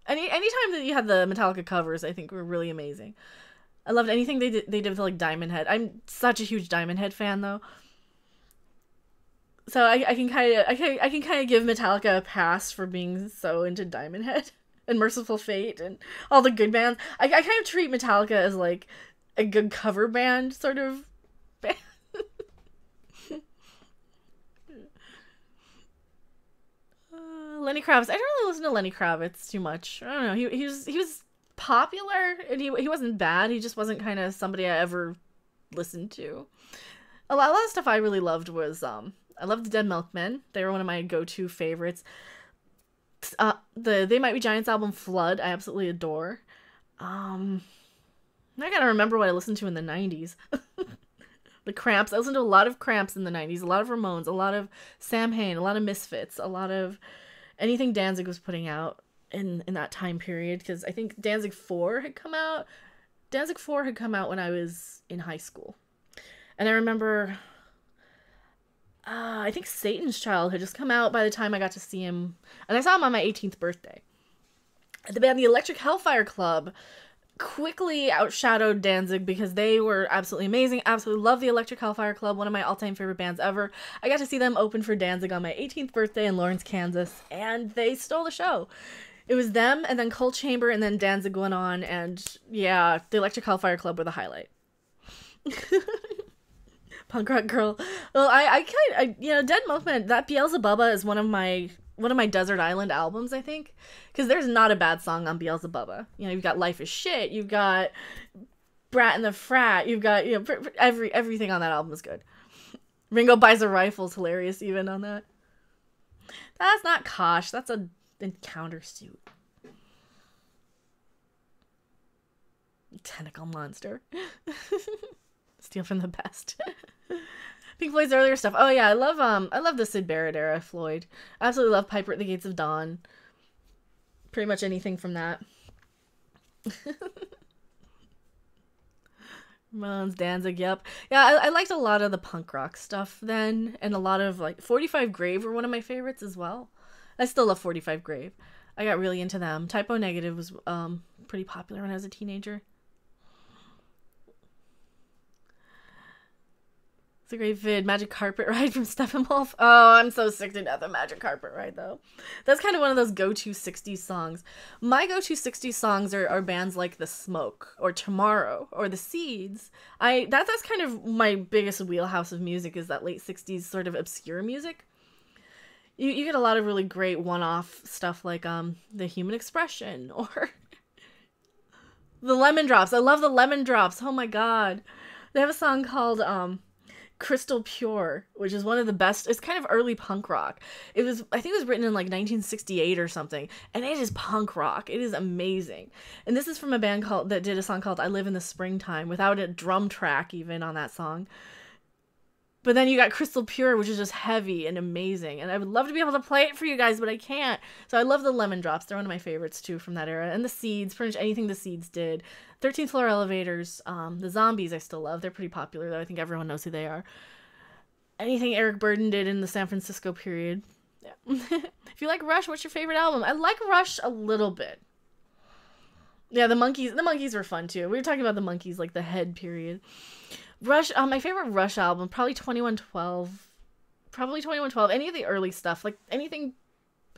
Anytime that you had the Metallica covers, I think were really amazing. I loved anything they did with like Diamond Head. I'm such a huge Diamond Head fan though. So I can kind of give Metallica a pass for being so into Diamond Head and Merciful Fate and all the good bands. I kind of treat Metallica as like a good cover band sort of band. Lenny Kravitz. I don't really listen to Lenny Kravitz too much. I don't know. He was popular and he wasn't bad. He just wasn't kind of somebody I ever listened to. A lot of stuff I really loved was I loved the Dead Milkmen. They were one of my go-to favorites. The They Might Be Giants album Flood I absolutely adore. I gotta remember what I listened to in the 90s. The Cramps. I listened to a lot of Cramps in the 90s, a lot of Ramones, a lot of Sam Hain, a lot of Misfits, a lot of anything Danzig was putting out in that time period, because I think Danzig 4 had come out. Danzig 4 had come out when I was in high school. And I remember, I think Satan's Child had just come out by the time I got to see him. And I saw him on my 18th birthday. The band The Electric Hellfire Club quickly outshadowed Danzig because they were absolutely amazing. Absolutely love The Electric Hellfire Club, one of my all-time favorite bands ever. I got to see them open for Danzig on my 18th birthday in Lawrence, Kansas, and they stole the show. It was them, and then Cold Chamber, and then Danzig went on, and yeah, The Electric Hellfire Club were the highlight. Punk rock girl. Well, Dead Milkman, that Beelzebubba is one of my Desert Island albums, I think, because there's not a bad song on Beelzebubba. You know, you've got Life is Shit, you've got Brat and the Frat, you've got, you know, everything on that album is good. Ringo Buys a Rifle is hilarious even on that. That's not Kosh, that's a Encounter suit. Tentacle Monster. Steal from the best. Pink Floyd's earlier stuff. Oh yeah, I love the Syd Barrett era Floyd. I absolutely love Piper at the Gates of Dawn. Pretty much anything from that. Ramones, Danzig, yep. Yeah, I liked a lot of the punk rock stuff then, and a lot of, like, 45 Grave were one of my favorites as well. I still love 45 Grave. I got really into them. Typo Negative was pretty popular when I was a teenager. It's a great vid. Magic Carpet Ride from Steppenwolf. Oh, I'm so sick to death of Magic Carpet Ride, though. That's kind of one of those go-to 60s songs. My go-to 60s songs are bands like The Smoke, or Tomorrow, or The Seeds. That's kind of my biggest wheelhouse of music, is that late 60s sort of obscure music. You get a lot of really great one-off stuff like The Human Expression, or The Lemon Drops. I love The Lemon Drops. Oh my god. They have a song called Crystal Pure, which is one of the best. It's kind of early punk rock. I think it was written in like 1968 or something, and it is punk rock. It is amazing. And this is from a band that did a song called I Live in the Springtime, without a drum track even on that song. But then you got Crystal Pure, which is just heavy and amazing. And I would love to be able to play it for you guys, but I can't. So I love the Lemon Drops. They're one of my favorites, too, from that era. And the Seeds, pretty much anything the Seeds did. 13th Floor Elevators. The Zombies I still love. They're pretty popular, though. I think everyone knows who they are. Anything Eric Burdon did in the San Francisco period. Yeah. If you like Rush, what's your favorite album? I like Rush a little bit. Yeah, the Monkees were fun, too. We were talking about the Monkees, like the Head period. Rush, my favorite Rush album, probably 2112. Probably 2112. Any of the early stuff, like anything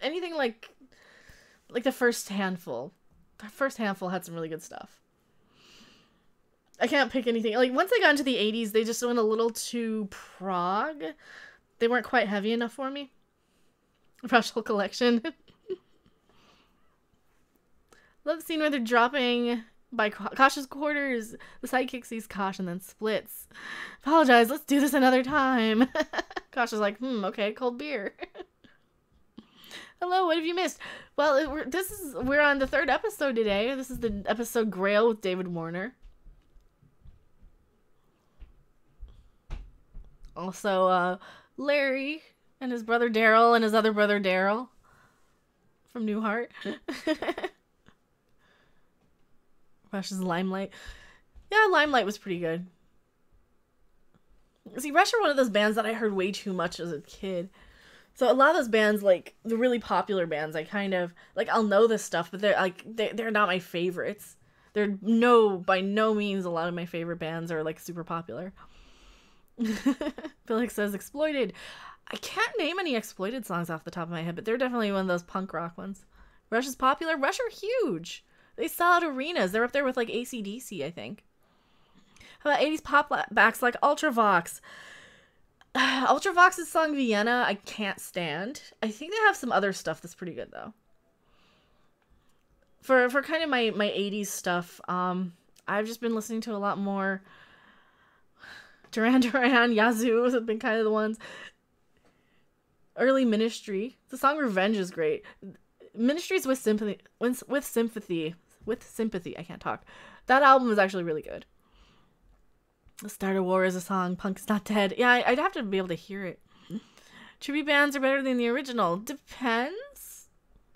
like the first handful. The first handful had some really good stuff. I can't pick anything. Like, once they got into the 80s, they just went a little too prog. They weren't quite heavy enough for me. Rush whole collection. Love the scene where they're dropping by Kosh's quarters. The sidekick sees Kosh and then splits. Apologize, let's do this another time. Kosh is like, okay, cold beer. Hello, what have you missed? Well, we're on the 3rd episode today. This is the episode Grail with David Warner. Also, Larry and his brother Daryl and his other brother Daryl from Newhart. Rush's Limelight. Yeah, Limelight was pretty good. See, Rush are one of those bands that I heard way too much as a kid. So a lot of those bands, like, the really popular bands, I kind of, like, I'll know this stuff, but they're not my favorites. They're by no means a lot of my favorite bands are, like, super popular. Felix says Exploited. I can't name any Exploited songs off the top of my head, but they're definitely one of those punk rock ones. Rush is popular. Rush are huge. They sell out arenas. They're up there with, like, AC/DC, I think. How about 80s pop backs like Ultravox? Ultravox's song Vienna, I can't stand. I think they have some other stuff that's pretty good, though. For kind of my 80s stuff, I've just been listening to a lot more Duran Duran, Yazoo have been kind of the ones. Early Ministry. The song Revenge is great. Ministry's with sympathy. I can't talk. That album is actually really good. Start a War is a song. Punk's Not Dead. Yeah, I'd have to be able to hear it. Tribute bands are better than the original. Depends.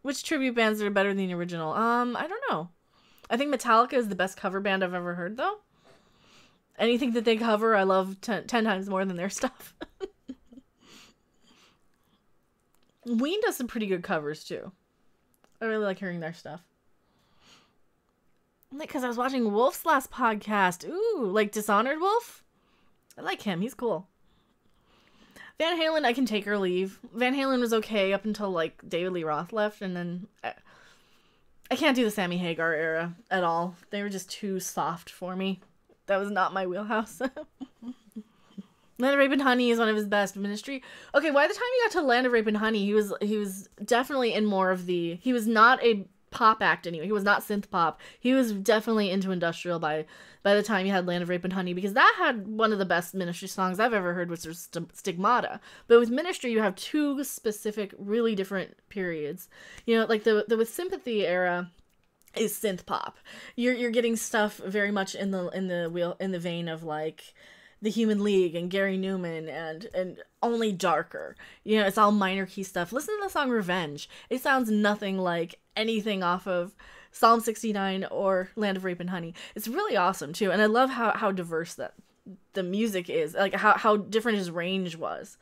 Which tribute bands are better than the original? I don't know. I think Metallica is the best cover band I've ever heard, though. Anything that they cover, I love 10 times more than their stuff. Ween does some pretty good covers, too. I really like hearing their stuff. Because I was watching Wolf's last podcast. Ooh, like Dishonored Wolf? I like him. He's cool. Van Halen, I can take or leave. Van Halen was okay up until, like, David Lee Roth left, and then I can't do the Sammy Hagar era at all. They were just too soft for me. That was not my wheelhouse. Land of Rape and Honey is one of his best. Ministry. Okay, by the time he got to Land of Rape and Honey, he was definitely in more of the... He was not a pop act anyway. He was not synth pop. He was definitely into industrial by the time he had Land of Rape and Honey, because that had one of the best Ministry songs I've ever heard, which was Stigmata. But with Ministry, you have two specific, really different periods. You know, like the with Sympathy era is synth pop. You're getting stuff very much in the vein of like the Human League and Gary Newman and only darker. You know, it's all minor key stuff. Listen to the song Revenge. It sounds nothing like anything off of Psalm 69 or Land of Rape and Honey. It's really awesome too, and I love how diverse that the music is, like how different his range was.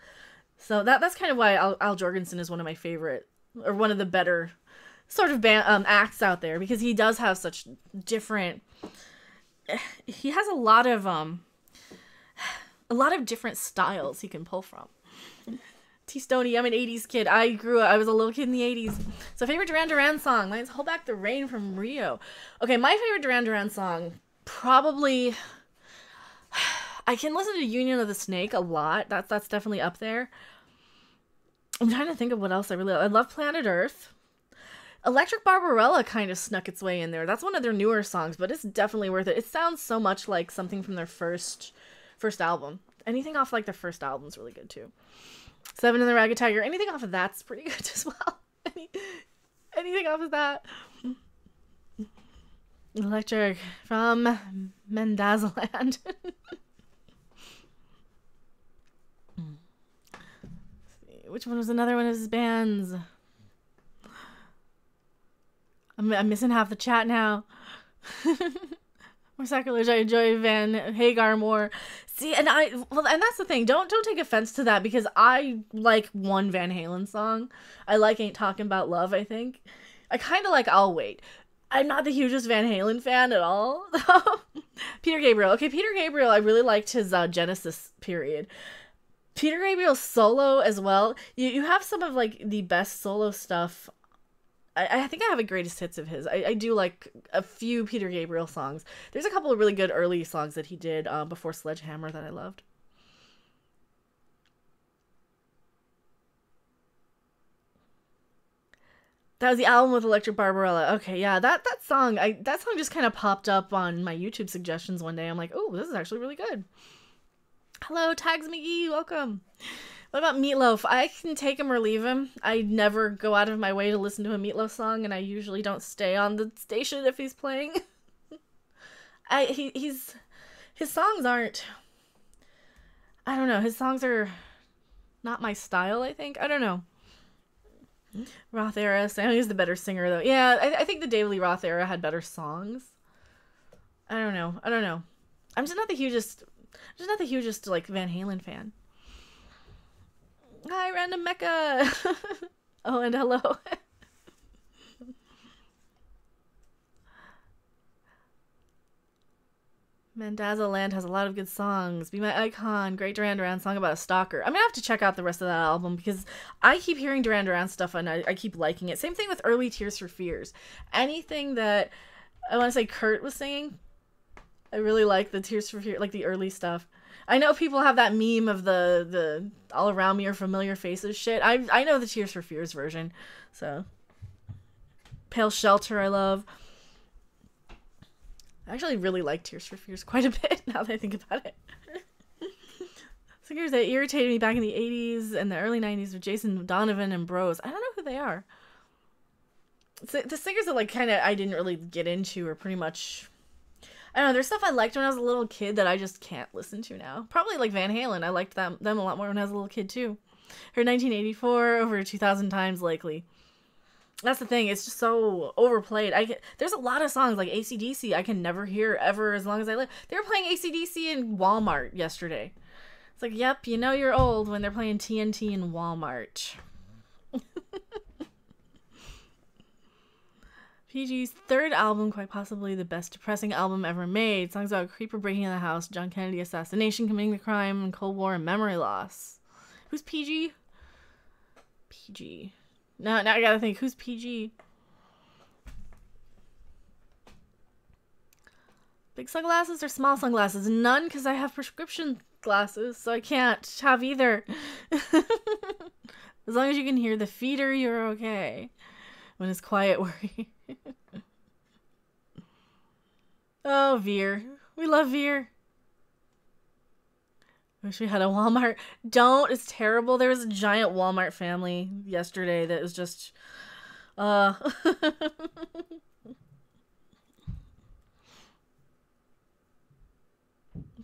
So that's kind of why Al Jorgensen is one of my favorite, or one of the better sort of acts out there, because he does have such different. He has a lot of different styles he can pull from. T Stoney, I'm an 80s kid. I was a little kid in the 80s. So favorite Duran Duran song. Mine's Hold Back the Rain from Rio. Okay, my favorite Duran Duran song, probably... I can listen to Union of the Snake a lot. That's definitely up there. I'm trying to think of what else I love Planet Earth. Electric Barbarella kind of snuck its way in there. That's one of their newer songs, but it's definitely worth it. It sounds so much like something from their first album. Anything off like their first album is really good too. Seven and the Ragged Tiger. Anything off of that's pretty good as well. Anything off of that. Electric from Mendazaland. Which one was another one of his bands? I'm missing half the chat now. More Sacrilege. I enjoy Van Hagar more. See, and that's the thing. Don't take offense to that, because I like one Van Halen song. I like Ain't Talking About Love, I think. I kind of like I'll Wait. I'm not the hugest Van Halen fan at all. Peter Gabriel. Okay, Peter Gabriel, I really liked his Genesis period. Peter Gabriel's solo as well. You have some of like the best solo stuff. I think I have a greatest hits of his. I do like a few Peter Gabriel songs. There's a couple of really good early songs that he did before Sledgehammer that I loved. That was the album with Electric Barbarella. Okay, yeah, that song just kind of popped up on my YouTube suggestions one day. I'm like, oh, this is actually really good. Hello, Tags McGee, welcome. What about Meatloaf? I can take him or leave him. I never go out of my way to listen to a Meatloaf song, and I usually don't stay on the station if he's playing. His songs aren't... I don't know. His songs are not my style, I think. I don't know. Roth era. Sammy's the better singer, though. Yeah, I think the David Lee Roth era had better songs. I don't know. I'm just not the hugest like Van Halen fan. Hi, Random Mecha. Oh, and hello. Mendazaland has a lot of good songs. Be My Icon, great Duran Duran song about a stalker. I'm gonna have to check out the rest of that album, because I keep hearing Duran Duran stuff and I keep liking it. Same thing with early Tears for Fears. Anything that I want to say Kurt was singing, I really like the Tears for Fears, like the early stuff. I know people have that meme of the All Around Me Are Familiar Faces shit. I know the Tears for Fears version. So Pale Shelter I love. I actually really like Tears for Fears quite a bit now that I think about it. Singers that irritated me back in the 80s and the early 90s were Jason Donovan and Bros. I don't know who they are. The singers that like kind of I didn't really get into are pretty much... I don't know, there's stuff I liked when I was a little kid that I just can't listen to now. Probably like Van Halen. I liked them a lot more when I was a little kid too. Heard 1984 over 2,000 times likely. That's the thing. It's just so overplayed. There's a lot of songs like AC/DC I can never hear ever as long as I live. They were playing AC/DC in Walmart yesterday. It's like, yep, you know you're old when they're playing TNT in Walmart. PG's third album, quite possibly the best depressing album ever made. Songs about a creeper breaking in the house, John Kennedy assassination, committing the crime, and Cold War and memory loss. Who's PG? PG. Now I gotta think, who's PG? Big sunglasses or small sunglasses? None, because I have prescription glasses, so I can't have either. As long as you can hear the feeder, you're okay. When it's quiet, worry. Oh, Veer. We love Veer. Wish we had a Walmart. Don't. It's terrible. There was a giant Walmart family yesterday that was just...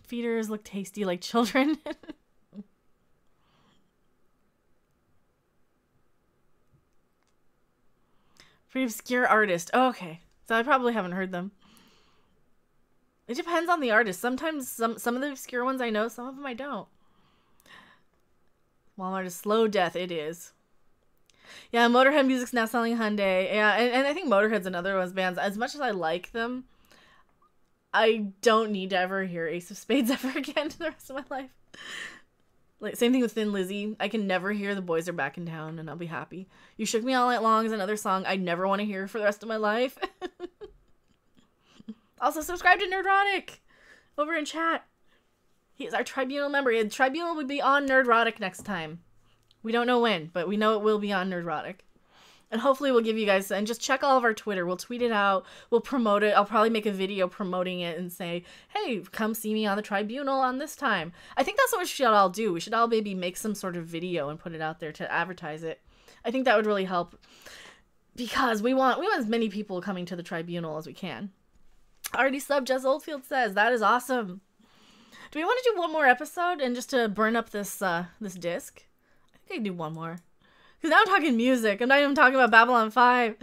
Feeders look tasty like children. Pretty obscure artist. Oh, okay. So I probably haven't heard them. It depends on the artist. Sometimes some of the obscure ones I know, some of them I don't. Walmart is slow death. It is. Yeah, Motorhead music's now selling Hyundai. Yeah, and I think Motorhead's another one of those bands. As much as I like them, I don't need to ever hear Ace of Spades ever again for the rest of my life. Like, same thing with Thin Lizzy. I can never hear The Boys Are Back in Town, and I'll be happy. You Shook Me All Night Long is another song I never want to hear for the rest of my life. Also, subscribe to Nerdrotic over in chat. He is our Tribunal member. Tribunal will be on Nerdrotic next time. We don't know when, but we know it will be on Nerdrotic. And hopefully we'll give you guys, and just check all of our Twitter. We'll tweet it out. We'll promote it. I'll probably make a video promoting it and say, hey, come see me on the Tribunal on this time. I think that's what we should all do. We should all maybe make some sort of video and put it out there to advertise it. I think that would really help because we want as many people coming to the Tribunal as we can. Already subbed, Jess Oldfield says. That is awesome. Do we want to do one more episode and just to burn up this this disc? I think I can do one more. Because now I'm talking music. I'm not even talking about Babylon 5.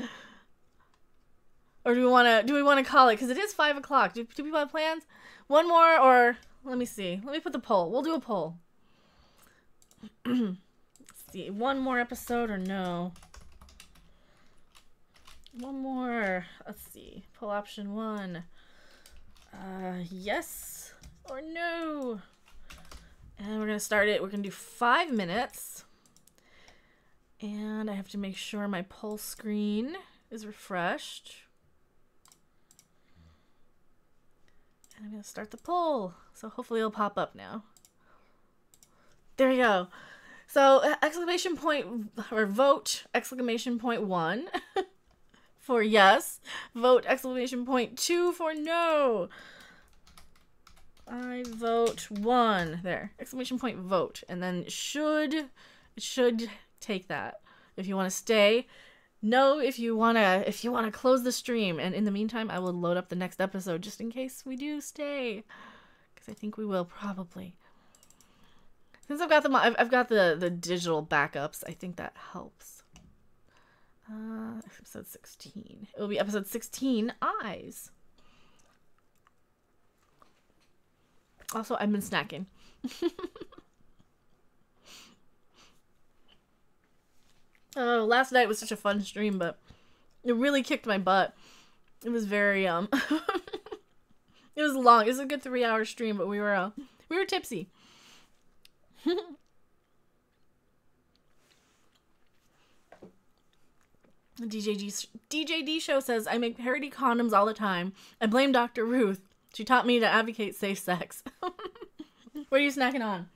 Or do we want to call it? Because it is 5 o'clock. Do people have plans? One more or... Let me see. Let me put the poll. We'll do a poll. Let's see. One more episode or no? One more. Let's see. Poll option 1. Yes or no? And we're going to start it. We're going to do 5 minutes. And I have to make sure my poll screen is refreshed. And I'm going to start the poll. So hopefully it'll pop up now. There we go. So exclamation point, or vote exclamation point 1 for yes. Vote exclamation point 2 for no. I vote 1. There. Exclamation point vote. And then it should take that if you want to stay. No, if you want to close the stream. And in the meantime, I will load up the next episode just in case we do stay, because I think we will probably. Since I've got them, I've got the digital backups. I think that helps. Episode 16. It will be episode 16. Eyes. Also, I've been snacking. Oh, last night was such a fun stream, but it really kicked my butt. It was very, it was long. It was a good 3-hour stream, but we were tipsy. DJD Show says, I make parody condoms all the time. I blame Dr. Ruth. She taught me to advocate safe sex. What are you snacking on?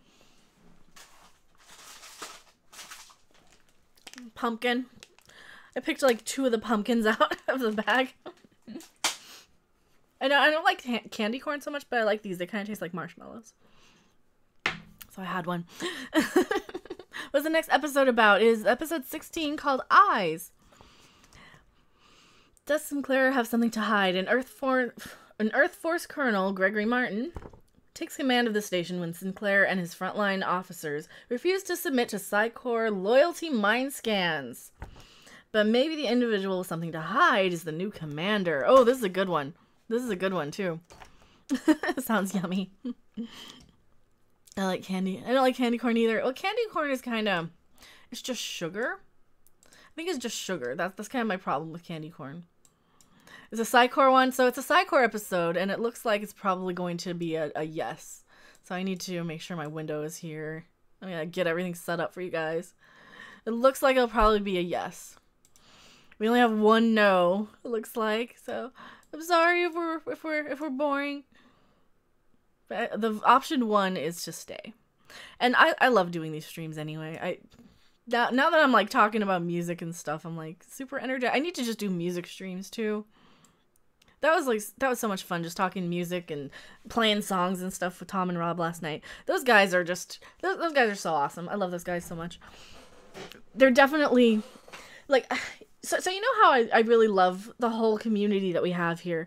Pumpkin. I picked like 2 of the pumpkins out of the bag. I don't like candy corn so much, but I like these. They kind of taste like marshmallows. So I had one. What's the next episode about? It is episode 16 called Eyes. Does Sinclair have something to hide? An An Earth Force Colonel, Gregory Martin, takes command of the station when Sinclair and his frontline officers refuse to submit to Psy-Corps loyalty mind scans. But maybe the individual with something to hide is the new commander. Oh, this is a good one. This is a good one, too. Sounds yummy. I like candy. I don't like candy corn either. Well, candy corn is kind of... It's just sugar. I think it's just sugar. That's kind of my problem with candy corn. It's a Psy-Corps one, so it's a Psy-Corps episode, and it looks like it's probably going to be a yes. So I need to make sure my window is here. I'm gonna get everything set up for you guys. It looks like it'll probably be a yes. We only have one no, it looks like, so I'm sorry if we're boring. But the option 1 is to stay. And I love doing these streams anyway. Now that I'm like talking about music and stuff, I'm like super energetic. I need to just do music streams too. That was so much fun, just talking music and playing songs and stuff with Tom and Rob last night. Those guys are just those guys are so awesome. I love those guys so much. They're definitely like so you know how I really love the whole community that we have here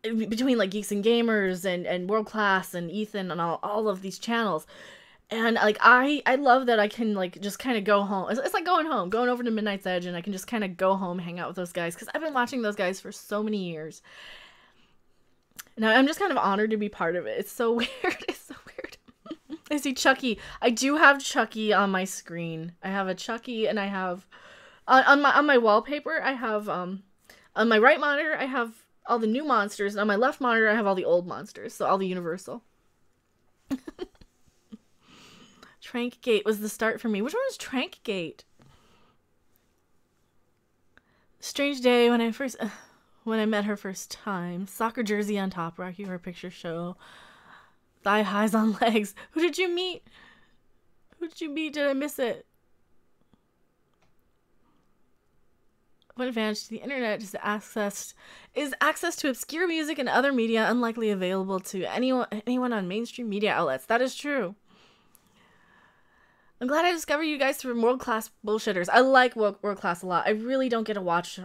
between like Geeks and Gamers and World Class and Ethan and all of these channels. And like I love that I can like just kind of go home. It's like going home, going over to Midnight's Edge, and I can just kind of go home, hang out with those guys, because I've been watching those guys for so many years. And I'm just kind of honored to be part of it. It's so weird. It's so weird. I see Chucky. I do have Chucky on my screen. I have a Chucky, and I have on my wallpaper. I have on my right monitor I have all the new monsters, and on my left monitor I have all the old monsters. So all the Universal. Trankgate was the start for me. Which one was Trankgate? Strange day when I met her first time. Soccer jersey on top, Rocky Horror Picture Show. Thigh highs on legs. Who did you meet? Who did you meet? Did I miss it? What advantage to the internet is access to obscure music and other media unlikely available to anyone on mainstream media outlets. That is true. I'm glad I discovered you guys through World Class Bullshitters. I like World Class a lot. I really don't get to watch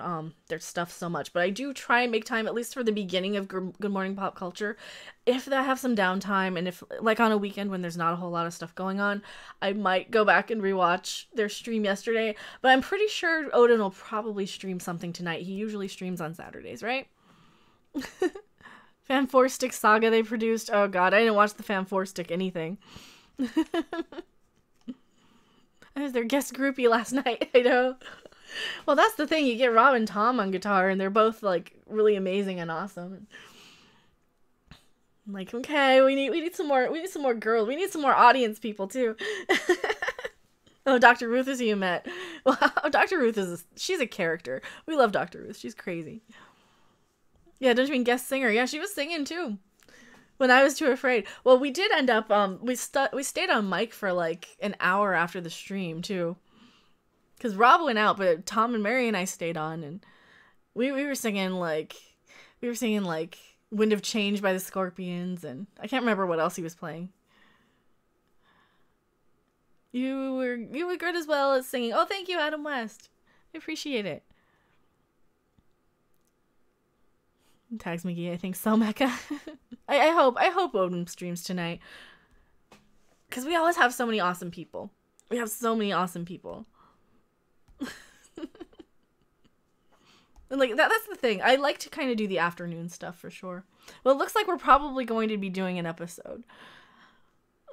their stuff so much, but I do try and make time, at least for the beginning of Good Morning Pop Culture. If I have some downtime, and if, like on a weekend when there's not a whole lot of stuff going on, I might go back and rewatch their stream yesterday. But I'm pretty sure Odin will probably stream something tonight. He usually streams on Saturdays, right? Fan 4 Stick Saga they produced. Oh god, I didn't watch the Fan 4 Stick anything. I was their guest groupie last night, I know. Well, that's the thing. You get Rob and Tom on guitar, and they're both, like, really amazing and awesome. I'm like, okay, we need some more girls. We need some more audience people, too. Oh, Dr. Ruth is who you met. Wow, Dr. Ruth she's a character. We love Dr. Ruth. She's crazy. Yeah, don't you mean guest singer? Yeah, she was singing, too. When I was too afraid. Well, we did end up, we stayed on mic for like an hour after the stream too. Because Rob went out, but Tom and Mary and I stayed on, and we were singing like Wind of Change by the Scorpions, and I can't remember what else he was playing. You were good as well as singing. Oh, thank you, Adam West. I appreciate it. Tags McGee, I think so, Mecca. I hope Odin streams tonight. Because we always have so many awesome people. We have so many awesome people. And like that's the thing. I like to kind of do the afternoon stuff for sure. Well, it looks like we're probably going to be doing an episode.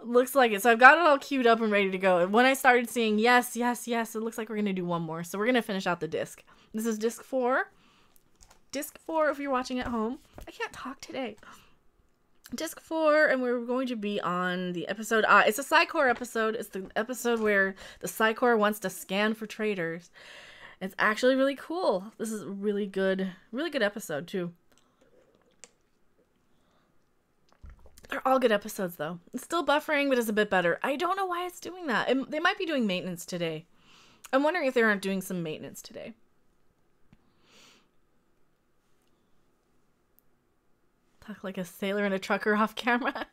Looks like it. So I've got it all queued up and ready to go. And when I started seeing yes, yes, yes, it looks like we're going to do one more. So we're going to finish out the disc. This is disc 4. Disc 4 if you're watching at home. I can't talk today. Disc 4, and we're going to be on the episode. It's a Psy-Corps episode. It's the episode where the Psy-Corps wants to scan for traitors. It's actually really cool. This is a really good episode too. They're all good episodes though. It's still buffering, but it's a bit better. I don't know why it's doing that. They might be doing maintenance today. I'm wondering if they aren't doing some maintenance today. Talk like a sailor and a trucker off camera.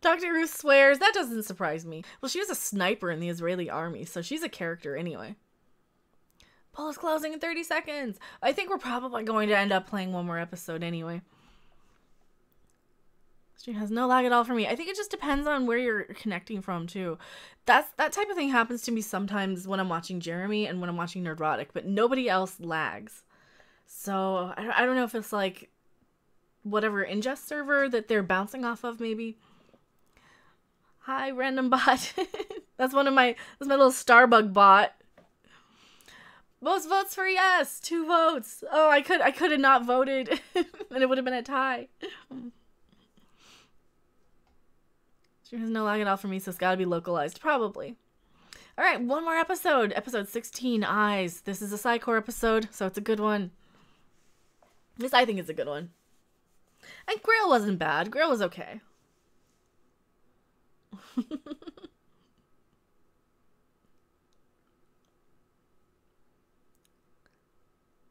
Dr. Ruth swears. That doesn't surprise me. Well, she was a sniper in the Israeli army, so she's a character anyway. Poll is closing in 30 seconds. I think we're probably going to end up playing one more episode anyway. Stream has no lag at all for me. I think it just depends on where you're connecting from too. That type of thing happens to me sometimes when I'm watching Jeremy and when I'm watching Nerdrotic, but nobody else lags. So I don't know if it's like whatever ingest server that they're bouncing off of, maybe. Hi, random bot. That's my little Starbug bot. Most votes for yes, 2 votes. Oh, I could have not voted, and it would have been a tie. Stream has no lag at all for me, so it's got to be localized, probably. All right, one more episode. Episode 16, Eyes. This is a Psycore episode, so it's a good one. At least I think it's a good one. And Grail wasn't bad. Grail was okay.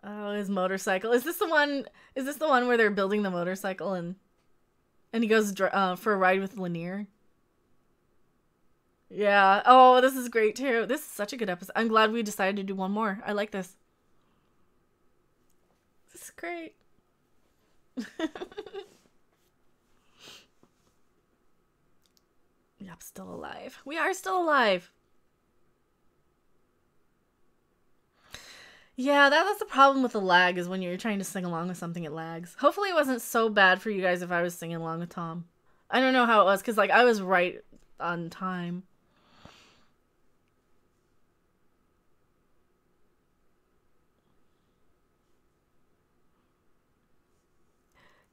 Oh, his motorcycle. Is this the one where they're building the motorcycle and he goes for a ride with Lanier? Yeah. Oh, this is great too. This is such a good episode. I'm glad we decided to do one more. I like this. This is great. Yep, still alive. We are still alive. Yeah, that's the problem with the lag, is when you're trying to sing along with something, it lags. Hopefully it wasn't so bad for you guys if I was singing along with Tom. I don't know how it was, because like I was right on time.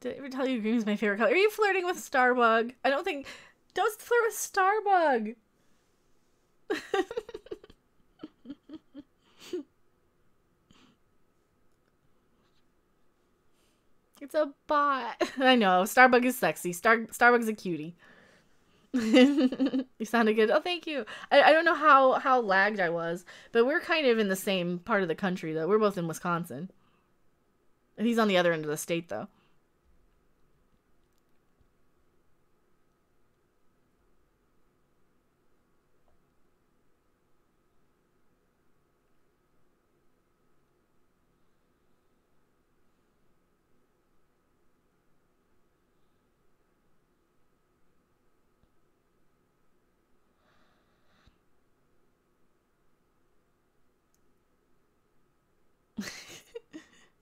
Did I ever tell you green is my favorite color? Are you flirting with Starbug? I don't think... Don't flirt with Starbug! It's a bot. I know. Starbug is sexy. Starbug's a cutie. You sounded good. Oh, thank you. I don't know how lagged I was, but we're kind of in the same part of the country, though. We're both in Wisconsin. And he's on the other end of the state, though.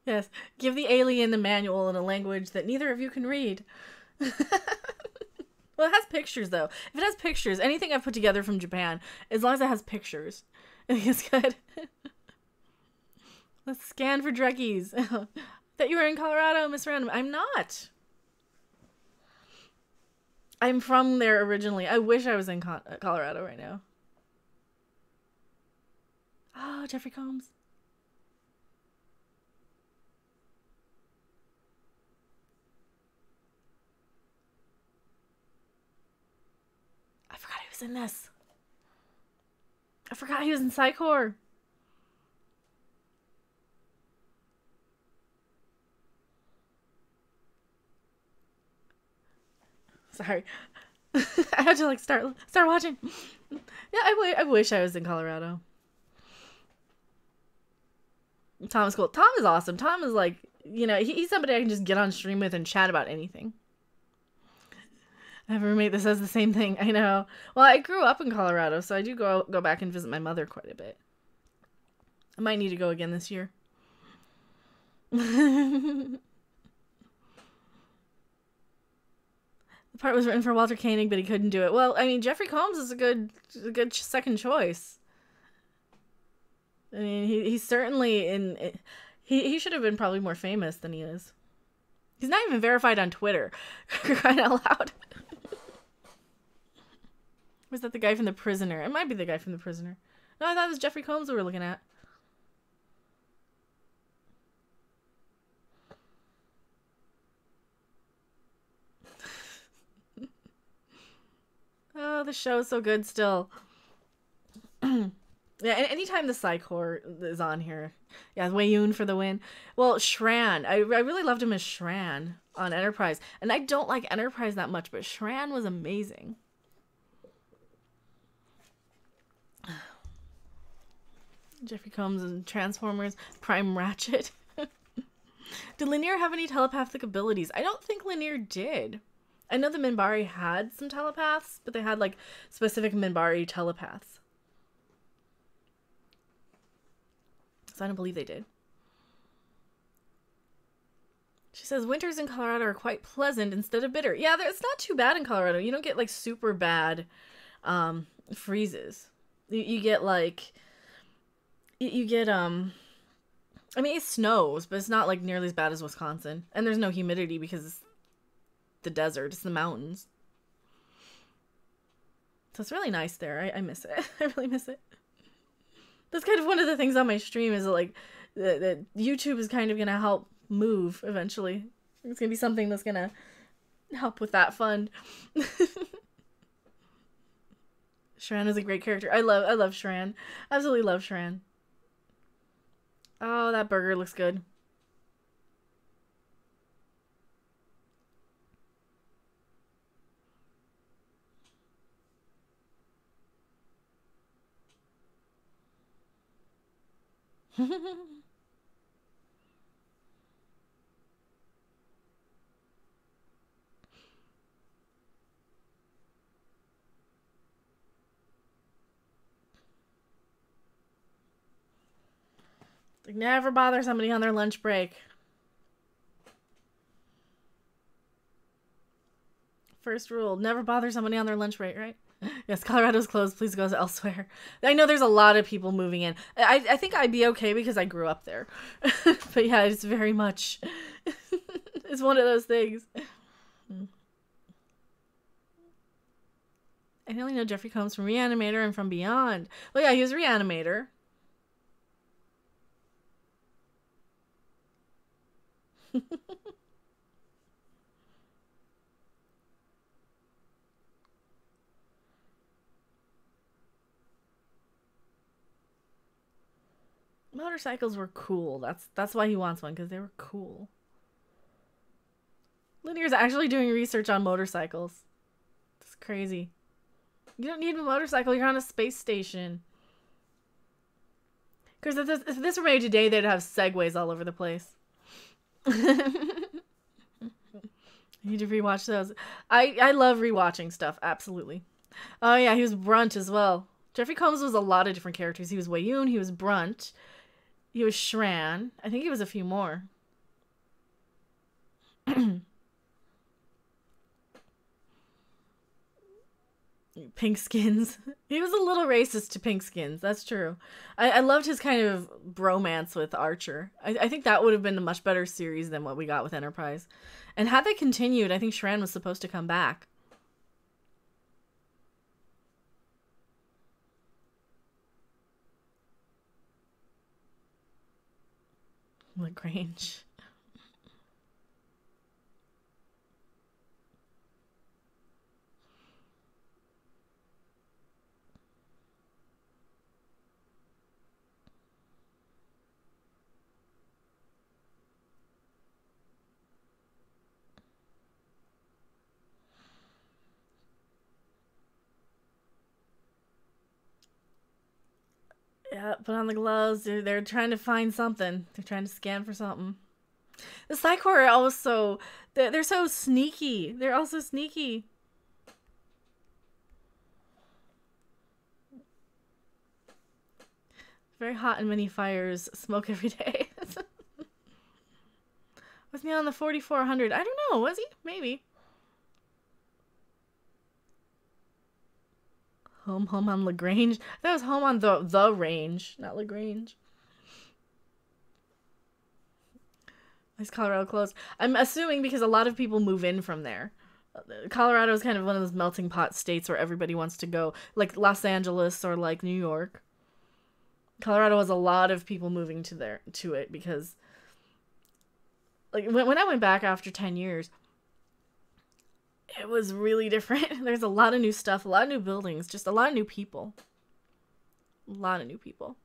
Yes, give the alien the manual in a language that neither of you can read. Well, it has pictures, though. If it has pictures, anything I've put together from Japan, as long as it has pictures, I think it's good. Let's scan for Dreckies. That you were in Colorado, Miss Random. I'm not. I'm from there originally. I wish I was in Colorado right now. Oh, Jeffrey Combs. I forgot he was in this. I forgot he was in Psycore. Sorry. I had to like start watching. Yeah, I wish I was in Colorado. Tom is cool. Tom is awesome. Tom is like, you know, he's somebody I can just get on stream with and chat about anything. I have a roommate that says the same thing. I know. Well, I grew up in Colorado, so I do go back and visit my mother quite a bit. I might need to go again this year. The part was written for Walter Koenig, but he couldn't do it. Well, I mean, Jeffrey Combs is a good second choice. I mean, he's certainly he should have been probably more famous than he is. He's not even verified on Twitter. Crying out loud. Was that the guy from The Prisoner? It might be the guy from The Prisoner. No, I thought it was Jeffrey Combs we were looking at. Oh, the show is so good still. Yeah, and anytime the Psycore is on here. Yeah, Wei-Yun for the win. Well, Shran. I really loved him as Shran on Enterprise. And I don't like Enterprise that much, but Shran was amazing. Jeffrey Combs and Transformers. Prime Ratchet. Did Lanier have any telepathic abilities? I don't think Lanier did. I know the Minbari had some telepaths, but they had like specific Minbari telepaths. So I don't believe they did. She says, winters in Colorado are quite pleasant instead of bitter. Yeah, it's not too bad in Colorado. You don't get, like, super bad freezes. You get, like... You get, I mean, it snows, but it's not, like, nearly as bad as Wisconsin. And there's no humidity because it's the desert. It's the mountains. So it's really nice there. I miss it. I really miss it. That's kind of one of the things on my stream is, like, that YouTube is kind of going to help move eventually. It's gonna be something that's gonna help with that fund. Shran is a great character. I love Shran. Absolutely love Shran. Oh, that burger looks good. Like, never bother somebody on their lunch break. First rule, never bother somebody on their lunch break, right? Yes, Colorado's closed. Please go elsewhere. I know there's a lot of people moving in. I think I'd be okay because I grew up there. But yeah, it's very much... it's one of those things. I only know Jeffrey Combs from Reanimator and from Beyond. Well, yeah, he was Reanimator. Motorcycles were cool. That's why he wants one, because they were cool. Linear's actually doing research on motorcycles. It's crazy. You don't need a motorcycle. You're on a space station. Because if this were made today, they'd have segways all over the place. I need to rewatch those. I love rewatching stuff. Absolutely. Oh yeah, he was Brunt as well. Jeffrey Combs was a lot of different characters. He was Wayoon. He was Brunt. He was Shran. I think he was a few more. Pink skins. He was a little racist to pink skins. That's true. I loved his kind of bromance with Archer. I think that would have been a much better series than what we got with Enterprise. And had they continued, I think Shran was supposed to come back. LaGrange. Yeah, put on the gloves. They're trying to find something. They're trying to scan for something. The Psy Corps are also... They're so sneaky. They're also sneaky. Very hot and many fires. Smoke every day. Was he on the 4400? I don't know. Was he? Maybe. Home on LaGrange. That was home on the range, not LaGrange. Is Colorado closed? I'm assuming because a lot of people move in from there. Colorado is kind of one of those melting pot states where everybody wants to go, like Los Angeles or like New York. Colorado has a lot of people moving to it because, like, when I went back after 10 years, it was really different. There's a lot of new stuff, a lot of new buildings, just a lot of new people. A lot of new people.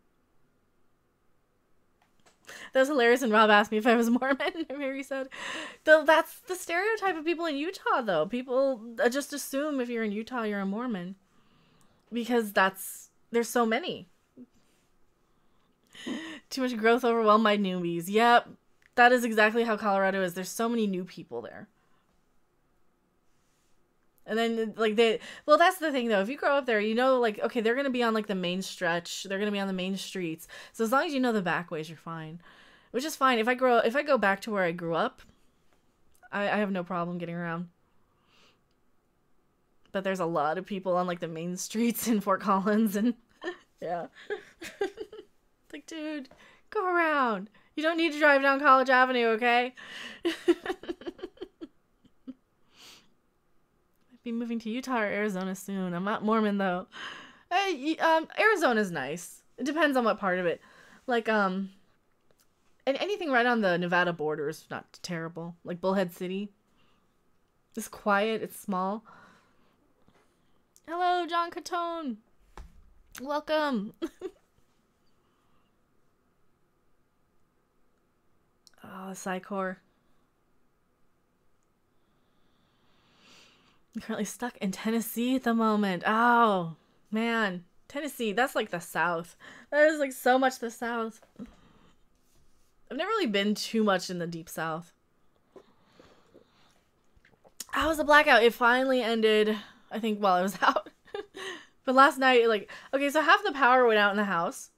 That was hilarious, and Rob asked me if I was Mormon, Mary said. Though that's the stereotype of people in Utah, though. People just assume if you're in Utah, you're a Mormon. Because there's so many. Too much growth overwhelmed my newbies. Yep, that is exactly how Colorado is. There's so many new people there. And then, like, well, that's the thing, though. If you grow up there, you know, like, okay, they're going to be on, like, the main stretch. They're going to be on the main streets. So as long as you know the back ways, you're fine. Which is fine. If I go back to where I grew up, I have no problem getting around. But there's a lot of people on, like, the main streets in Fort Collins, and, yeah. Like, dude, go around. You don't need to drive down College Avenue, okay? Be moving to Utah or Arizona soon. I'm not Mormon though. Arizona's nice. It depends on what part of it. Like and anything right on the Nevada border is not terrible. Like Bullhead City. It's quiet. It's small. Hello, John Catone. Welcome. Oh, Psycor. I'm currently stuck in Tennessee at the moment. Oh, man. Tennessee, that's like the South. That is like so much the South. I've never really been too much in the deep South. How was the blackout? It finally ended, I think, while I was out. But last night, like, okay, so half the power went out in the house.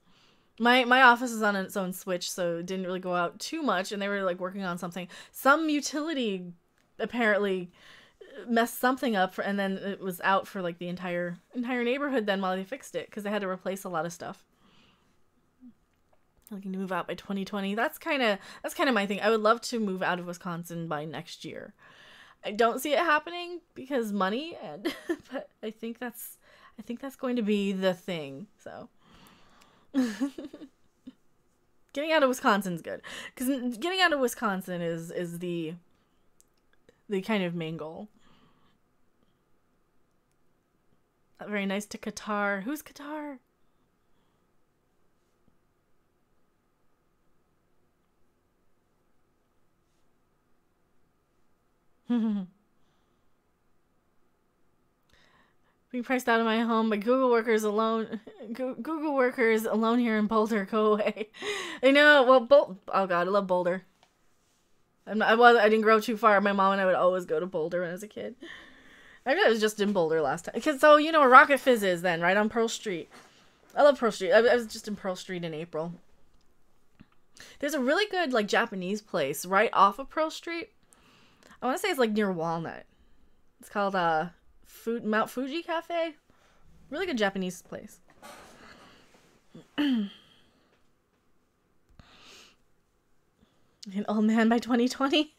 My office is on its own switch, so it didn't really go out too much, and they were, like, working on something. Some utility apparently messed something up, and then it was out for like the entire neighborhood then while they fixed it, because they had to replace a lot of stuff. Looking to move out by 2020. That's kind of my thing. I would love to move out of Wisconsin by next year. I don't see it happening because money, and but I think that's going to be the thing. So getting out of Wisconsin's good, because getting out of Wisconsin is the kind of main goal. Very nice to Qatar. Who's Qatar? Being priced out of my home by Google workers alone. Google workers alone here in Boulder. Go away. I know. Well, oh god, I love Boulder. I didn't grow too far. My mom and I would always go to Boulder when I was a kid. I was just in Boulder last time. Because, so, you know where Rocket Fizz is then, right on Pearl Street. I love Pearl Street. I was just in Pearl Street in April. There's a really good, like, Japanese place right off of Pearl Street. I want to say it's, like, near Walnut. It's called, Mount Fuji Cafe. Really good Japanese place. An old man by 2020.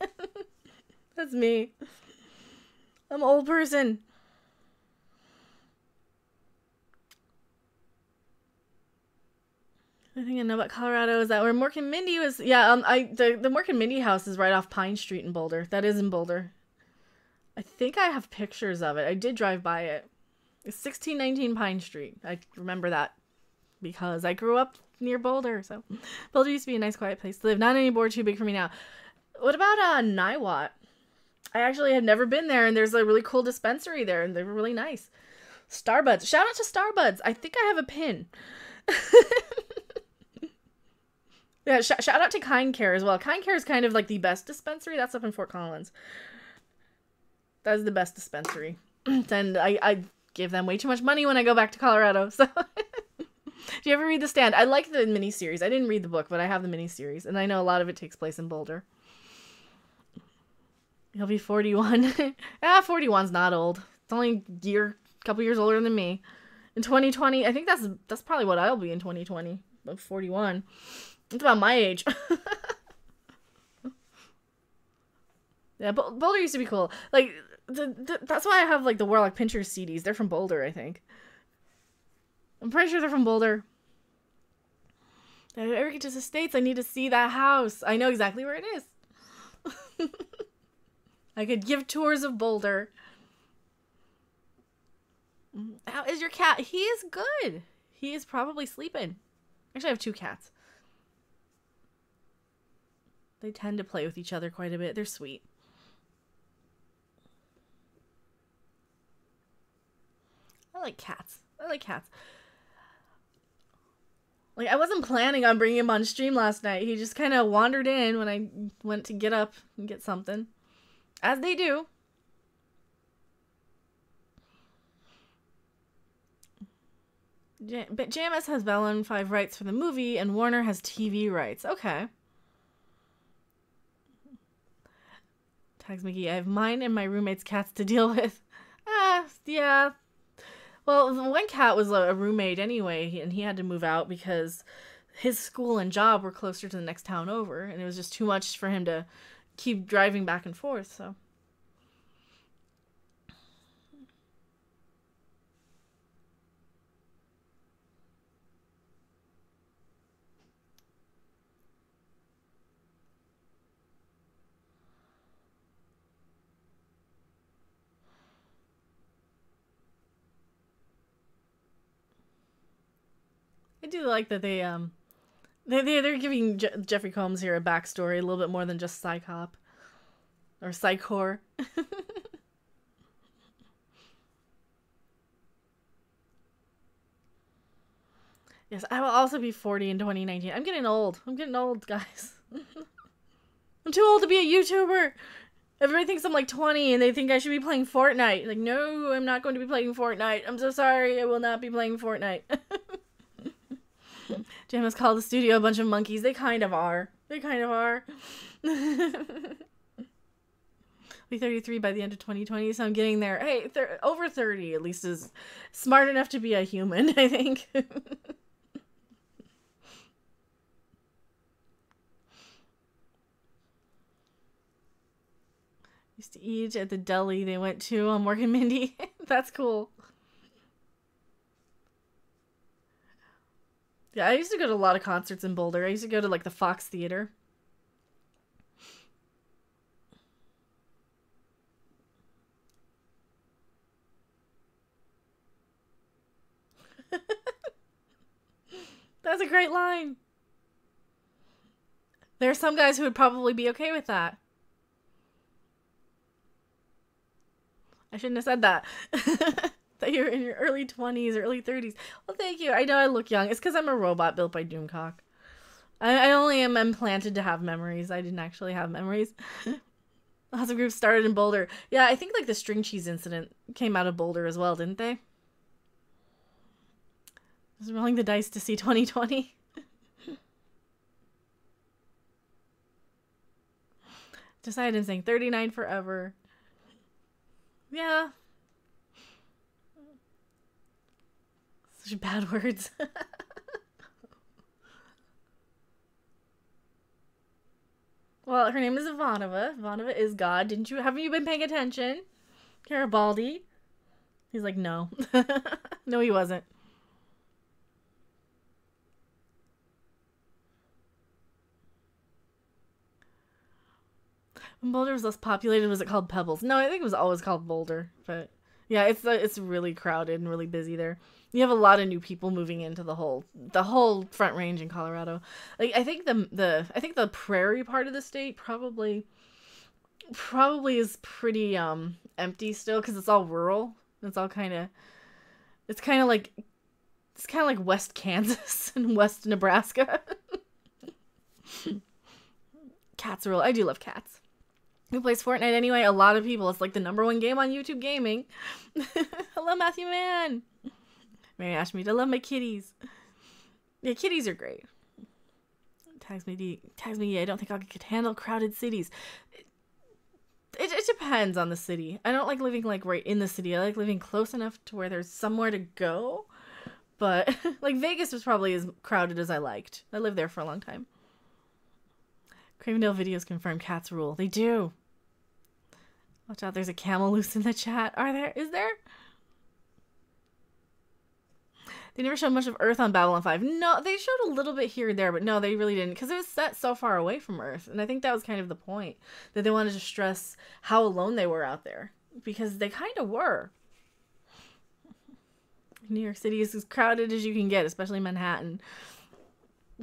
That's me. I'm an old person. The thing I know about Colorado is that where Mork and Mindy was, yeah, the Mork and Mindy house is right off Pine Street in Boulder. That is in Boulder. I think I have pictures of it. I did drive by it. It's 1619 Pine Street. I remember that because I grew up near Boulder. So Boulder used to be a nice quiet place to live. Not anymore, too big for me now. What about Niwot? I actually had never been there, and there's a really cool dispensary there, and they were really nice. Starbuds. Shout out to Starbuds. I think I have a pin. Yeah, shout out to Kind Care as well. Kind Care is kind of like the best dispensary. That's up in Fort Collins. That is the best dispensary. And I give them way too much money when I go back to Colorado. So, do you ever read The Stand? I like the miniseries. I didn't read the book, but I have the miniseries, and I know a lot of it takes place in Boulder. He'll be 41. 41's not old. It's only a couple years older than me. In 2020, I think that's probably what I'll be in 2020. About 41. It's about my age. Yeah, Boulder used to be cool. Like, that's why I have, like, the Warlock Pinchers CDs. They're from Boulder, I think. I'm pretty sure they're from Boulder. If I ever get to the States, I need to see that house. I know exactly where it is. I could give tours of Boulder. How is your cat? He is good. He is probably sleeping. Actually, I have 2 cats. They tend to play with each other quite a bit. They're sweet. I like cats. Like, I wasn't planning on bringing him on stream last night. He just kind of wandered in when I went to get up and get something. As they do. But JMS has Babylon 5 rights for the movie, and Warner has TV rights. Okay. Tags Mickey, I have mine and my roommate's cats to deal with. Yeah. Well, the one cat was a roommate anyway, and he had to move out because his school and job were closer to the next town over, and it was just too much for him to keep driving back and forth, so. I do like that they're giving Jeffrey Combs here a backstory, a little bit more than just psych-hop. Or psych-whore. Yes, I will also be 40 in 2019. I'm getting old. I'm getting old, guys. I'm too old to be a YouTuber. Everybody thinks I'm like 20 and they think I should be playing Fortnite. Like, no, I'm not going to be playing Fortnite. I'm so sorry. I will not be playing Fortnite. Jam has called the studio a bunch of monkeys. They kind of are. They kind of are. Be 33 by the end of 2020, so I'm getting there. Hey, over 30 at least is smart enough to be a human, I think. Used to eat at the deli they went to on Morgan Mindy. That's cool. Yeah, I used to go to a lot of concerts in Boulder. I used to go to like the Fox Theater. That's a great line. There are some guys who would probably be okay with that. I shouldn't have said that. That you're in your early 20s or early 30s. Well, thank you. I know I look young. It's because I'm a robot built by Doomcock. I only am implanted to have memories. I didn't actually have memories. Lots of groups started in Boulder. Yeah, I think like the string cheese incident came out of Boulder as well, didn't they? Just rolling the dice to see 2020. Decided and saying 39 forever. Yeah. Such bad words. Well, her name is Ivanova. Ivanova is God. Haven't you been paying attention? Garibaldi. He's like, no. No, he wasn't. When Boulder was less populated, was it called Pebbles? No, I think it was always called Boulder. But yeah, it's really crowded and really busy there. You have a lot of new people moving into the whole Front Range in Colorado. Like I think the prairie part of the state probably is pretty empty still because it's all rural. It's kind of like West Kansas and West Nebraska. Cats rule. I do love cats. Who plays Fortnite anyway? A lot of people. It's like the #1 game on YouTube Gaming. Hello, Matthew Mann. Mary Ashmead. I love my kitties. Yeah, kitties are great. Tags me. Yeah, I don't think I could handle crowded cities. It depends on the city. I don't like living like right in the city. I like living close enough to where there's somewhere to go. But like Vegas was probably as crowded as I liked. I lived there for a long time. Cravendale videos confirm cats rule. They do. Watch out, there's a camel loose in the chat. Is there? They never showed much of Earth on Babylon 5. No, they showed a little bit here and there, but no, they really didn't. Because it was set so far away from Earth. And I think that was kind of the point. That they wanted to stress how alone they were out there. Because they kind of were. New York City is as crowded as you can get, especially Manhattan.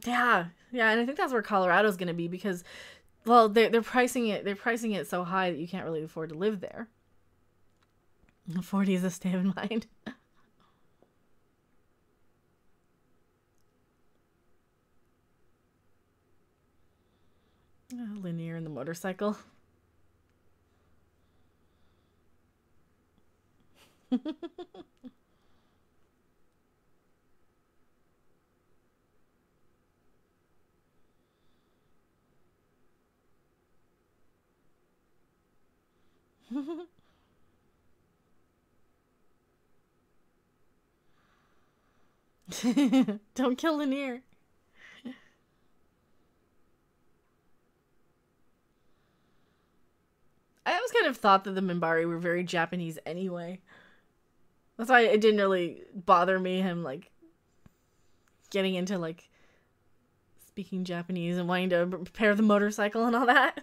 Yeah, and I think that's where Colorado's going to be because, well, they're pricing it so high that you can't really afford to live there. 40 is a stay in mind. Linear and the motorcycle. Don't kill Lanier. I always kind of thought that the Minbari were very Japanese anyway. That's why it didn't really bother me, him, like, getting into, like, speaking Japanese and wanting to repair the motorcycle and all that.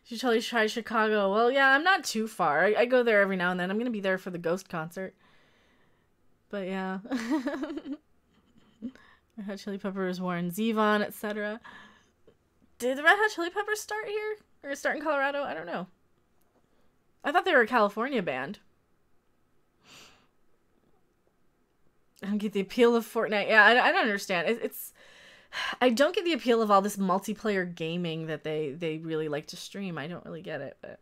You should totally try Chicago. Well, yeah, I'm not too far. I go there every now and then. I'm going to be there for the Ghost concert. But yeah. Red Hot Chili Peppers, Warren Zevon, etc. Did the Red Hot Chili Peppers start here? Or start in Colorado? I don't know. I thought they were a California band. I don't get the appeal of Fortnite. Yeah, I don't understand. I don't get the appeal of all this multiplayer gaming that they really like to stream. I don't really get it. But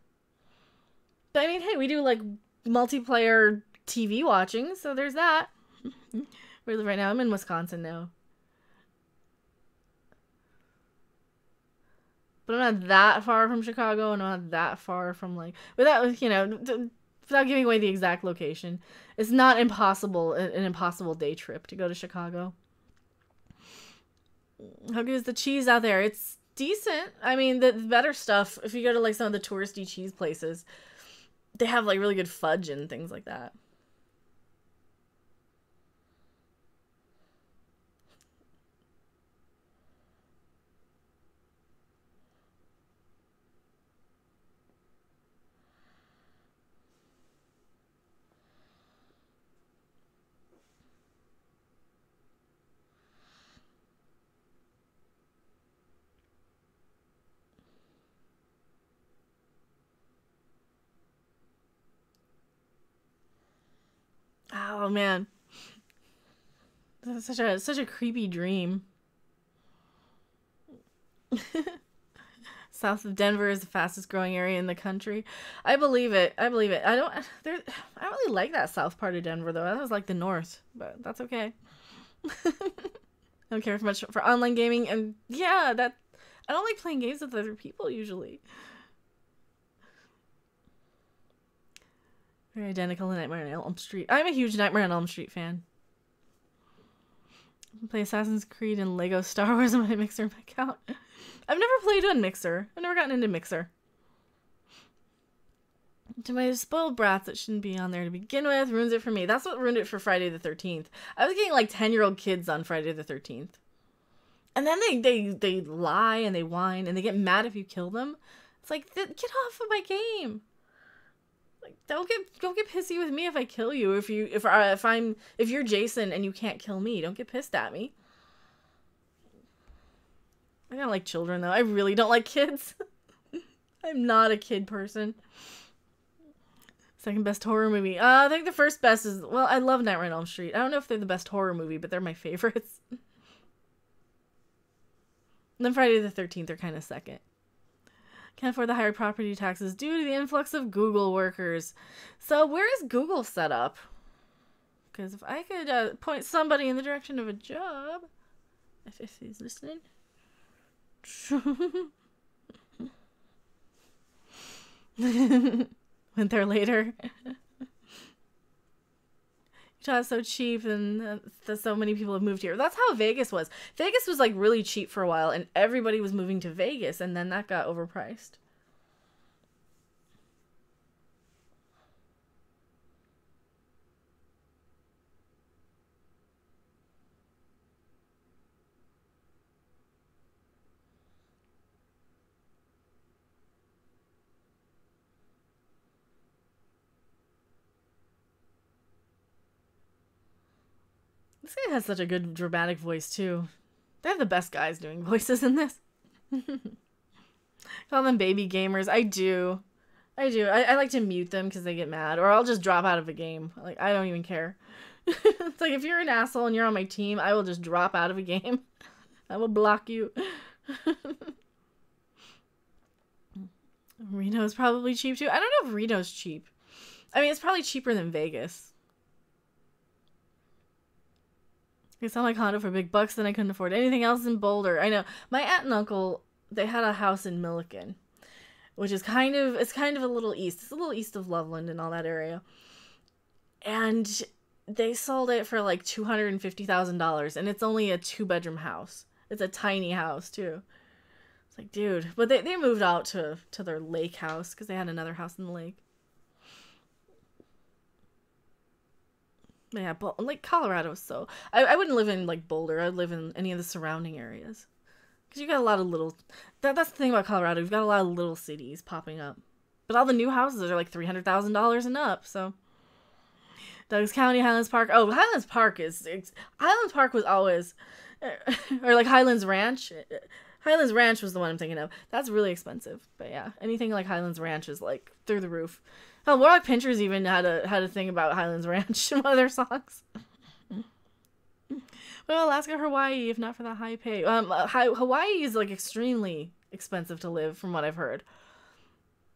I mean, hey, we do like multiplayer TV watching, so there's that. Really, right now, I'm in Wisconsin now. But I'm not that far from Chicago, and I'm not that far from, like, without, you know, without giving away the exact location. It's not impossible, an impossible day trip to go to Chicago. How good is the cheese out there? It's decent. I mean, the better stuff, if you go to, like, some of the touristy cheese places, they have, like, really good fudge and things like that. Oh, man. That's such a creepy dream. South of Denver is the fastest growing area in the country. I believe it. I believe it. I don't really like that south part of Denver though. That was like the north, but that's okay. I don't care much for online gaming, and yeah, I don't like playing games with other people usually. Very identical to Nightmare on Elm Street. I'm a huge Nightmare on Elm Street fan. I play Assassin's Creed and Lego Star Wars on my Mixer account. I've never played on Mixer. I've never gotten into Mixer. To my spoiled brats that shouldn't be on there to begin with, ruins it for me. That's what ruined it for Friday the 13th. I was getting like 10-year-old kids on Friday the 13th. And then they lie and they whine and they get mad if you kill them. It's like, get off of my game. Like, don't get pissy with me if I kill you. If you're Jason and you can't kill me, don't get pissed at me. I don't like children though. I really don't like kids. I'm not a kid person. Second best horror movie. I think the first best is, well, I love Nightmare on Elm Street. I don't know if they're the best horror movie, but they're my favorites. And then Friday the 13th are kind of second. Can't afford the higher property taxes due to the influx of Google workers. So where is Google set up? Because if I could point somebody in the direction of a job, if he's listening. Went there later. Utah's so cheap, and so many people have moved here. That's how Vegas was. Vegas was like really cheap for a while, and everybody was moving to Vegas, and then that got overpriced. This guy has such a good dramatic voice, too. They have the best guys doing voices in this. Call them baby gamers. I do. I like to mute them because they get mad. Or I'll just drop out of a game. Like, I don't even care. It's like, if you're an asshole and you're on my team, I will just drop out of a game. I will block you. Reno's probably cheap, too. I don't know if Reno's cheap. I mean, it's probably cheaper than Vegas. They sell my condo for big bucks, then I couldn't afford anything else in Boulder. I know. My aunt and uncle, they had a house in Milliken, which is kind of a little east. It's a little east of Loveland and all that area. And they sold it for like $250,000, and it's only a 2-bedroom house. It's a tiny house too. It's like, dude. But they moved out to their lake house because they had another house in the lake. Yeah, but like Colorado, so I wouldn't live in like Boulder. I'd live in any of the surrounding areas, because you got a lot of little. That's the thing about Colorado. You've got a lot of little cities popping up, but all the new houses are like $300,000 and up. So Douglas County, Highlands Park. Oh, Highlands Park Highlands Park was always, or like Highlands Ranch. Highlands Ranch was the one I'm thinking of. That's really expensive, but yeah, anything like Highlands Ranch is like through the roof. Oh, Warlock Pinchers even had a thing about Highlands Ranch in one of their songs. Well, Alaska, Hawaii, if not for the high pay. Hawaii is like extremely expensive to live, from what I've heard.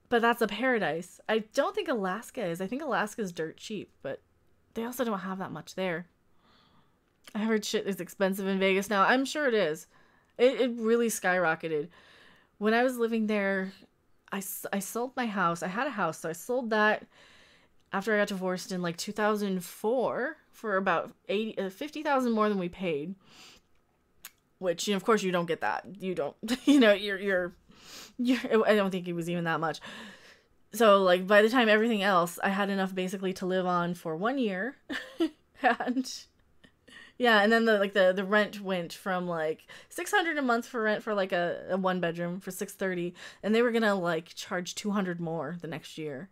But that's a paradise. I don't think Alaska is. I think Alaska's dirt cheap, but they also don't have that much there. I heard shit is expensive in Vegas now. I'm sure it is. It really skyrocketed. When I was living there, I sold my house. I had a house, so I sold that after I got divorced in like 2004 for about $50,000 more than we paid. Which, of course, you don't get that. You don't. You're. I don't think it was even that much. So, like, by the time everything else, I had enough basically to live on for 1 year, and. Yeah, and then the rent went from like $600 a month for rent for like a 1-bedroom for $630, and they were gonna like charge $200 more the next year.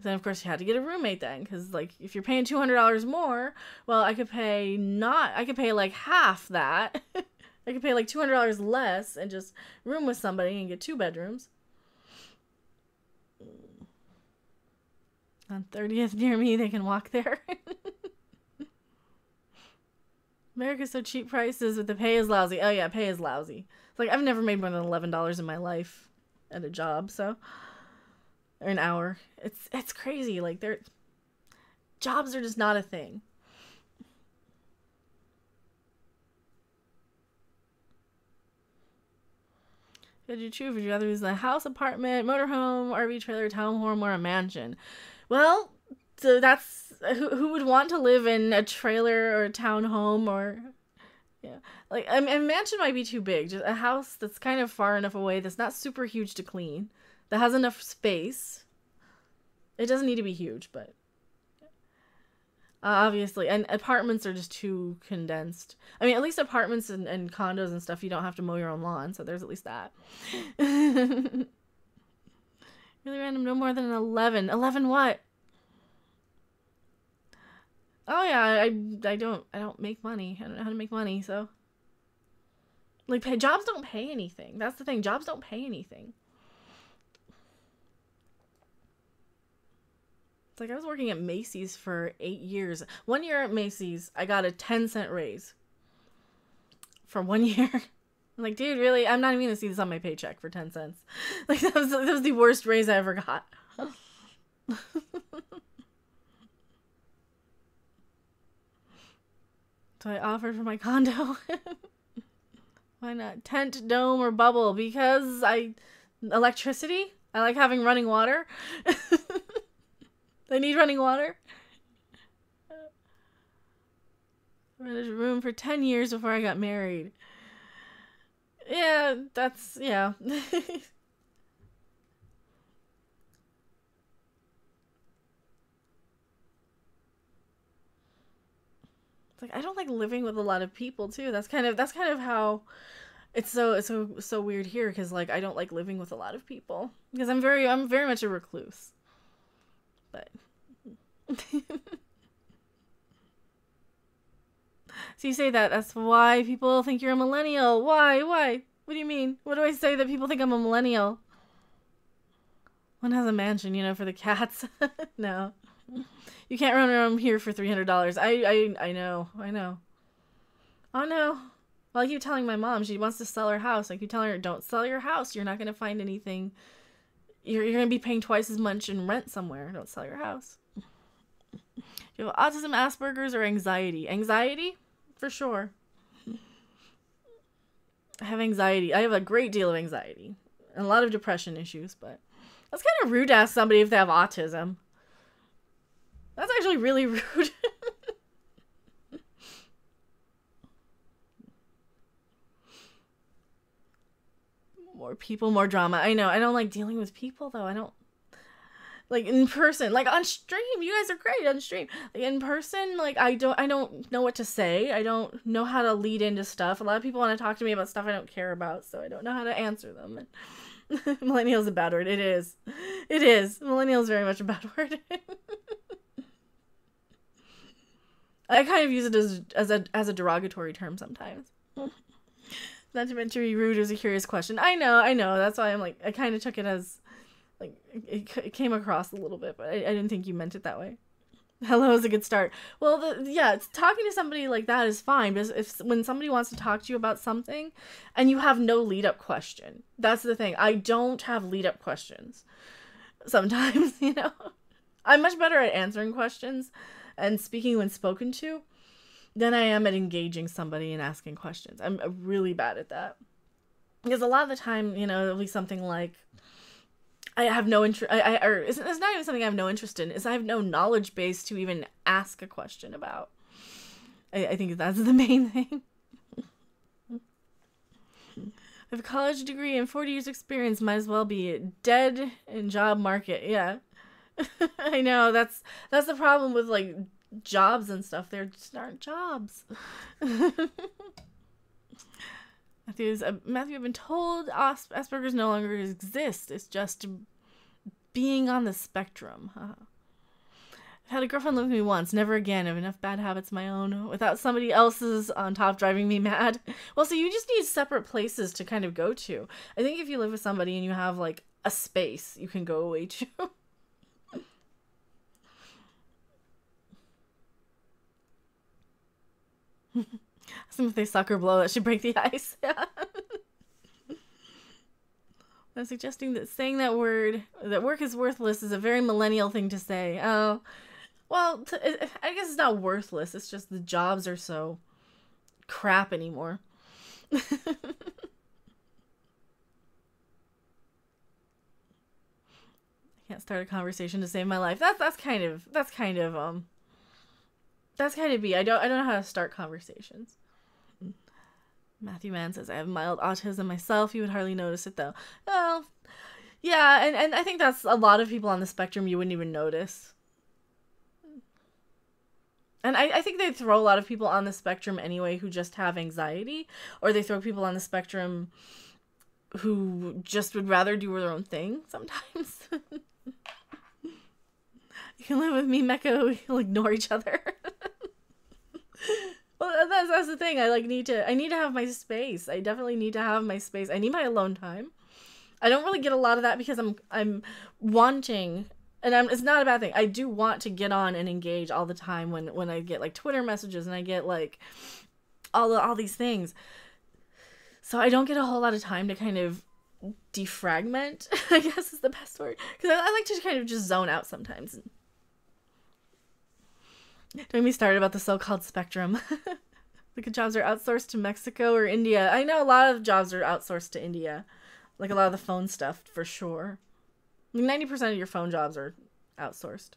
Then of course you had to get a roommate then, because like if you're paying $200 more, well I could pay like half that. I could pay like $200 less and just room with somebody and get 2 bedrooms. On 30th near me, they can walk there. America's so cheap prices, but the pay is lousy. Oh yeah, pay is lousy. It's like I've never made more than $11 in my life at a job, so or an hour. It's crazy. Like jobs are just not a thing. Could you choose? Would you rather use a house, apartment, motorhome, RV trailer, townhome, or a mansion? Well, so that's who would want to live in a trailer or a townhome, or yeah, like a mansion might be too big. Just a house that's kind of far enough away, that's not super huge to clean, that has enough space. It doesn't need to be huge, but obviously, and apartments are just too condensed. I mean, at least apartments and condos and stuff, you don't have to mow your own lawn, so there's at least that. Really random, no more than an 11. 11 what? Oh yeah, I don't make money. I don't know how to make money, so like jobs don't pay anything. That's the thing. Jobs don't pay anything. It's like I was working at Macy's for 8 years. 1 year at Macy's, I got a 10-cent raise for 1 year. I'm like, dude, really? I'm not even gonna see this on my paycheck for 10 cents. Like that was the worst raise I ever got. So I offered for my condo. Why not? Tent, dome, or bubble? Because electricity? I like having running water. I need running water. I rented a room for 10 years before I got married. Yeah, yeah. Like I don't like living with a lot of people too. That's kind of how it's so weird here, because like I don't like living with a lot of people because I'm very much a recluse. But so you say that's why people think you're a millennial. Why? What do you mean? What do I say that people think I'm a millennial? One has a mansion, for the cats. No. You can't run around here for $300. I know. Oh no. Well, I keep telling my mom she wants to sell her house. I keep telling her, don't sell your house. You're not going to find anything. You're going to be paying twice as much in rent somewhere. Don't sell your house. Do you have autism, Asperger's, or anxiety? Anxiety? For sure. I have anxiety. I have a great deal of anxiety. And a lot of depression issues, but that's kind of rude to ask somebody if they have autism. That's actually really rude. More people, more drama. I know. I don't like dealing with people, though. I don't like in person. Like on stream, you guys are great on stream. Like in person, like I don't know what to say. I don't know how to lead into stuff. A lot of people want to talk to me about stuff I don't care about, so I don't know how to answer them. And millennial is a bad word. It is. It is. Millennial is very much a bad word. I kind of use it as a derogatory term sometimes. Not to mention be rude is a curious question. I know. That's why I'm like, I kind of took it as, like, it came across a little bit, but I didn't think you meant it that way. Hello is a good start. Well, talking to somebody like that is fine, because when somebody wants to talk to you about something, and you have no lead-up question, that's the thing. I don't have lead-up questions. Sometimes, you know. I'm much better at answering questions and speaking when spoken to than I am at engaging somebody and asking questions. I'm really bad at that. Because a lot of the time, you know, it'll be something like, I have no interest, or it's not even something I have no interest in, is I have no knowledge base to even ask a question about. I think that's the main thing. I have a college degree and 40 years experience, might as well be dead in job market. Yeah. I know, that's the problem with, like, jobs and stuff. There just aren't jobs. Matthew, I've been told Asperger's no longer exists. It's just being on the spectrum. I've had a girlfriend live with me once. Never again. I have enough bad habits of my own without somebody else's on top driving me mad. Well, so you just need separate places to kind of go to. I think if you live with somebody and you have, like, a space you can go away to. Some if they suck or blow, that should break the ice. Yeah. I'm suggesting that saying that work is worthless is a very millennial thing to say. Oh, well, I guess it's not worthless. It's just the jobs are so crap anymore. I can't start a conversation to save my life. That's kind of me. I don't know how to start conversations. Matthew Mann says, I have mild autism myself. You would hardly notice it, though. Well, yeah, and I think that's a lot of people on the spectrum you wouldn't even notice. And I think they throw a lot of people on the spectrum anyway who just have anxiety, or they throw people on the spectrum who just would rather do their own thing sometimes. You can live with me, Mecca. We'll ignore each other. Well, that's the thing. I need to have my space. I definitely need to have my space. I need my alone time. I don't really get a lot of that because I'm wanting, and it's not a bad thing. I do want to get on and engage all the time when I get, like, Twitter messages and I get, like, all these things. So I don't get a whole lot of time to kind of defragment, I guess is the best word. Because I like to kind of just zone out sometimes. Don't get me started about the so-called spectrum. The jobs are outsourced to Mexico or India. I know a lot of jobs are outsourced to India. Like a lot of the phone stuff, for sure. 90% of your phone jobs are outsourced.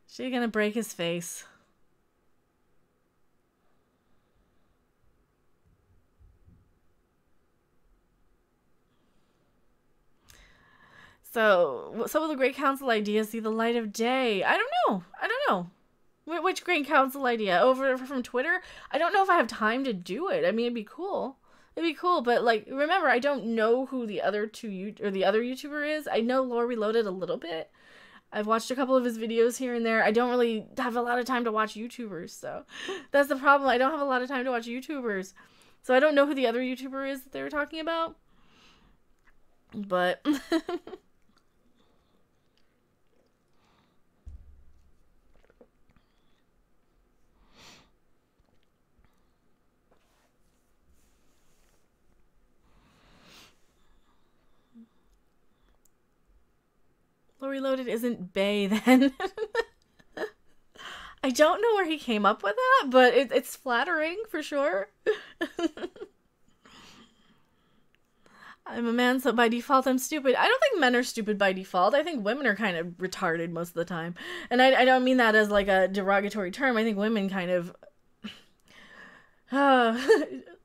She gonna break his face. So will the Great Council idea see the light of day? I don't know. Which Great Council idea? Over from Twitter? I don't know if I have time to do it. I mean, it'd be cool. But, like, remember, I don't know who the other the other YouTuber is. I know Lore Reloaded a little bit. I've watched a couple of his videos here and there. I don't really have a lot of time to watch YouTubers, so that's the problem. I don't have a lot of time to watch YouTubers. So I don't know who the other YouTuber is that they were talking about. But Reloaded isn't bae then. I don't know where he came up with that, but it's flattering for sure. I'm a man, so by default I'm stupid. I don't think men are stupid by default. I think women are kind of retarded most of the time. And I don't mean that as like a derogatory term. I think women kind of...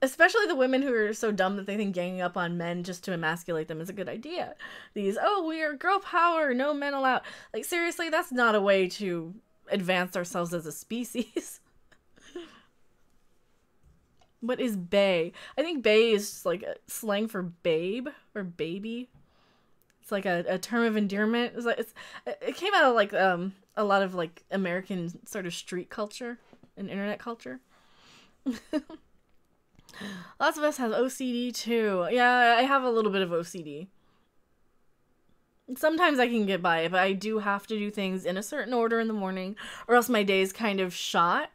especially the women who are so dumb that they think ganging up on men just to emasculate them is a good idea. These, oh, we are girl power, no men allowed. Like, seriously, that's not a way to advance ourselves as a species. What is bae? I think bae is just like a slang for babe or baby. It's like a term of endearment. It came out of like a lot of like American sort of street culture and internet culture. Lots of us have OCD too. Yeah, I have a little bit of OCD. Sometimes I can get by it, but I do have to do things in a certain order in the morning, or else my day is kind of shot.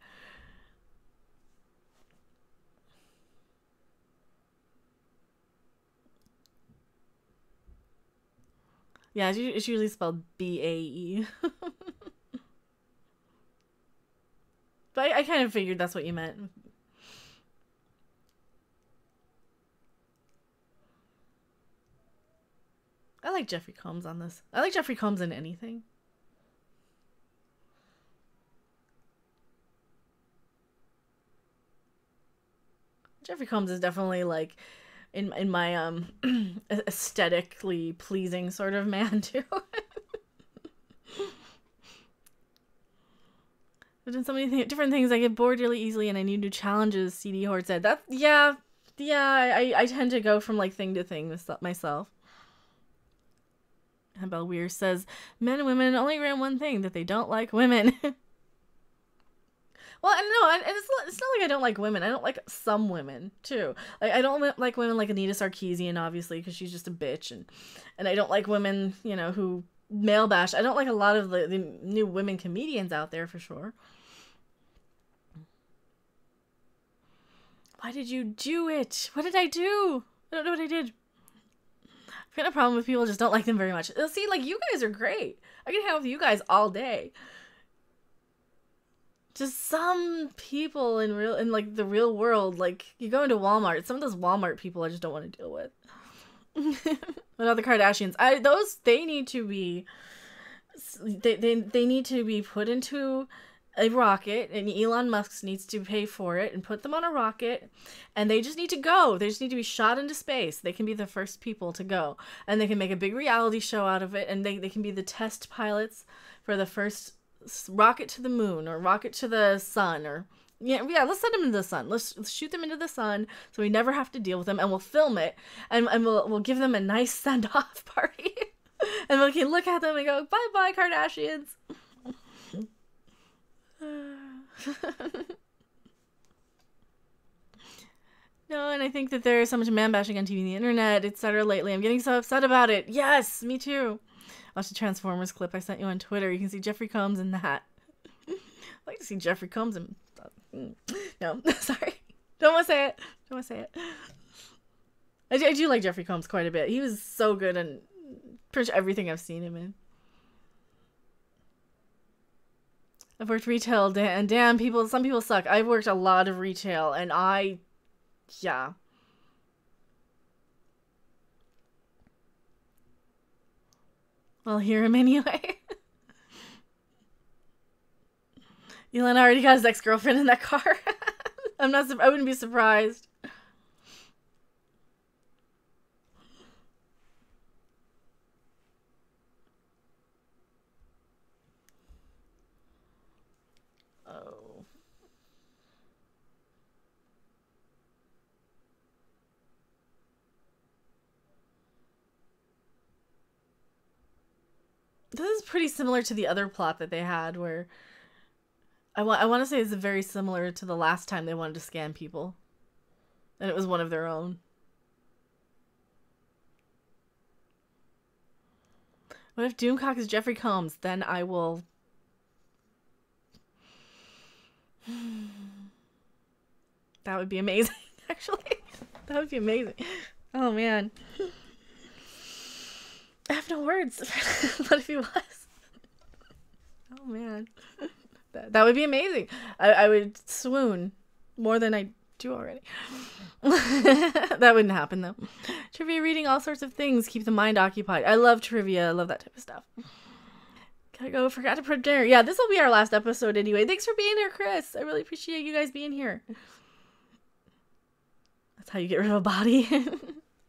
Yeah, it's usually spelled B-A-E. But I kind of figured that's what you meant. I like Jeffrey Combs on this. I like Jeffrey Combs in anything. Jeffrey Combs is definitely like in my aesthetically pleasing sort of man too. I've done so many different things. I get bored really easily and I need new challenges, CD Horde said. Yeah, I tend to go from like thing to thing myself. Bell Weir says, men and women only ran one thing, that they don't like women. Well, no, and it's not like I don't like women. I don't like some women, too. Like, I don't like women like Anita Sarkeesian, obviously, because she's just a bitch. And I don't like women, you know, who male bash. I don't like a lot of the new women comedians out there, for sure. Why did you do it? What did I do? I don't know what I did. I've got a problem with people just don't like them very much. See, like, you guys are great. I can hang out with you guys all day. Just some people in like the real world, like you go into Walmart, some of those Walmart people I just don't want to deal with. What about the Kardashians? They need to be they need to be put into a rocket, and Elon Musk needs to pay for it and put them on a rocket, and they just need to go. They just need to be shot into space. They can be the first people to go, and they can make a big reality show out of it, and they can be the test pilots for the first rocket to the moon or rocket to the sun, or yeah, let's send them into the sun. Let's shoot them into the sun so we never have to deal with them, and we'll film it, and we'll give them a nice send-off party. And we can look at them and go, bye-bye, Kardashians. No, and I think that there's so much man-bashing on TV and the internet, etc. lately. I'm getting so upset about it. Yes, me too. Watch the Transformers clip I sent you on Twitter. You can see Jeffrey Combs in that. I'd like to see Jeffrey Combs in... No, sorry. Don't want to say it. Don't want to say it. I do like Jeffrey Combs quite a bit. He was so good in pretty much everything I've seen him in. I've worked retail, and damn, some people suck. I've worked a lot of retail, and yeah. I'll hear him anyway. Elon already got his ex-girlfriend in that car. I wouldn't be surprised. Oh. This is pretty similar to the other plot that they had, where I want to say it's very similar to the last time they wanted to scam people, and it was one of their own. What if Doomcock is Jeffrey Combs? Then I will... That would be amazing, actually. That would be amazing. Oh, man. I have no words. What if he was? Oh man, that would be amazing. I would swoon more than I do already. That wouldn't happen though. Trivia reading all sorts of things, keep the mind occupied. I love trivia. I love that type of stuff. Gotta go. Forgot to prep dinner. Yeah, this will be our last episode anyway. Thanks for being here, Chris. I really appreciate you guys being here. That's how you get rid of a body.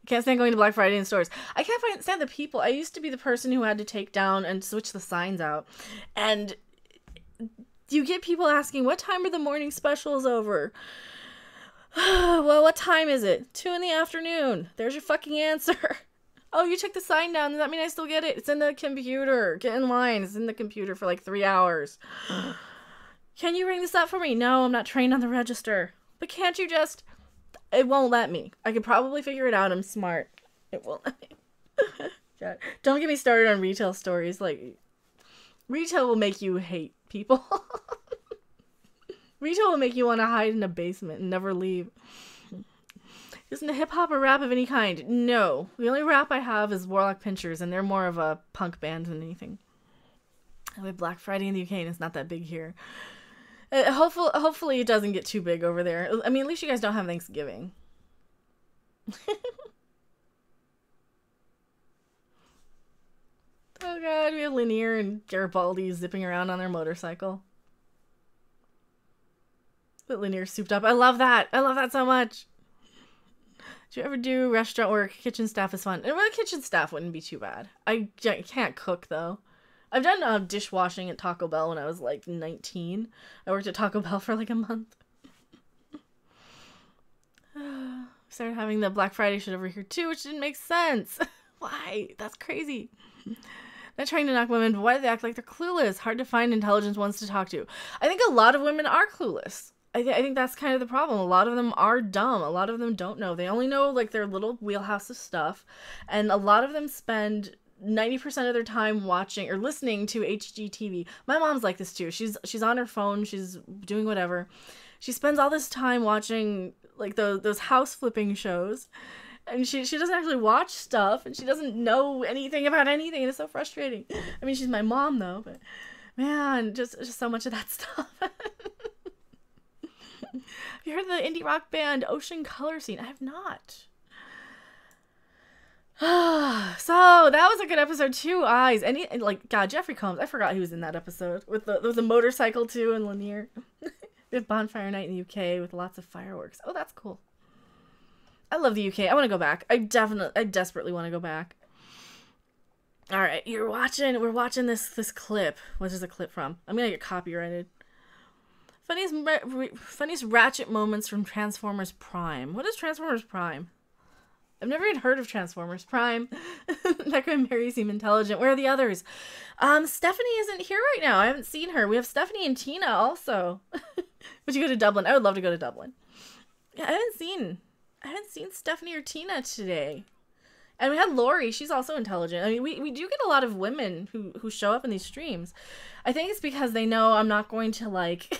Can't stand going to Black Friday in stores. I can't stand the people. I used to be the person who had to take down and switch the signs out. And you get people asking, what time are the morning specials over? Well, what time is it? 2 in the afternoon. There's your fucking answer. Oh, you took the sign down. Does that mean I still get it? It's in the computer. Get in line. It's in the computer for like 3 hours. Can you ring this up for me? No, I'm not trained on the register. But can't you just... It won't let me. I could probably figure it out. I'm smart. It won't let me. God. Don't get me started on retail stories. Like, retail will make you hate people. Retail will make you want to hide in a basement and never leave. Isn't a hip-hop or rap of any kind? No. The only rap I have is Warlock Pinchers, and they're more of a punk band than anything. We have Black Friday in the UK, and it's not that big here. Hopefully it doesn't get too big over there. I mean, at least you guys don't have Thanksgiving. Oh god, we have Lanier and Garibaldi zipping around on their motorcycle. But Lanier's souped up. I love that. I love that so much. Do you ever do restaurant work? Kitchen staff is fun. And well, kitchen staff wouldn't be too bad. I can't cook though. I've done dishwashing at Taco Bell when I was like 19. I worked at Taco Bell for like a month. Started having the Black Friday shit over here too, which didn't make sense. Why? That's crazy. Not trying to knock women, but why do they act like they're clueless? Hard to find intelligent ones to talk to. I think a lot of women are clueless. I think that's kind of the problem. A lot of them are dumb. A lot of them don't know. They only know like their little wheelhouse of stuff. And a lot of them spend 90% of their time watching or listening to HGTV. My mom's like this too. She's on her phone. She's doing whatever. She spends all this time watching like those house flipping shows. And she doesn't actually watch stuff. And she doesn't know anything about anything. And it's so frustrating. I mean, she's my mom though. But man, just so much of that stuff. Have you heard of the indie rock band Ocean Color Scene? I have not. So that was a good episode. 2 eyes. And like, God, Jeffrey Combs. I forgot he was in that episode with the motorcycle too and Lanier. We have Bonfire Night in the UK with lots of fireworks. Oh, that's cool. I love the UK. I want to go back. I desperately want to go back. All right, we're watching this clip. What is the clip from? I'm gonna get copyrighted. Funniest ratchet moments from Transformers Prime. What is Transformers Prime? I've never even heard of Transformers Prime. That guy Mary seem intelligent. Where are the others? Stephanie isn't here right now. I haven't seen her. We have Stephanie and Tina also. Would you go to Dublin? I would love to go to Dublin. Yeah, I haven't seen Stephanie or Tina today. And we had Lori. She's also intelligent. I mean, we do get a lot of women who show up in these streams. I think it's because they know I'm not going to like...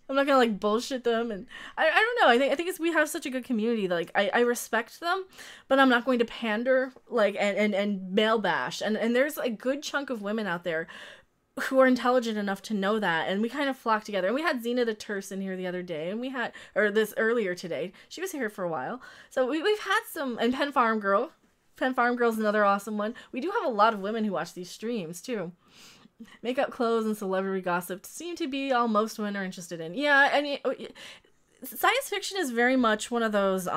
I'm not gonna like bullshit them, and I don't know. I think it's we have such a good community that like I respect them, but I'm not going to pander like and male bash. And there's a good chunk of women out there who are intelligent enough to know that, and we kind of flock together. And we had Zena the Terse in here the other day, and we had this earlier today. She was here for a while, so we've had some. And Penn Farm Girl. Penn Farm Girl's another awesome one. We do have a lot of women who watch these streams too. Makeup, clothes, and celebrity gossip seem to be all most women are interested in. Yeah, I mean, science fiction is very much one of those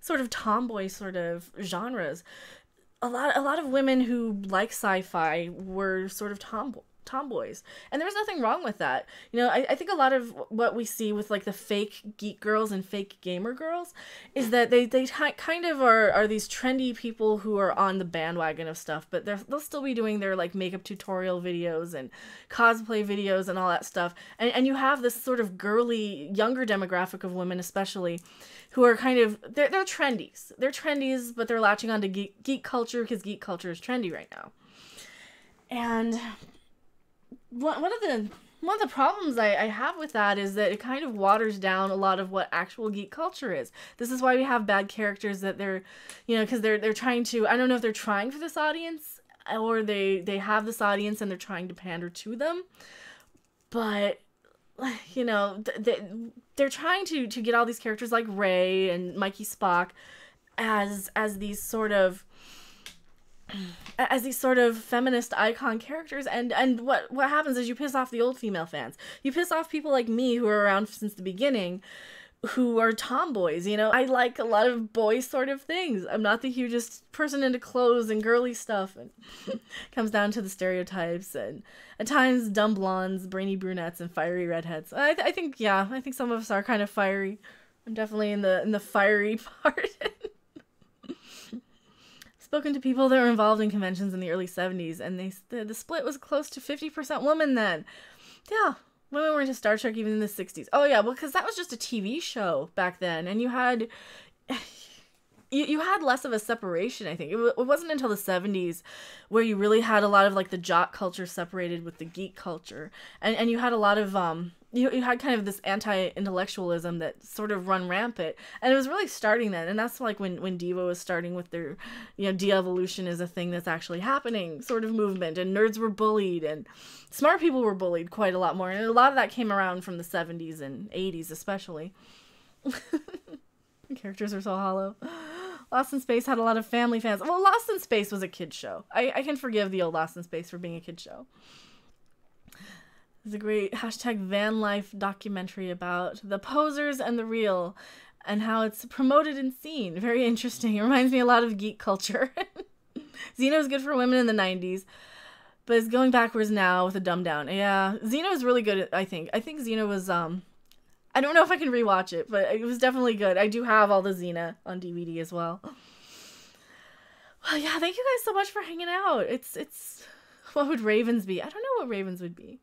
sort of tomboy sort of genres. A lot of women who like sci-fi were sort of tomboys, and there's nothing wrong with that. You know, I think a lot of what we see with like the fake geek girls and fake gamer girls is that they kind of are these trendy people who are on the bandwagon of stuff, but they'll still be doing their like makeup tutorial videos and cosplay videos and all that stuff, and you have this sort of girly younger demographic of women especially who are kind of they're trendies. They're trendies, but they're latching onto geek culture because geek culture is trendy right now. And one of the one of the problems I have with that is that it kind of waters down a lot of what actual geek culture is. This is why we have bad characters that they're, because they're trying to, I don't know if they're trying for this audience or they have this audience and they're trying to pander to them. But, they're trying to get all these characters like Ray and Mikey Spock as these sort of feminist icon characters, and what happens is you piss off the old female fans. You piss off people like me who are around since the beginning, who are tomboys. I like a lot of boy sort of things. I'm not the hugest person into clothes and girly stuff, and comes down to the stereotypes and at times dumb blondes, brainy brunettes, and fiery redheads. I think some of us are kind of fiery. I'm definitely in the fiery part. Spoken to people that were involved in conventions in the early 70s, and the split was close to 50% women then. Yeah, women were into Star Trek even in the 60s. Oh yeah, well, because that was just a TV show back then, and you had less of a separation, I think. It wasn't until the 70s where you really had a lot of, like, the jock culture separated with the geek culture, and you had a lot of, you had kind of this anti-intellectualism that sort of run rampant, and it was really starting then, and that's like when Devo was starting with their, de-evolution is a thing that's actually happening sort of movement, and nerds were bullied, and smart people were bullied quite a lot more, and a lot of that came around from the 70s and 80s especially. Characters are so hollow. Lost in Space had a lot of family fans. Well, Lost in Space was a kid show. I can forgive the old Lost in Space for being a kid show. There's a great #van life documentary about the posers and the real and how it's promoted and seen. Very interesting. It reminds me a lot of geek culture. Xena was good for women in the 90s, but it's going backwards now with a dumb down. Yeah, Xena was really good, I think. I think Xena was, I don't know if I can rewatch it, but it was definitely good. I do have all the Xena on DVD as well. Well, yeah, thank you guys so much for hanging out. It's, what would Ravens be? I don't know what Ravens would be.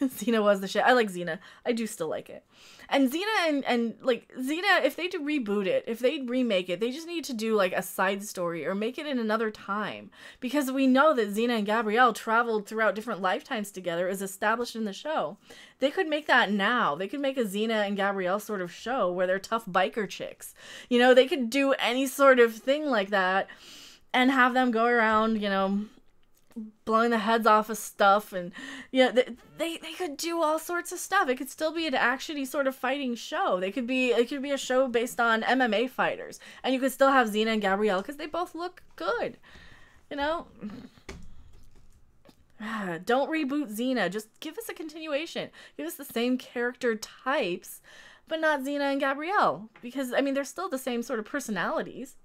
Xena was the shit. I like Xena. I do still like it. And Xena and Xena, if they do reboot it, if they remake it, they just need to do like a side story or make it in another time. Because we know that Xena and Gabrielle traveled throughout different lifetimes together as established in the show. They could make that now. They could make a Xena and Gabrielle sort of show where they're tough biker chicks. They could do any sort of thing like that and have them go around, blowing the heads off of stuff, and they could do all sorts of stuff. It could still be an actiony sort of fighting show. It could be a show based on MMA fighters, and you could still have Xena and Gabrielle because they both look good. Don't reboot Xena. Just give us a continuation. Give us the same character types, but not Xena and Gabrielle, because they're still the same sort of personalities.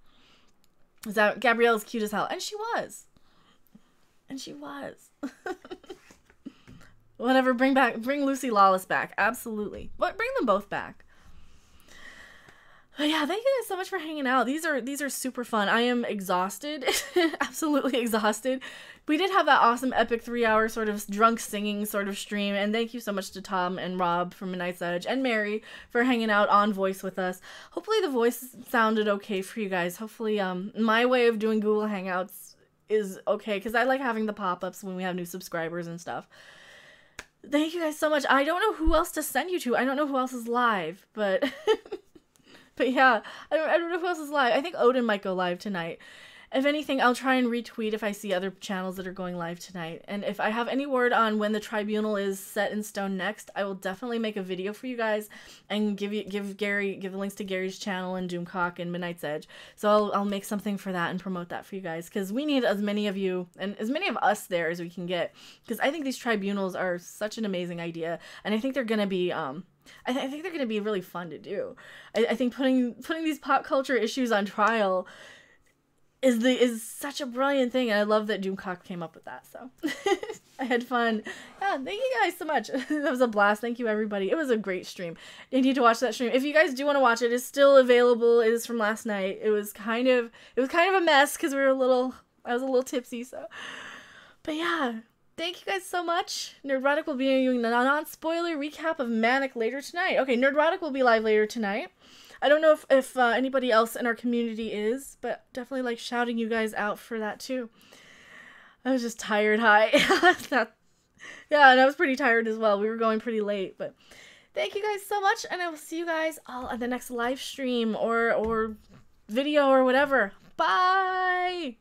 Gabrielle's cute as hell, and she was. Whatever, bring Lucy Lawless back. Absolutely. But bring them both back. But yeah, thank you guys so much for hanging out. These are super fun. I am exhausted. Absolutely exhausted. We did have that awesome epic 3-hour sort of drunk singing sort of stream, and thank you so much to Tom and Rob from Midnight's Edge and Mary for hanging out on voice with us. Hopefully the voice sounded okay for you guys. Hopefully my way of doing Google Hangouts is okay, because I like having the pop-ups when we have new subscribers and stuff. Thank you guys so much. I don't know who else to send you to. I don't know who else is live, but but yeah, I don't know who else is live. I think Odin might go live tonight. If anything, I'll try and retweet if I see other channels that are going live tonight. And if I have any word on when the tribunal is set in stone next, I will definitely make a video for you guys and give the links to Gary's channel and Doomcock and Midnight's Edge. So I'll make something for that and promote that for you guys, because we need as many of you and as many of us there as we can get, because I think these tribunals are such an amazing idea, and I think they're gonna be I think they're gonna be really fun to do. I think putting these pop culture issues on trial is such a brilliant thing, and I love that Doomcock came up with that, so I had fun. Yeah, thank you guys so much. That was a blast. Thank you, everybody. It was a great stream. You need to watch that stream. If you guys do want to watch it, it's still available. It is from last night. It was kind of a mess because I was a little tipsy, so. But yeah, thank you guys so much. Nerdrotic will be doing a non-spoiler recap of Manic later tonight. Okay, Nerdrotic will be live later tonight. I don't know if anybody else in our community is, but definitely like shouting you guys out for that too. I was just tired high. Yeah, and I was pretty tired as well. We were going pretty late, but thank you guys so much, and I will see you guys all at the next live stream or video or whatever. Bye!